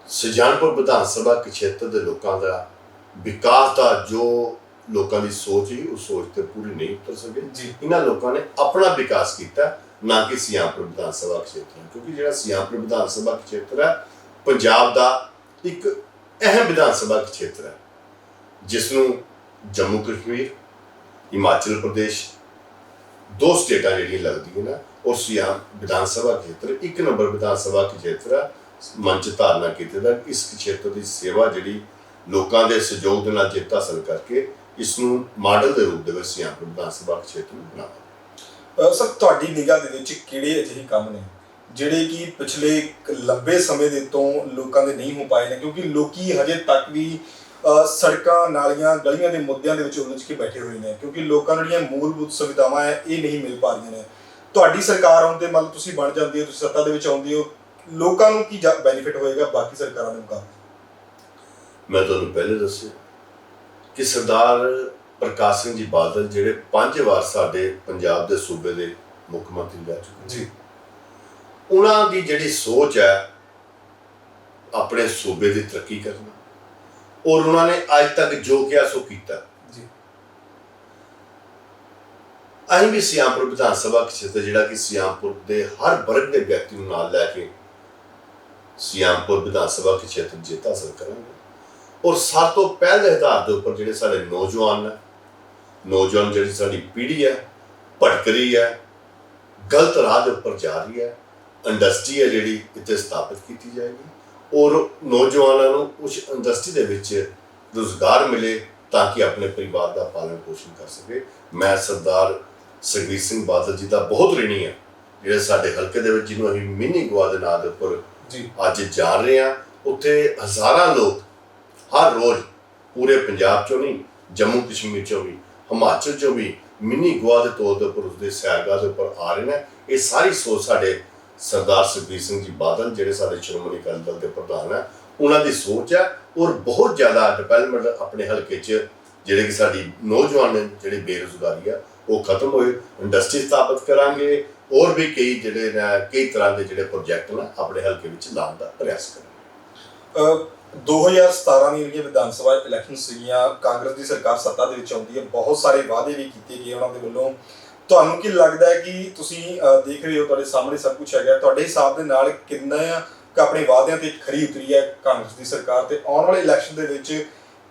ਸੁਜਾਨਪੁਰ ਵਿਧਾਨ ਸਭਾ ਖੇਤਰ ਦੇ ਲੋਕਾਂ ਦਾ ਵਿਕਾਸ ਦਾ ਜੋ ਲੋਕਾਂ ਦੀ ਸੋਚ ਸੀ ਉਹ ਸੋਚ ਤੇ ਪੂਰੀ ਨਹੀਂ ਉਤਰ ਸਕੇ ਜੀ। ਇਹਨਾਂ ਲੋਕਾਂ ਨੇ ਆਪਣਾ ਵਿਕਾਸ ਕੀਤਾ, ਨਾ ਕਿ ਸਿਆਮਪੁਰ ਵਿਧਾਨ ਸਭਾ ਖੇਤਰ, ਕਿਉਂਕਿ ਜਿਹੜਾ ਸਿਆਮਪੁਰ ਵਿਧਾਨ ਸਭਾ ਖੇਤਰ ਹੈ ਪੰਜਾਬ ਦਾ ਇੱਕ ਅਹਿਮ ਵਿਧਾਨ ਸਭਾ ਖੇਤਰ ਹੈ, ਜਿਸ ਨੂੰ ਜੰਮੂ ਕਸ਼ਮੀਰ, ਹਿਮਾਚਲ ਪ੍ਰਦੇਸ਼, ਦੋ ਸਟੇਟਾਂ ਜਿਹੜੀਆਂ ਲੱਗਦੀਆਂ ਨੇ, ਔਰ ਸਿਆਮ ਵਿਧਾਨ ਸਭਾ ਖੇਤਰ 1 ਨੰਬਰ ਵਿਧਾਨ ਸਭਾ ਖੇਤਰ ਹੈ। ਮੰਚ ਧਾਰਨਾ ਕੀਤੇ ਦਾ ਇਸ ਖੇਤਰ ਦੀ ਸੇਵਾ ਜਿਹੜੀ ਲੋਕਾਂ ਦੇ ਸਹਿਯੋਗ ਦੇ ਨਾਲ ਜਿੱਤ ਹਾਸਲ ਕਰਕੇ ਇਸ ਨੂੰ ਮਾਡਲ ਦੇ ਰੂਪ ਦੇ ਵਿੱਚ ਸਿਆਮਪੁਰ ਵਿਧਾਨ ਸਭਾ ਖੇਤਰ ਨੂੰ ਬਣਾਵਾ। ਸਰ, ਤੁਹਾਡੀ ਨਿਗਾਹ ਦੇ ਵਿੱਚ ਕਿਹੜੇ ਅਜਿਹੇ ਕੰਮ ਨੇ ਜਿਹੜੇ ਕਿ ਪਿਛਲੇ ਲੰਬੇ ਸਮੇਂ ਦੇ ਤੋਂ ਲੋਕਾਂ ਦੇ ਨਹੀਂ ਹੋ ਪਾਏ ਨੇ, ਕਿਉਂਕਿ ਲੋਕੀ ਹਜੇ ਤੱਕ ਵੀ ਸੜਕਾਂ, ਨਾਲੀਆਂ, ਗਲੀਆਂ ਦੇ ਮੁੱਦਿਆਂ ਦੇ ਵਿੱਚ ਉਲਝ ਕੇ ਬੈਠੇ ਹੋਏ ਨੇ, ਕਿਉਂਕਿ ਲੋਕਾਂ ਨੂੰ ਜਿਹੜੀਆਂ ਮੂਲਭੂਤ ਸੁਵਿਧਾਵਾਂ ਹੈ ਇਹ ਨਹੀਂ ਮਿਲ ਪਾ ਰਹੀਆਂ ਨੇ। ਤੁਹਾਡੀ ਸਰਕਾਰ ਆਉਣ ਤੇ ਮਤਲਬ ਤੁਸੀਂ ਬਣ ਜਾਂਦੇ ਹੋ, ਤੁਸੀਂ ਸੱਤਾ ਦੇ ਵਿੱਚ ਆਉਂਦੇ ਹੋ, ਲੋਕਾਂ ਨੂੰ ਕੀ ਬੈਨੀਫਿਟ ਹੋਏਗਾ ਬਾਕੀ ਸਰਕਾਰਾਂ ਦੇ ਮੁਕਾਬਲੇ? ਮੈਂ ਤੁਹਾਨੂੰ ਪਹਿਲੇ ਦੱਸਿਆ ਕਿ ਸਰਦਾਰ ਪ੍ਰਕਾਸ਼ ਸਿੰਘ ਜੀ ਬਾਦਲ ਜਿਹੜੇ 5 ਵਾਰ ਸਾਡੇ ਪੰਜਾਬ ਦੇ ਸੂਬੇ ਦੇ ਮੁੱਖ ਮੰਤਰੀ ਰਹਿ ਚੁੱਕੇ ਜੀ, ਉਹਨਾਂ ਦੀ ਜਿਹੜੀ ਸੋਚ ਹੈ ਆਪਣੇ ਸੂਬੇ ਦੀ ਤਰੱਕੀ ਕਰਨਾ, ਔਰ ਉਹਨਾਂ ਨੇ ਅੱਜ ਤੱਕ ਜੋ ਕਿਹਾ ਸੋ ਕੀਤਾ ਜੀ। ਅਸੀਂ ਵੀ ਸਿਆਮਪੁਰ ਵਿਧਾਨ ਸਭਾ ਖੇਤਰ ਜਿਹੜਾ ਕਿ ਸਿਆਮਪੁਰ ਦੇ ਹਰ ਵਰਗ ਦੇ ਵਿਅਕਤੀ ਨੂੰ ਨਾਲ ਲੈ ਕੇ ਸਿਆਮਪੁਰ ਵਿਧਾਨ ਸਭਾ ਖੇਤਰ ਜਿੱਤ ਹਾਸਲ ਕਰਾਂਗੇ, ਔਰ ਸਭ ਤੋਂ ਪਹਿਲੇ ਆਧਾਰ ਦੇ ਉੱਪਰ ਜਿਹੜੇ ਸਾਡੇ ਨੌਜਵਾਨ ਜਿਹੜੀ ਸਾਡੀ ਪੀੜ੍ਹੀ ਹੈ ਭਟਕ ਰਹੀ ਹੈ, ਗਲਤ ਰਾਹ ਦੇ ਉੱਪਰ ਜਾ ਰਹੀ ਹੈ, ਇੰਡਸਟਰੀ ਹੈ ਜਿਹੜੀ ਇੱਥੇ ਸਥਾਪਿਤ ਕੀਤੀ ਜਾਏਗੀ, ਔਰ ਨੌਜਵਾਨਾਂ ਨੂੰ ਉਸ ਇੰਡਸਟਰੀ ਦੇ ਵਿੱਚ ਰੁਜ਼ਗਾਰ ਮਿਲੇ ਤਾਂ ਕਿ ਆਪਣੇ ਪਰਿਵਾਰ ਦਾ ਪਾਲਣ ਪੋਸ਼ਣ ਕਰ ਸਕੇ। ਮੈਂ ਸਰਦਾਰ ਸੁਖਬੀਰ ਸਿੰਘ ਬਾਦਲ ਜੀ ਦਾ ਬਹੁਤ ਰਿਣੀ ਹਾਂ, ਜਿਹੜੇ ਸਾਡੇ ਹਲਕੇ ਦੇ ਵਿੱਚ ਜਿਹਨੂੰ ਅਸੀਂ ਮਿੰਨੀ ਗੋਆ ਦੇ ਨਾਂ ਦੇ ਉੱਪਰ ਜੀ ਅੱਜ ਜਾ ਰਹੇ ਹਾਂ। ਉੱਥੇ ਹਜ਼ਾਰਾਂ ਲੋਕ ਹਰ ਰੋਜ਼ ਪੂਰੇ ਪੰਜਾਬ ਚੋਂ ਨਹੀਂ, ਜੰਮੂ ਕਸ਼ਮੀਰ ਚੋਂ ਵੀ, ਹਿਮਾਚਲ ਚੋਂ ਵੀ ਮਿੰਨੀ ਗੋਆ ਦੇ ਤੌਰ ਦੇ ਉੱਪਰ ਉਸਦੇ ਸੈਰਗਾਹ ਦੇ ਉੱਪਰ ਆ ਰਹੇ ਨੇ। ਇਹ ਸਾਰੀ ਸੋਚ ਸਾਡੇ ਸਰਦਾਰ ਸੁਖਬੀਰ ਸਿੰਘ ਜੀ ਬਾਦਲ ਜਿਹੜੇ ਸਾਡੇ ਸ਼੍ਰੋਮਣੀ ਅਕਾਲੀ ਦਲ ਦੇ ਪ੍ਰਧਾਨ ਹੈ ਉਹਨਾਂ ਦੀ ਸੋਚ ਹੈ, ਔਰ ਬਹੁਤ ਜ਼ਿਆਦਾ ਡਿਵੈਲਪਮੈਂਟ ਆਪਣੇ ਹਲਕੇ 'ਚ ਜਿਹੜੇ ਕਿ ਸਾਡੀ ਨੌਜਵਾਨ ਜਿਹੜੀ ਬੇਰੁਜ਼ਗਾਰੀ ਆ ਉਹ ਖਤਮ ਹੋਏ, ਇੰਡਸਟਰੀ ਸਥਾਪਿਤ ਕਰਾਂਗੇ, ਔਰ ਵੀ ਕਈ ਤਰ੍ਹਾਂ ਦੇ ਜਿਹੜੇ ਪ੍ਰੋਜੈਕਟ ਨੇ ਆਪਣੇ ਹਲਕੇ ਵਿੱਚ ਲਾਉਣ ਦਾ ਪ੍ਰਯਾਸ ਕਰਾਂਗੇ। 2017 ਦੀਆਂ ਜਿਹੜੀਆਂ ਵਿਧਾਨ ਸਭਾ ਇਲੈਕਸ਼ਨ ਸੀਗੀਆਂ, ਕਾਂਗਰਸ ਦੀ ਸਰਕਾਰ ਸੱਤਾ ਦੇ ਵਿੱਚ ਆਉਂਦੀ ਹੈ, ਬਹੁਤ ਸਾਰੇ ਵਾਅਦੇ ਵੀ ਕੀਤੇ ਗਏ ਉਹਨਾਂ ਦੇ ਵੱਲੋਂ। ਤੁਹਾਨੂੰ ਕੀ ਲੱਗਦਾ ਹੈ ਕਿ ਤੁਸੀਂ ਦੇਖ ਰਹੇ ਹੋ, ਤੁਹਾਡੇ ਸਾਹਮਣੇ ਸਭ ਕੁਝ ਹੈਗਾ, ਤੁਹਾਡੇ ਹਿਸਾਬ ਦੇ ਨਾਲ ਕਿੰਨਾ ਆਪਣੇ ਵਾਅਦਿਆਂ ਤੇ ਖਰੀ ਉਤਰੀ ਹੈ ਕਾਂਗਰਸ ਦੀ ਸਰਕਾਰ, ਤੇ ਆਉਣ ਵਾਲੇ ਇਲੈਕਸ਼ਨ ਦੇ ਵਿੱਚ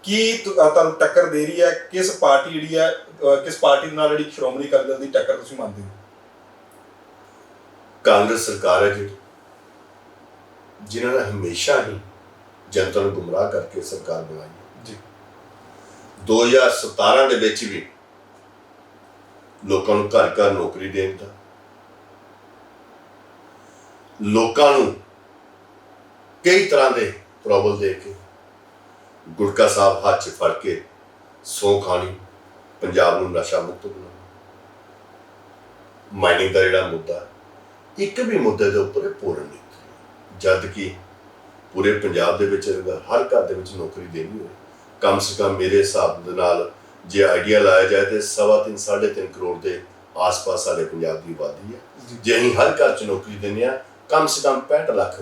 ਕੀ ਤੁਹਾਨੂੰ ਟੱਕਰ ਦੇ ਰਹੀ ਹੈ? ਕਿਸ ਪਾਰਟੀ ਜਿਹੜੀ ਹੈ, ਕਿਸ ਪਾਰਟੀ ਦੇ ਨਾਲ ਜਿਹੜੀ ਸ਼੍ਰੋਮਣੀ ਅਕਾਲੀ ਦਲ ਦੀ ਟੱਕਰ ਤੁਸੀਂ ਮੰਨਦੇ ਹੋ? ਕਾਂਗਰਸ ਸਰਕਾਰ ਹੈ ਜਿਹੜੀ ਜਿਨ੍ਹਾਂ ਨੇ ਹਮੇਸ਼ਾ ਹੀ ਜਨਤਾ ਨੂੰ ਗੁੰਮਰਾਹ ਕਰਕੇ ਸਰਕਾਰ ਬਣਾਈ ਜੀ। 2017 ਦੇ ਵਿੱਚ ਵੀ ਲੋਕਾਂ ਨੂੰ ਘਰ ਘਰ ਨੌਕਰੀ ਦੇਣ ਦਾ, ਲੋਕਾਂ ਨੂੰ ਕਈ ਤਰ੍ਹਾਂ ਦੇ ਪ੍ਰੋਬਲ ਦੇ ਕੇ, ਗੁਟਕਾ ਸਾਹਿਬ ਹੱਥ 'ਚ ਫੜ ਕੇ ਸਹੁੰ ਖਾਣੀ, ਪੰਜਾਬ ਨੂੰ ਨਸ਼ਾ ਮੁਕਤ ਬਣਾਉਣਾ, ਮਾਈਨਿੰਗ ਦਾ ਜਿਹੜਾ ਮੁੱਦਾ, ਇੱਕ ਵੀ ਮੁੱਦੇ ਦੇ ਉੱਪਰ ਪੂਰਨ ਨਹੀਂ, ਜਦ ਕਿ ਪੂਰੇ ਪੰਜਾਬ ਦੇ ਵਿੱਚ ਹਰ ਘਰ ਦੇ ਵਿੱਚ ਨੌਕਰੀ ਦੇਣੀ ਹੋਵੇ, ਕਮ ਸੇ ਕਮ ਮੇਰੇ ਹਿਸਾਬ ਦੇ ਨਾਲ ਜੇ ਆਈਡੀਆ ਲਾਇਆ ਜਾਏ ਤੇ 3.5 3.5 ਕਰੋੜ ਦੇ ਆਸ-ਪਾਸ ਸਾਡੇ ਪੰਜਾਬ ਦੀ ਆਬਾਦੀ ਹੈ। ਜੇ ਅਸੀਂ ਹਰ ਘਰ 'ਚ ਨੌਕਰੀ ਦਿੰਦੇ ਹਾਂ, ਕਮ ਸੇ ਕਮ 65 ਲੱਖ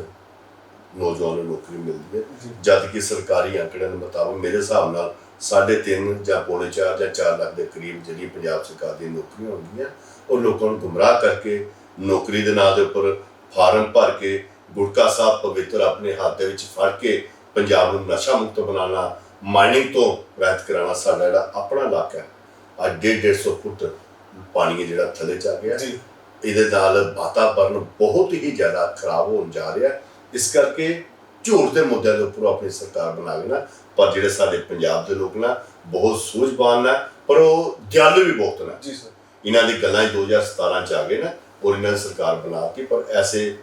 ਨੌਜਵਾਨਾਂ ਨੂੰ ਨੌਕਰੀ ਮਿਲਦੀ ਹੈ, ਜਦ ਕਿ ਸਰਕਾਰੀ ਅੰਕੜਿਆਂ ਦੇ ਮੁਤਾਬਕ ਮੇਰੇ ਹਿਸਾਬ ਨਾਲ 3.5 ਜਾਂ 4.5 ਜਾਂ 4 ਲੱਖ ਦੇ ਕਰੀਬ ਜਿਹੜੀ ਪੰਜਾਬ ਸਰਕਾਰ ਦੀਆਂ ਨੌਕਰੀਆਂ ਹੋਣਗੀਆਂ, ਉਹ ਲੋਕਾਂ ਨੂੰ ਗੁੰਮਰਾਹ ਕਰਕੇ ਨੌਕਰੀ ਦੇ ਨਾਂ ਦੇ ਉੱਪਰ ਫਾਰਮ ਭਰ ਕੇ ਗੁਟਕਾ ਸਾਹਿਬ ਪਵਿੱਤਰ ਆਪਣੇ ਹੱਥ ਦੇ ਵਿੱਚ ਫੜ ਕੇ ਪੰਜਾਬ ਨੂੰ ਨਸ਼ਾ ਮੁਕਤ ਬਣਾਉਣਾ, ਮਾਈਨਿੰਗ ਤੋਂ ਰਹਿਤ ਕਰਾਉਣਾ। ਸਾਡਾ ਜਿਹੜਾ ਆਪਣਾ ਇਲਾਕਾ ਹੈ ਅੱਜ 150 ਫੁੱਟ ਪਾਣੀ ਹੈ ਜਿਹੜਾ ਥੱਲੇ ਚ ਆ ਗਿਆ, ਇਹਦੇ ਨਾਲ ਵਾਤਾਵਰਨ ਬਹੁਤ ਹੀ ਜ਼ਿਆਦਾ ਖਰਾਬ ਹੋਣ ਜਾ ਰਿਹਾ। ਇਸ ਕਰਕੇ ਝੂਠ ਦੇ ਮੁੱਦਿਆਂ ਦੇ ਉੱਪਰ ਆਪਣੀ ਸਰਕਾਰ ਬਣਾ ਲੈਣਾ, ਪਰ ਜਿਹੜੇ ਸਾਡੇ ਪੰਜਾਬ ਦੇ ਲੋਕ ਨਾ ਬਹੁਤ ਸੂਝਵਾਨ ਨੇ, ਪਰ ਉਹ ਦਿਆਲੂ ਵੀ ਬਹੁਤ ਨੇ ਜੀ ਸਰ। ਇਹਨਾਂ ਦੀ ਗੱਲਾਂ 2017 ਚ ਆ ਗਏ ਨਾ, ਔਰ ਇਹਨਾਂ ਨੇ ਸਰਕਾਰ ਬਣਾਤੀ, ਪਰ ਐਸੇ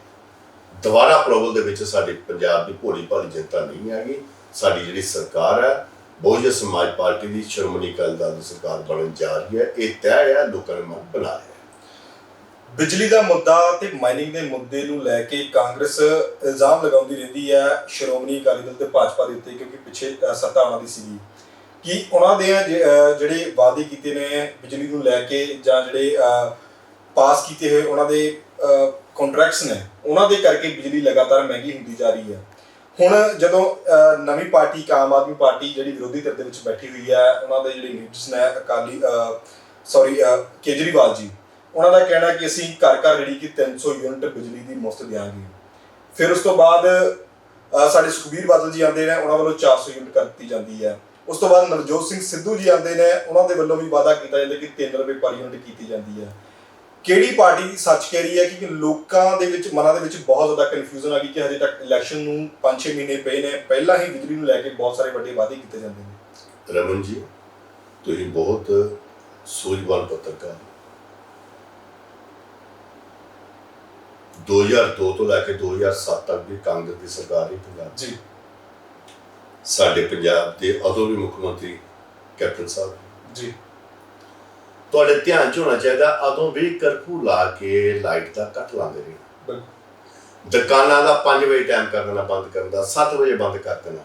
ਦੁਬਾਰਾ ਪ੍ਰੋਬਲ ਦੇ ਵਿੱਚ ਸਾਡੀ ਪੰਜਾਬ ਦੀ ਭੋਲੀ ਭਾਲੀ ਜਨਤਾ ਨਹੀਂ ਹੈਗੀ। ਸਾਡੀ ਜਿਹੜੀ ਸਰਕਾਰ ਹੈ ਬਹੁਜਨ ਸਮਾਜ ਪਾਰਟੀ ਦੀ ਸ਼੍ਰੋਮਣੀ ਅਕਾਲੀ ਦਲ ਦੀ ਸਰਕਾਰ ਬਣਨ ਜਾ ਰਹੀ ਹੈ, ਇਹ ਤੈਅ ਹੈ, ਲੋਕਾਂ ਨੇ ਮਨ ਬਣਾ ਲਿਆ। ਬਿਜਲੀ ਦਾ ਮੁੱਦਾ ਤੇ ਮਾਈਨਿੰਗ ਦੇ ਮੁੱਦੇ ਨੂੰ ਲੈ ਕੇ ਕਾਂਗਰਸ ਇਲਜ਼ਾਮ ਲਗਾਉਂਦੀ ਰਹਿੰਦੀ ਹੈ ਸ਼੍ਰੋਮਣੀ ਅਕਾਲੀ ਦਲ ਤੇ ਭਾਜਪਾ ਦੇ ਉੱਤੇ, ਕਿਉਂਕਿ ਪਿੱਛੇ ਸੱਤਾ ਉਹਨਾਂ ਦੀ ਸੀਗੀ ਕਿ ਉਹਨਾਂ ਦੇ ਜਿਹੜੇ ਵਾਅਦੇ ਕੀਤੇ ਨੇ ਬਿਜਲੀ ਨੂੰ ਲੈ ਕੇ ਜਾਂ ਜਿਹੜੇ ਪਾਸ ਕੀਤੇ ਹੋਏ ਉਹਨਾਂ ਦੇ ਕੰਟਰੈਕਟਸ ਨੇ, ਉਹਨਾਂ ਦੇ ਕਰਕੇ ਬਿਜਲੀ ਲਗਾਤਾਰ ਮਹਿੰਗੀ ਹੁੰਦੀ ਜਾ ਰਹੀ ਹੈ। ਹੁਣ ਜਦੋਂ ਨਵੀਂ ਪਾਰਟੀ ਆਮ ਆਦਮੀ ਪਾਰਟੀ ਜਿਹੜੀ ਵਿਰੋਧੀ ਧਿਰ ਦੇ ਵਿੱਚ ਬੈਠੀ ਹੋਈ ਹੈ, ਉਹਨਾਂ ਦੇ ਜਿਹੜੇ ਲੀਡਰਸ ਨੇ ਕੇਜਰੀਵਾਲ ਜੀ, ਉਹਨਾਂ ਦਾ ਕਹਿਣਾ ਕਿ ਅਸੀਂ ਘਰ ਘਰ ਜਿਹੜੀ ਕਿ 300 ਯੂਨਿਟ ਬਿਜਲੀ ਦੀ ਮੁਫਤ ਦਿਆਂਗੇ। ਫਿਰ ਉਸ ਤੋਂ ਬਾਅਦ ਸਾਡੇ ਸੁਖਬੀਰ ਬਾਦਲ ਜੀ ਆਉਂਦੇ ਨੇ, ਉਹਨਾਂ ਵੱਲੋਂ 400 ਯੂਨਿਟ ਕਰ ਦਿੱਤੀ ਜਾਂਦੀ ਹੈ। ਉਸ ਤੋਂ ਬਾਅਦ ਨਵਜੋਤ ਸਿੰਘ ਸਿੱਧੂ ਜੀ ਆਉਂਦੇ ਨੇ, ਉਹਨਾਂ ਦੇ ਵੱਲੋਂ ਵੀ ਵਾਅਦਾ ਕੀਤਾ ਜਾਂਦਾ ਕਿ 3 ਰੁਪਏ ਪਰ ਯੂਨਿਟ ਕੀਤੀ ਜਾਂਦੀ ਹੈ। ਕਿਹੜੀ ਪਾਰਟੀ ਸੱਚ ਕਹਿ ਰਹੀ ਹੈ ਕਿ ਲੋਕਾਂ ਦੇ ਵਿੱਚ ਮਨਾਂ ਦੇ ਵਿੱਚ ਬਹੁਤ ਜ਼ਿਆਦਾ ਕਨਫਿਊਜ਼ਨ ਆ ਗਈ ਕਿ ਹਜੇ ਤੱਕ ਇਲੈਕਸ਼ਨ ਨੂੰ 5-6 ਮਹੀਨੇ ਪਏ ਨੇ, ਪਹਿਲਾਂ ਹੀ ਬਿਜਲੀ ਨੂੰ ਲੈ ਕੇ ਬਹੁਤ ਸਾਰੇ ਵੱਡੇ ਵਾਅਦੇ ਕੀਤੇ ਜਾਂਦੇ ਨੇ। ਰਮਨ ਜੀ, ਤੁਸੀਂ ਬਹੁਤ ਸੂਝਵਾਨ ਪੱਤਰਕਾਰ 2002 ਤੋਂ ਲੈ ਕੇ 2007 ਤੱਕ ਵੀ ਕਾਂਗਰਸ ਦੀ ਸਰਕਾਰ ਰਹੀ ਪੰਜਾਬ ਜੀ। ਸਾਡੇ ਪੰਜਾਬ ਦੇ ਉਦੋਂ ਵੀ ਮੁੱਖ ਮੰਤਰੀ ਕੈਪਟਨ ਸਾਹਿਬ ਜੀ। ਤੁਹਾਡੇ ਧਿਆਨ 'ਚ ਹੋਣਾ ਚਾਹੀਦਾ, ਉਦੋਂ ਵੀ ਕਰਫਿਊ ਲਾ ਕੇ ਲਾਈਟ ਦਾ ਕੱਟ ਲਾਉਂਦੇ ਰਹੇ। ਦੁਕਾਨਾਂ ਦਾ 5 ਵਜੇ ਟਾਈਮ ਕਰ ਦੇਣਾ ਬੰਦ ਕਰਨ ਦਾ, 7 ਵਜੇ ਬੰਦ ਕਰ ਦੇਣਾ,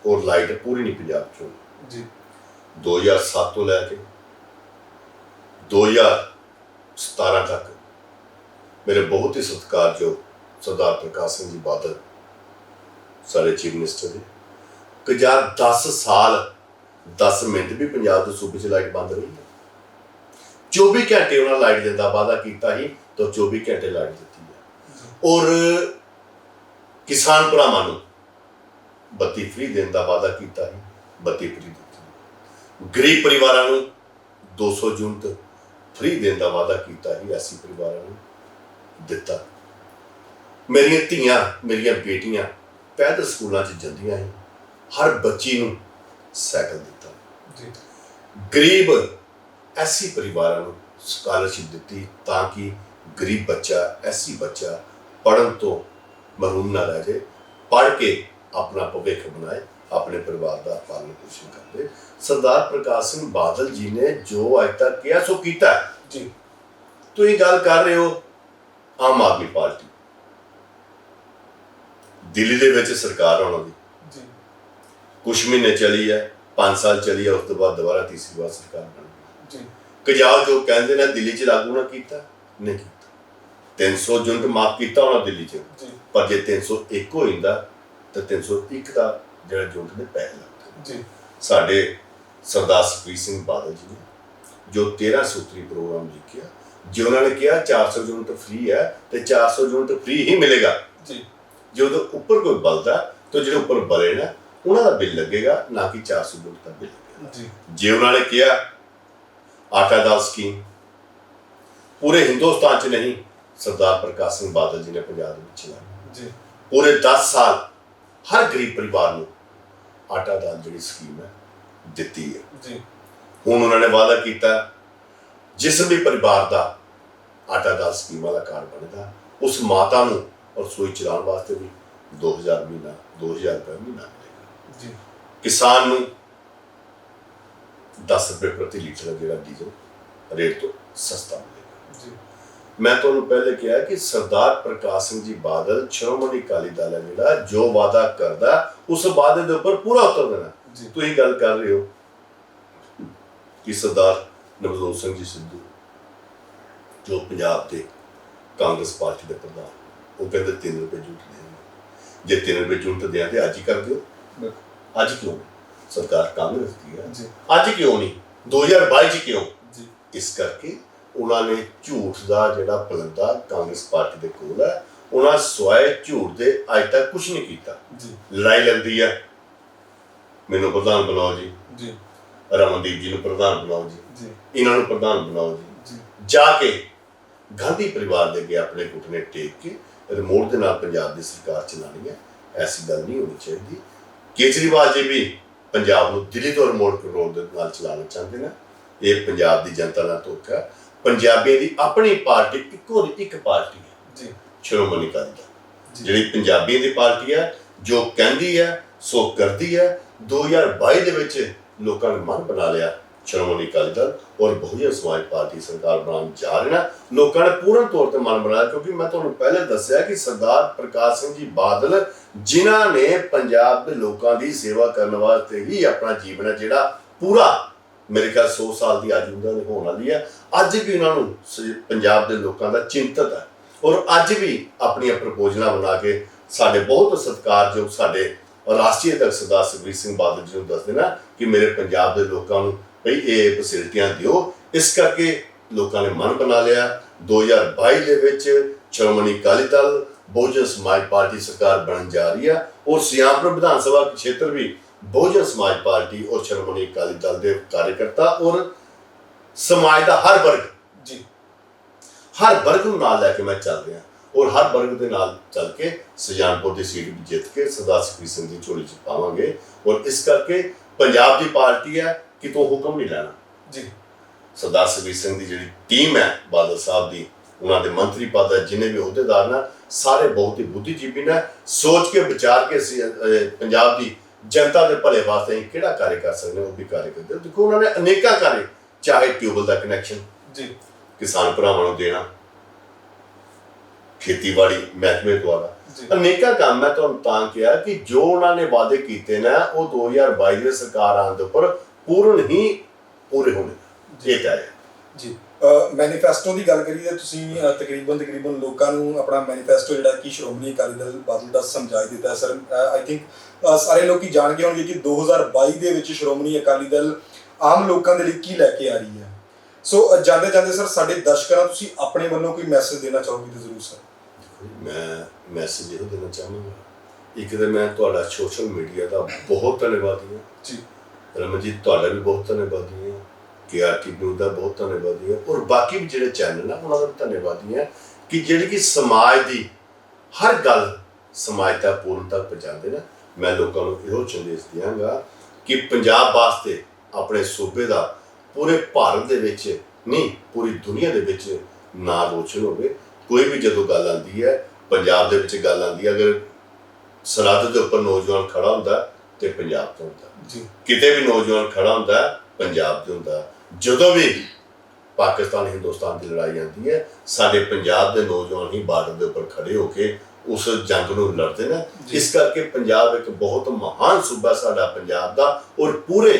ਔਰ ਲਾਈਟ ਪੂਰੀ ਨਹੀਂ ਪੰਜਾਬ 'ਚੋਂ ਜੀ। 2007 ਤੋਂ ਲੈ ਕੇ 2017 ਤੱਕ ਮੇਰੇ ਬਹੁਤ ਹੀ ਸਤਿਕਾਰਯੋਗ ਸਰਦਾਰ ਪ੍ਰਕਾਸ਼ ਸਿੰਘ ਜੀ ਬਾਦਲ ਸਾਡੇ ਚੀਫ ਮਿਨਿਸਟਰ ਦੇ ਕਿ ਜਾਂ 10 ਸਾਲ 10 ਮਿੰਟ ਵੀ ਪੰਜਾਬ ਦੇ ਸੂਬੇ 'ਚ ਲਾਈਟ ਬੰਦ ਰਹੀ ਹੈ। 24 ਘੰਟੇ ਉਹਨਾਂ ਲਾਈਟ ਦੇਣ ਦਾ ਵਾਅਦਾ ਕੀਤਾ ਸੀ ਤਾਂ 24 ਘੰਟੇ ਲਾਈਟ ਦਿੱਤੀ ਹੈ। ਔਰ ਕਿਸਾਨ ਭਰਾਵਾਂ ਨੂੰ ਬੱਤੀ ਫ੍ਰੀ ਦੇਣ ਦਾ ਵਾਅਦਾ ਕੀਤਾ ਸੀ, ਬੱਤੀ ਫ੍ਰੀ ਦਿੱਤੀ। ਗਰੀਬ ਪਰਿਵਾਰਾਂ ਨੂੰ 200 ਯੂਨਿਟ ਫ੍ਰੀ ਦੇਣ ਦਾ ਵਾਅਦਾ ਕੀਤਾ ਸੀ, ਐਸੀ ਪਰਿਵਾਰਾਂ ਨੂੰ ਦਿੱਤਾ। ਮੇਰੀਆਂ ਧੀਆਂ, ਮੇਰੀਆਂ ਬੇਟੀਆਂ ਪੈਦਲ ਸਕੂਲਾਂ 'ਚ ਜਾਂਦੀਆਂ ਸੀ, ਹਰ ਬੱਚੀ ਨੂੰ ਸਾਈਕਲ ਦਿੱਤਾ ਜੀ। ਗਰੀਬ ਐਸੀ ਪਰਿਵਾਰਾਂ ਨੂੰ ਸਕਾਲਰਸ਼ਿਪ ਦਿੱਤੀ ਤਾਂ ਕਿ ਗਰੀਬ ਬੱਚਾ, ਐਸੀ ਬੱਚਾ ਪੜ੍ਹਨ ਤੋਂ ਮਹਿਰੂਮ ਨਾ ਰਹਿ ਜਾਏ, ਪੜ੍ਹ ਕੇ ਆਪਣਾ ਭਵਿੱਖ ਬਣਾਏ, ਆਪਣੇ ਪਰਿਵਾਰ ਦਾ ਪਾਲਣ ਪੋਸ਼ਣ ਕਰਦੇ। ਸਰਦਾਰ ਪ੍ਰਕਾਸ਼ ਸਿੰਘ ਬਾਦਲ ਜੀ ਨੇ ਜੋ ਅੱਜ ਤੱਕ ਕਿਹਾ ਸੋ ਕੀਤਾ ਜੀ। ਤੁਸੀਂ ਗੱਲ ਕਰ ਰਹੇ ਹੋ ਆਮ ਆਦਮੀ ਪਾਰਟੀ, ਦਿੱਲੀ ਦੇ ਵਿੱਚ ਸਰਕਾਰ ਉਹਨਾਂ ਦੀ ਜੀ ਕੁਛ ਮਹੀਨੇ ਚਲੀ ਹੈ, 5 ਸਾਲ ਚਲੀ ਹੈ, ਉਸ ਤੋਂ ਬਾਅਦ ਦੁਬਾਰਾ ਤੀਸਰੀ ਵਾਰ ਸਰਕਾਰ ਬਣ ਗਈ ਜੀ। ਕਜਾਓ ਜੋ ਕਹਿੰਦੇ ਨੇ ਦਿੱਲੀ 'ਚ ਲਾਗੂ ਨਾ ਕੀਤਾ, ਨਹੀਂ ਕੀਤਾ। 300 ਯੂਨਿਟ ਮਾਫ ਕੀਤਾ ਉਹਨਾਂ ਦਿੱਲੀ 'ਚ, ਪਰ ਜੇ 301 ਹੋ ਜਾਂਦਾ ਤਾਂ 301 ਦਾ ਜਿਹੜਾ ਯੂਨਿਟ ਨੇ ਪੈਸੇ ਲੱਗਦੇ ਜੀ। ਸਾਡੇ ਸਰਦਾਰ ਸੁਖਬੀਰ ਸਿੰਘ ਬਾਦਲ ਜੀ ਨੇ ਜੋ 13 ਸੂਤਰੀ ਪ੍ਰੋਗਰਾਮ ਲਿਖਿਆ, ਜੇ ਉਹਨਾਂ ਨੇ ਕਿਹਾ 400 ਯੂਨਿਟ ਫ੍ਰੀ ਹੈ ਤੇ 400 ਯੂਨਿਟ ਫ੍ਰੀ ਹੀ ਮਿਲੇਗਾ ਜੀ। ਜੇ ਉਹਦੇ ਉੱਪਰ ਕੋਈ ਬਲਦਾ ਤਾਂ ਜਿਹੜੇ ਉੱਪਰ ਬਲੇ ਨਾ ਉਹਨਾਂ ਦਾ ਬਿੱਲ ਲੱਗੇਗਾ, ਨਾ ਕਿ 400 ਯੂਨਿਟ ਦਾ ਬਿੱਲ ਲੱਗੇਗਾ ਜੀ। ਜੇ ਉਹਨਾਂ ਨੇ ਕਿਹਾ ਆਟਾ ਦਾਲ ਸਕੀਮ ਪੂਰੇ ਹਿੰਦੁਸਤਾਨ 'ਚ ਨਹੀਂ, ਸਰਦਾਰ ਪ੍ਰਕਾਸ਼ ਸਿੰਘ ਬਾਦਲ ਜੀ ਨੇ ਪੰਜਾਬ ਦੇ ਵਿੱਚ ਚਲਾਈ ਜੀ। ਪੂਰੇ 10 ਸਾਲ ਹਰ ਗਰੀਬ ਪਰਿਵਾਰ ਨੂੰ ਆਟਾ ਦਾਲ ਜਿਹੜੀ ਸਕੀਮ ਹੈ ਦਿੱਤੀ ਹੈ ਜੀ। ਹੁਣ ਉਹਨਾਂ ਨੇ ਵਾਅਦਾ ਕੀਤਾ ਜਿਸ ਵੀ ਪਰਿਵਾਰ ਦਾ ਆਟਾ ਦਾਲ ਸਕੀਮ ਵਾਲਾ ਕਾਰਡ ਬਣੇਗਾ, ਉਸ ਮਾਤਾ ਨੂੰ ਰਸੋਈ ਚਲਾਉਣ ਵਾਸਤੇ ਵੀ 2000 ਮਹੀਨਾ 2000 ਰੁਪਏ ਮਹੀਨਾ ਮਿਲੇਗਾ ਜੀ। ਕਿਸਾਨ ਨੂੰ 10 ਰੁਪਏ ਪ੍ਰਤੀ ਲੀਟਰ ਜਿਹੜਾ ਡੀਜ਼ਲ ਰੇਟ ਤੋਂ ਸਸਤਾ ਮਿਲੇਗਾ ਜੀ। ਮੈਂ ਤੁਹਾਨੂੰ ਪਹਿਲੇ ਕਿਹਾ ਕਿ ਸਰਦਾਰ ਪ੍ਰਕਾਸ਼ ਸਿੰਘ ਜੀ ਬਾਦਲ ਸ਼੍ਰੋਮਣੀ ਅਕਾਲੀ ਦਲ ਹੈ ਜਿਹੜਾ ਜੋ ਵਾਅਦਾ ਕਰਦਾ ਉਸ ਵਾਅਦੇ ਦੇ ਉੱਪਰ ਪੂਰਾ ਉਤਰ ਦੇਣਾ। ਤੁਸੀਂ ਗੱਲ ਕਰ ਰਹੇ ਹੋ ਕਿ ਸਰਦਾਰ ਨਵਜੋਤ ਸਿੰਘ ਜੀ ਸਿੱਧੂ ਜੋ ਪੰਜਾਬ ਦੇ ਕਾਂਗਰਸ ਪਾਰਟੀ ਦੇ ਪ੍ਰਧਾਨ, ਉਹ ਕਹਿੰਦੇ 3 ਰੁਪਏ ਯੂਨਿਟ ਦੇਣਗੇ। ਜੇ 3 ਰੁਪਏ ਯੂਨਿਟ ਦਿਆਂ ਤੇ ਅੱਜ ਹੀ ਕਰ ਦਿਓ। ਅੱਜ ਕਿਉਂ? ਸਰਕਾਰ ਕਾਂਗਰਸ ਦੀ ਹੈ, ਅੱਜ ਕਿਉਂ ਨਹੀਂ? 2022 ਚ ਕਿਉਂ? ਇਸ ਕਰਕੇ ਉਹਨਾਂ ਨੇ ਝੂਠ ਦਾ ਜਿਹੜਾ ਪਲੰਦਾ ਕਾਂਗਰਸ ਪਾਰਟੀ ਦੇ ਕੋਲ ਹੈ, ਉਹਨਾਂ ਸਵਾਏ ਝੂਠ ਦੇ ਅੱਜ ਤੱਕ ਕੁਝ ਨਹੀਂ ਕੀਤਾ। ਲੜਾਈ ਲੜਦੀ ਹੈ, ਮੈਨੂੰ ਪ੍ਰਧਾਨ ਬਣਾਓ ਜੀ, ਰਮਨਦੀਪ ਜੀ ਨੂੰ ਪ੍ਰਧਾਨ ਬਣਾਓ ਜੀ, ਇਹਨਾਂ ਨੂੰ ਪ੍ਰਧਾਨ ਬਣਾਓ ਜੀ। ਜਾ ਕੇ ਗਾਂਧੀ ਪਰਿਵਾਰ ਦੇ ਅੱਗੇ ਆਪਣੇ ਘੁਟਨੇ ਟੇਕ ਕੇ ਰਿਮੋਟ ਦੇ ਨਾਲ ਪੰਜਾਬ ਦੀ ਸਰਕਾਰ ਚਲਾਉਣੀ ਹੈ। ਐਸੀ ਗੱਲ ਨਹੀਂ ਹੋਣੀ ਚਾਹੀਦੀ। ਕੇਜਰੀਵਾਲ ਜੀ ਵੀ ਪੰਜਾਬ ਨੂੰ ਦਿੱਲੀ ਤੋਂ ਰਿਮੋਟ ਕੰਟਰੋਲ ਦੇ ਨਾਲ ਚਲਾਉਣਾ ਚਾਹੁੰਦੇ ਨੇ। ਇਹ ਪੰਜਾਬ ਦੀ ਜਨਤਾ ਨਾਲ ਧੋਖਾ। ਪੰਜਾਬੀਆਂ ਦੀ ਆਪਣੀ ਪਾਰਟੀ ਇੱਕੋ ਇੱਕ ਪਾਰਟੀ ਹੈ ਜੀ, ਸ਼੍ਰੋਮਣੀ ਅਕਾਲੀ ਦਲ, ਜਿਹੜੀ ਪੰਜਾਬੀਆਂ ਦੀ ਪਾਰਟੀ ਹੈ, ਜੋ ਕਹਿੰਦੀ ਹੈ ਸੋ ਕਰਦੀ ਹੈ। 2022 ਦੇ ਵਿੱਚ ਲੋਕਾਂ ਨੇ ਮਨ ਬਣਾ ਲਿਆ ਸ਼੍ਰੋਮਣੀ ਅਕਾਲੀ ਦਲ ਔਰ ਬਹੁਜਨ ਸਮਾਜ ਪਾਰਟੀ ਸਰਕਾਰ ਬਣਾਉਣ ਜਾ ਰਹੇ ਨੇ। ਲੋਕਾਂ ਨੇ ਪੂਰਨ ਤੌਰ ਤੇ ਮਨ ਬਣਾਇਆ, ਕਿਉਂਕਿ ਮੈਂ ਤੁਹਾਨੂੰ ਪਹਿਲੇ ਦੱਸਿਆ ਕਿ ਸਰਦਾਰ ਪ੍ਰਕਾਸ਼ ਸਿੰਘ ਜੀ ਬਾਦਲ ਜਿਨ੍ਹਾਂ ਨੇ ਪੰਜਾਬ ਦੇ ਲੋਕਾਂ ਦੀ ਸੇਵਾ ਕਰਨ ਵਾਸਤੇ ਹੀ ਆਪਣਾ ਜੀਵਨ ਹੈ ਜਿਹੜਾ ਪੂਰਾ, ਮੇਰੇ ਖਿਆਲ 100 ਸਾਲ ਦੀ ਅੱਜ ਉਹਨਾਂ ਦੀ ਹੋਣ ਵਾਲੀ ਹੈ, ਅੱਜ ਵੀ ਉਹਨਾਂ ਨੂੰ ਪੰਜਾਬ ਦੇ ਲੋਕਾਂ ਦਾ ਚਿੰਤਤ ਹੈ ਔਰ ਅੱਜ ਵੀ ਆਪਣੀਆਂ ਪ੍ਰਪੋਜ਼ਲਾਂ ਬਣਾ ਕੇ ਸਾਡੇ ਬਹੁਤ ਸਤਿਕਾਰਯੋਗ ਸਾਡੇ ਰਾਸ਼ਟਰੀ ਅਧਿਕਸ਼ ਸਰਦਾਰ ਸੁਖਬੀਰ ਸਿੰਘ ਬਾਦਲ ਜੀ ਨੂੰ ਦੱਸਦੇ ਨਾ ਕਿ ਮੇਰੇ ਪੰਜਾਬ ਦੇ ਲੋਕਾਂ ਨੂੰ ਭਈ ਇਹ ਫੈਸਿਲਿਟੀਆਂ ਦਿਓ। ਇਸ ਕਰਕੇ ਲੋਕਾਂ ਨੇ ਮਨ ਬਣਾ ਲਿਆ। 2022 ਦੇ ਵਿੱਚ ਸ਼੍ਰੋਮਣੀ ਅਕਾਲੀ ਦਲ ਬਹੁਜਨ ਸਮਾਜ ਪਾਰਟੀ ਸਰਕਾਰ ਬਣਨ ਜਾ ਰਹੀ ਹੈ ਔਰ ਸਿਆਮਪੁਰ ਵਿਧਾਨ ਸਭਾ ਖੇਤਰ ਵੀ ਬਹੁਜਨ ਸਮਾਜ ਪਾਰਟੀ ਔਰ ਸ਼੍ਰੋਮਣੀ ਅਕਾਲੀ ਦਲ ਦੇ ਕਾਰਜਕਰਤਾ ਔਰ ਸਮਾਜ ਦਾ ਹਰ ਵਰਗ ਨੂੰ ਨਾਲ ਲੈ ਕੇ ਮੈਂ ਚੱਲ ਰਿਹਾ ਔਰ ਹਰ ਵਰਗ ਦੇ ਨਾਲ ਚੱਲ ਕੇ ਸੁਜਾਨਪੁਰ ਦੀ ਸੀਟ ਵੀ ਜਿੱਤ ਕੇ ਸਰਦਾਰ ਸੁਖਬੀਰ ਸਿੰਘ ਦੀ ਝੋਲੀ 'ਚ ਪਾਵਾਂਗੇ। ਔਰ ਇਸ ਕਰਕੇ ਪੰਜਾਬ ਦੀ ਪਾਰਟੀ ਹੈ, ਕਿਤੋਂ ਹੁਕਮ ਨਹੀਂ ਲੈਣਾ ਜੀ। ਸਰਦਾਰ ਸੁਖਬੀਰ ਸਿੰਘ ਦੀ ਜਿਹੜੀ ਟੀਮ ਹੈ ਬਾਦਲ ਸਾਹਿਬ ਦੀ, ਉਹਨਾਂ ਦੇ ਮੰਤਰੀ ਪਦ ਹੈ, ਜਿੰਨੇ ਵੀ ਅਹੁਦੇਦਾਰ ਨੇ ਸਾਰੇ ਬਹੁਤ ਹੀ ਬੁੱਧੀਜੀਵੀ ਨੇ, ਸੋਚ ਕੇ ਵਿਚਾਰ ਕੇ ਪੰਜਾਬ ਦੀ ਜਨਤਾ ਦੇ ਭਲੇ ਵਾਸਤੇ ਅਸੀਂ ਕਿਹੜਾ ਕਾਰਜ ਕਰ ਸਕਦੇ ਹਾਂ ਉਹ ਵੀ ਕਾਰਜ ਕਰਦੇ। ਦੇਖੋ ਉਹਨਾਂ ਨੇ ਅਨੇਕਾਂ ਕਾਰਜ, ਚਾਹੇ ਟਿਊਬਲ ਦਾ ਕਨੈਕਸ਼ਨ ਜੀ ਕਿਸਾਨ ਭਰਾਵਾਂ ਨੂੰ ਦੇਣਾ, ਖੇਤੀਬਾੜੀ ਮਹਿਕਮੇ ਦੁਆਰਾ ਅਨੇਕਾਂ ਕੰਮ। ਮੈਂ ਤੁਹਾਨੂੰ ਤਾਂ ਕਿਹਾ ਕਿ ਜੋ ਉਹਨਾਂ ਨੇ ਵਾਅਦੇ ਕੀਤੇ ਨੇ ਉਹ 2022 ਦੇ ਸਰਕਾਰ ਆਉਣ ਦੇ ਉੱਪਰ ਪੂਰੇ ਹੋਣੇ ਇਹ ਤੈਅ ਹੈ ਜੀ। ਮੈਨੀਫੈਸਟੋ ਦੀ ਗੱਲ ਕਰੀਏ, ਤੁਸੀਂ ਤਕਰੀਬਨ ਲੋਕਾਂ ਨੂੰ ਆਪਣਾ ਮੈਨੀਫੈਸਟੋ ਜਿਹੜਾ ਕਿ ਸ਼੍ਰੋਮਣੀ ਅਕਾਲੀ ਦਲ ਬਾਦਲ ਦਾ ਸਮਝਾਈ ਦਿੱਤਾ ਸਰ। ਆਈ ਥਿੰਕ ਸਾਰੇ ਲੋਕੀ ਜਾਣ ਗਏ ਹੋਣਗੇ ਕਿ 2022 ਦੇ ਵਿੱਚ ਸ਼੍ਰੋਮਣੀ ਅਕਾਲੀ ਦਲ ਆਮ ਲੋਕਾਂ ਦੇ ਲਈ ਕੀ ਲੈ ਕੇ ਆ ਰਹੀ ਹੈ। ਸੋ ਜਾਂਦੇ ਜਾਂਦੇ ਸਰ ਸਾਡੇ ਦਰਸ਼ਕਾਂ ਨੂੰ ਤੁਸੀਂ ਆਪਣੇ ਵੱਲੋਂ ਕੋਈ ਮੈਸੇਜ ਦੇਣਾ ਚਾਹੋਗੇ ਤਾਂ ਜ਼ਰੂਰ ਸਰ। ਮੈਂ ਮੈਸੇਜ ਇਹ ਦੇਣਾ ਚਾਹਾਂਗਾ, ਇੱਕ ਤਾਂ ਮੈਂ ਤੁਹਾਡਾ ਸੋਸ਼ਲ ਮੀਡੀਆ ਦਾ ਬਹੁਤ ਧੰਨਵਾਦੀ ਹਾਂ ਜੀ। ਰਮਨ ਜੀ ਤੁਹਾਡਾ ਵੀ ਬਹੁਤ ਧੰਨਵਾਦੀ ਹਾਂ, KRT ਨਿਊਜ਼ ਦਾ ਬਹੁਤ ਧੰਨਵਾਦੀ ਹਾਂ ਔਰ ਬਾਕੀ ਵੀ ਜਿਹੜੇ ਚੈਨਲ ਨੇ ਉਹਨਾਂ ਦਾ ਵੀ ਧੰਨਵਾਦੀ ਹਾਂ ਕਿ ਜਿਹੜੀ ਕਿ ਸਮਾਜ ਦੀ ਹਰ ਗੱਲ ਸਮਾਜ ਤੱਕ ਪੂਰਨ ਤੱਕ ਪਹੁੰਚਾਉਂਦੇ ਨੇ। ਮੈਂ ਲੋਕਾਂ ਨੂੰ ਇਹੋ ਸੰਦੇਸ਼ ਦਿਆਂਗਾ ਕਿ ਪੰਜਾਬ ਵਾਸਤੇ ਆਪਣੇ ਸੂਬੇ ਦਾ ਪੂਰੇ ਭਾਰਤ ਦੇ ਵਿੱਚ ਨਹੀਂ ਪੂਰੀ ਦੁਨੀਆ ਦੇ ਵਿੱਚ ਨਾਂ ਰੋਸ਼ਨ ਹੋਵੇ। ਕੋਈ ਵੀ ਜਦੋਂ ਗੱਲ ਆਉਂਦੀ ਹੈ, ਪੰਜਾਬ ਦੇ ਵਿੱਚ ਗੱਲ ਆਉਂਦੀ ਹੈ, ਅਗਰ ਸਰਹੱਦ ਦੇ ਉੱਪਰ ਨੌਜਵਾਨ ਖੜਾ ਹੁੰਦਾ ਤੇ ਪੰਜਾਬ ਤੋਂ ਹੁੰਦਾ ਜੀ, ਕਿਤੇ ਵੀ ਨੌਜਵਾਨ ਖੜਾ ਹੁੰਦਾ ਪੰਜਾਬ ਤੋਂ ਹੁੰਦਾ। ਜਦੋਂ ਵੀ ਪਾਕਿਸਤਾਨ ਹਿੰਦੁਸਤਾਨ ਦੀ ਲੜਾਈ ਆਉਂਦੀ ਹੈ, ਸਾਡੇ ਪੰਜਾਬ ਦੇ ਨੌਜਵਾਨ ਹੀ ਬਾਰਡਰ ਦੇ ਉੱਪਰ ਖੜੇ ਹੋ ਕੇ ਉਸ ਜੰਗ ਨੂੰ ਲੜਦੇ ਨੇ। ਇਸ ਕਰਕੇ ਪੰਜਾਬ ਇੱਕ ਬਹੁਤ ਮਹਾਨ ਸੂਬਾ ਸਾਡਾ ਪੰਜਾਬ ਦਾ ਔਰ ਪੂਰੇ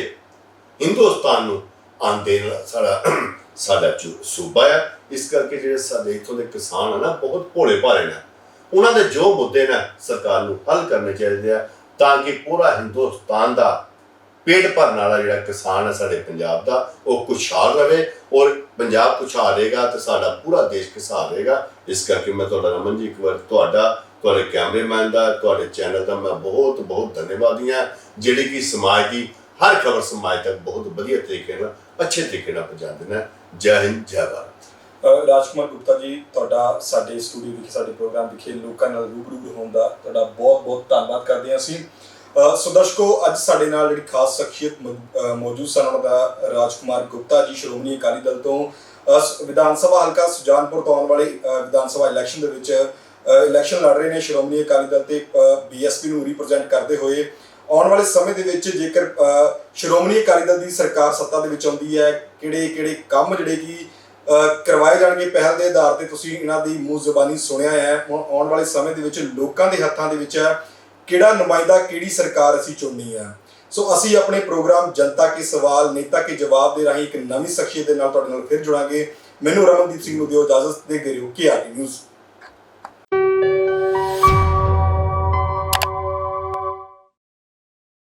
ਹਿੰਦੁਸਤਾਨ ਨੂੰ ਆਂਦੇ ਸਾਡਾ ਸੂਬਾ ਹੈ। ਇਸ ਕਰਕੇ ਜਿਹੜੇ ਸਾਡੇ ਇੱਥੋਂ ਦੇ ਕਿਸਾਨ ਆ ਨਾ ਬਹੁਤ ਭੋਲੇ ਭਾਲੇ ਨੇ, ਉਹਨਾਂ ਦੇ ਜੋ ਮੁੱਦੇ ਨੇ ਸਰਕਾਰ ਨੂੰ ਹੱਲ ਕਰਨੇ ਚਾਹੀਦੇ ਆ ਤਾਂ ਕਿ ਪੂਰਾ ਹਿੰਦੁਸਤਾਨ ਦਾ ਪੇਟ ਭਰਨ ਵਾਲਾ ਜਿਹੜਾ ਕਿਸਾਨ ਹੈ ਸਾਡੇ ਪੰਜਾਬ ਦਾ ਉਹ ਖੁਸ਼ਹਾਲ ਰਹੇ ਔਰ ਪੰਜਾਬ ਖੁਸ਼ਹਾਲ ਰਹੇਗਾ ਤੇ ਸਾਡਾ ਪੂਰਾ ਦੇਸ਼ ਖੁਸ਼ਹਾਲ ਰਹੇਗਾ। ਇਸ ਕਰਕੇ ਮੈਂ ਤੁਹਾਡਾ ਰਮਨ ਜੀ ਇੱਕ ਵਾਰ ਤੁਹਾਡੇ ਕੈਮਰੇਮੈਨ ਦਾ, ਤੁਹਾਡੇ ਚੈਨਲ ਦਾ ਮੈਂ ਬਹੁਤ ਬਹੁਤ ਧੰਨਵਾਦੀ ਹਾਂ ਜਿਹੜੀ ਕਿ ਸਮਾਜ ਦੀ ਹਰ ਖਬਰ ਸਮਾਜ ਤੱਕ ਬਹੁਤ ਵਧੀਆ ਤਰੀਕੇ ਨਾਲ ਅੱਛੇ ਤਰੀਕੇ ਨਾਲ ਪਹੁੰਚਾਉਂਦੇ ਨੇ। ਜੈ ਹਿੰਦ, ਜੈ ਭਾਰਤ। ਰਾਜਕੁਮਾਰ ਗੁਪਤਾ ਜੀ, ਤੁਹਾਡਾ ਸਾਡੇ ਸਟੂਡੀਓ ਵਿਖੇ ਸਾਡੇ ਪ੍ਰੋਗਰਾਮ ਵਿਖੇ ਲੋਕਾਂ ਨਾਲ ਰੂਬਰੂ ਹੋਣ ਦਾ ਤੁਹਾਡਾ ਬਹੁਤ ਬਹੁਤ ਧੰਨਵਾਦ ਕਰਦੇ ਹਾਂ ਅਸੀਂ। ਸੋ ਦਰਸ਼ਕੋ, ਅੱਜ ਸਾਡੇ ਨਾਲ ਜਿਹੜੀ ਖਾਸ ਸ਼ਖਸੀਅਤ ਮੌਜੂਦ ਸਨ ਉਹਨਾਂ ਦਾ ਰਾਜਕੁਮਾਰ ਗੁਪਤਾ ਜੀ, ਸ਼੍ਰੋਮਣੀ ਅਕਾਲੀ ਦਲ ਤੋਂ ਵਿਧਾਨ ਸਭਾ ਹਲਕਾ ਸੁਜਾਨਪੁਰ ਤੋਂ ਆਉਣ ਵਾਲੇ ਵਿਧਾਨ ਸਭਾ ਇਲੈਕਸ਼ਨ ਦੇ ਵਿੱਚ ਇਲੈਕਸ਼ਨ ਲੜ ਰਹੇ ਨੇ। ਸ਼੍ਰੋਮਣੀ ਅਕਾਲੀ ਦਲ ਤੇ BSP ਨੂੰ ਰਿਪਰੈਜ਼ੈਂਟ ਕਰਦੇ ਹੋਏ ਆਉਣ ਵਾਲੇ ਸਮੇਂ ਦੇ ਵਿੱਚ ਜੇਕਰ ਸ਼੍ਰੋਮਣੀ ਅਕਾਲੀ ਦਲ ਦੀ ਸਰਕਾਰ ਸੱਤਾ ਦੇ ਵਿੱਚ ਆਉਂਦੀ ਹੈ, ਕਿਹੜੇ ਕੰਮ ਜਿਹੜੇ ਕਿ ਕਰਵਾਏ ਜਾਣਗੇ ਪਹਿਲ ਦੇ ਆਧਾਰ ਤੇ ਤੁਸੀਂ ਇਹਨਾਂ ਦੀ ਮੂੰਹ ਜ਼ਬਾਨੀ ਸੁਣਿਆ ਹੈ। ਆਉਣ ਵਾਲੇ ਸਮੇਂ ਦੇ ਵਿੱਚ ਲੋਕਾਂ ਦੇ ਹੱਥਾਂ ਦੇ ਵਿੱਚ ਹੈ ਕਿਹੜਾ ਨੁਮਾਇੰਦਾ, ਕਿਹੜੀ ਸਰਕਾਰ ਅਸੀਂ ਚੁਣਨੀ ਹੈ। ਸੋ ਅਸੀਂ ਆਪਣੇ ਪ੍ਰੋਗਰਾਮ ਜਨਤਾ ਕੇ ਸਵਾਲ ਨੇਤਾ ਕੇ ਜਵਾਬ ਦੇ ਰਾਹੀਂ ਇੱਕ ਨਵੀਂ ਸ਼ਖਸੀਅਤ ਦੇ ਨਾਲ ਤੁਹਾਡੇ ਨਾਲ ਫਿਰ ਜੁੜਾਂਗੇ। ਮੈਨੂੰ ਰਮਨਦੀਪ ਸਿੰਘ ਨੂੰ ਦਿਓ ਇਜਾਜ਼ਤ, ਦੇਖਦੇ ਰਹੋ KRT ਨਿਊਜ਼।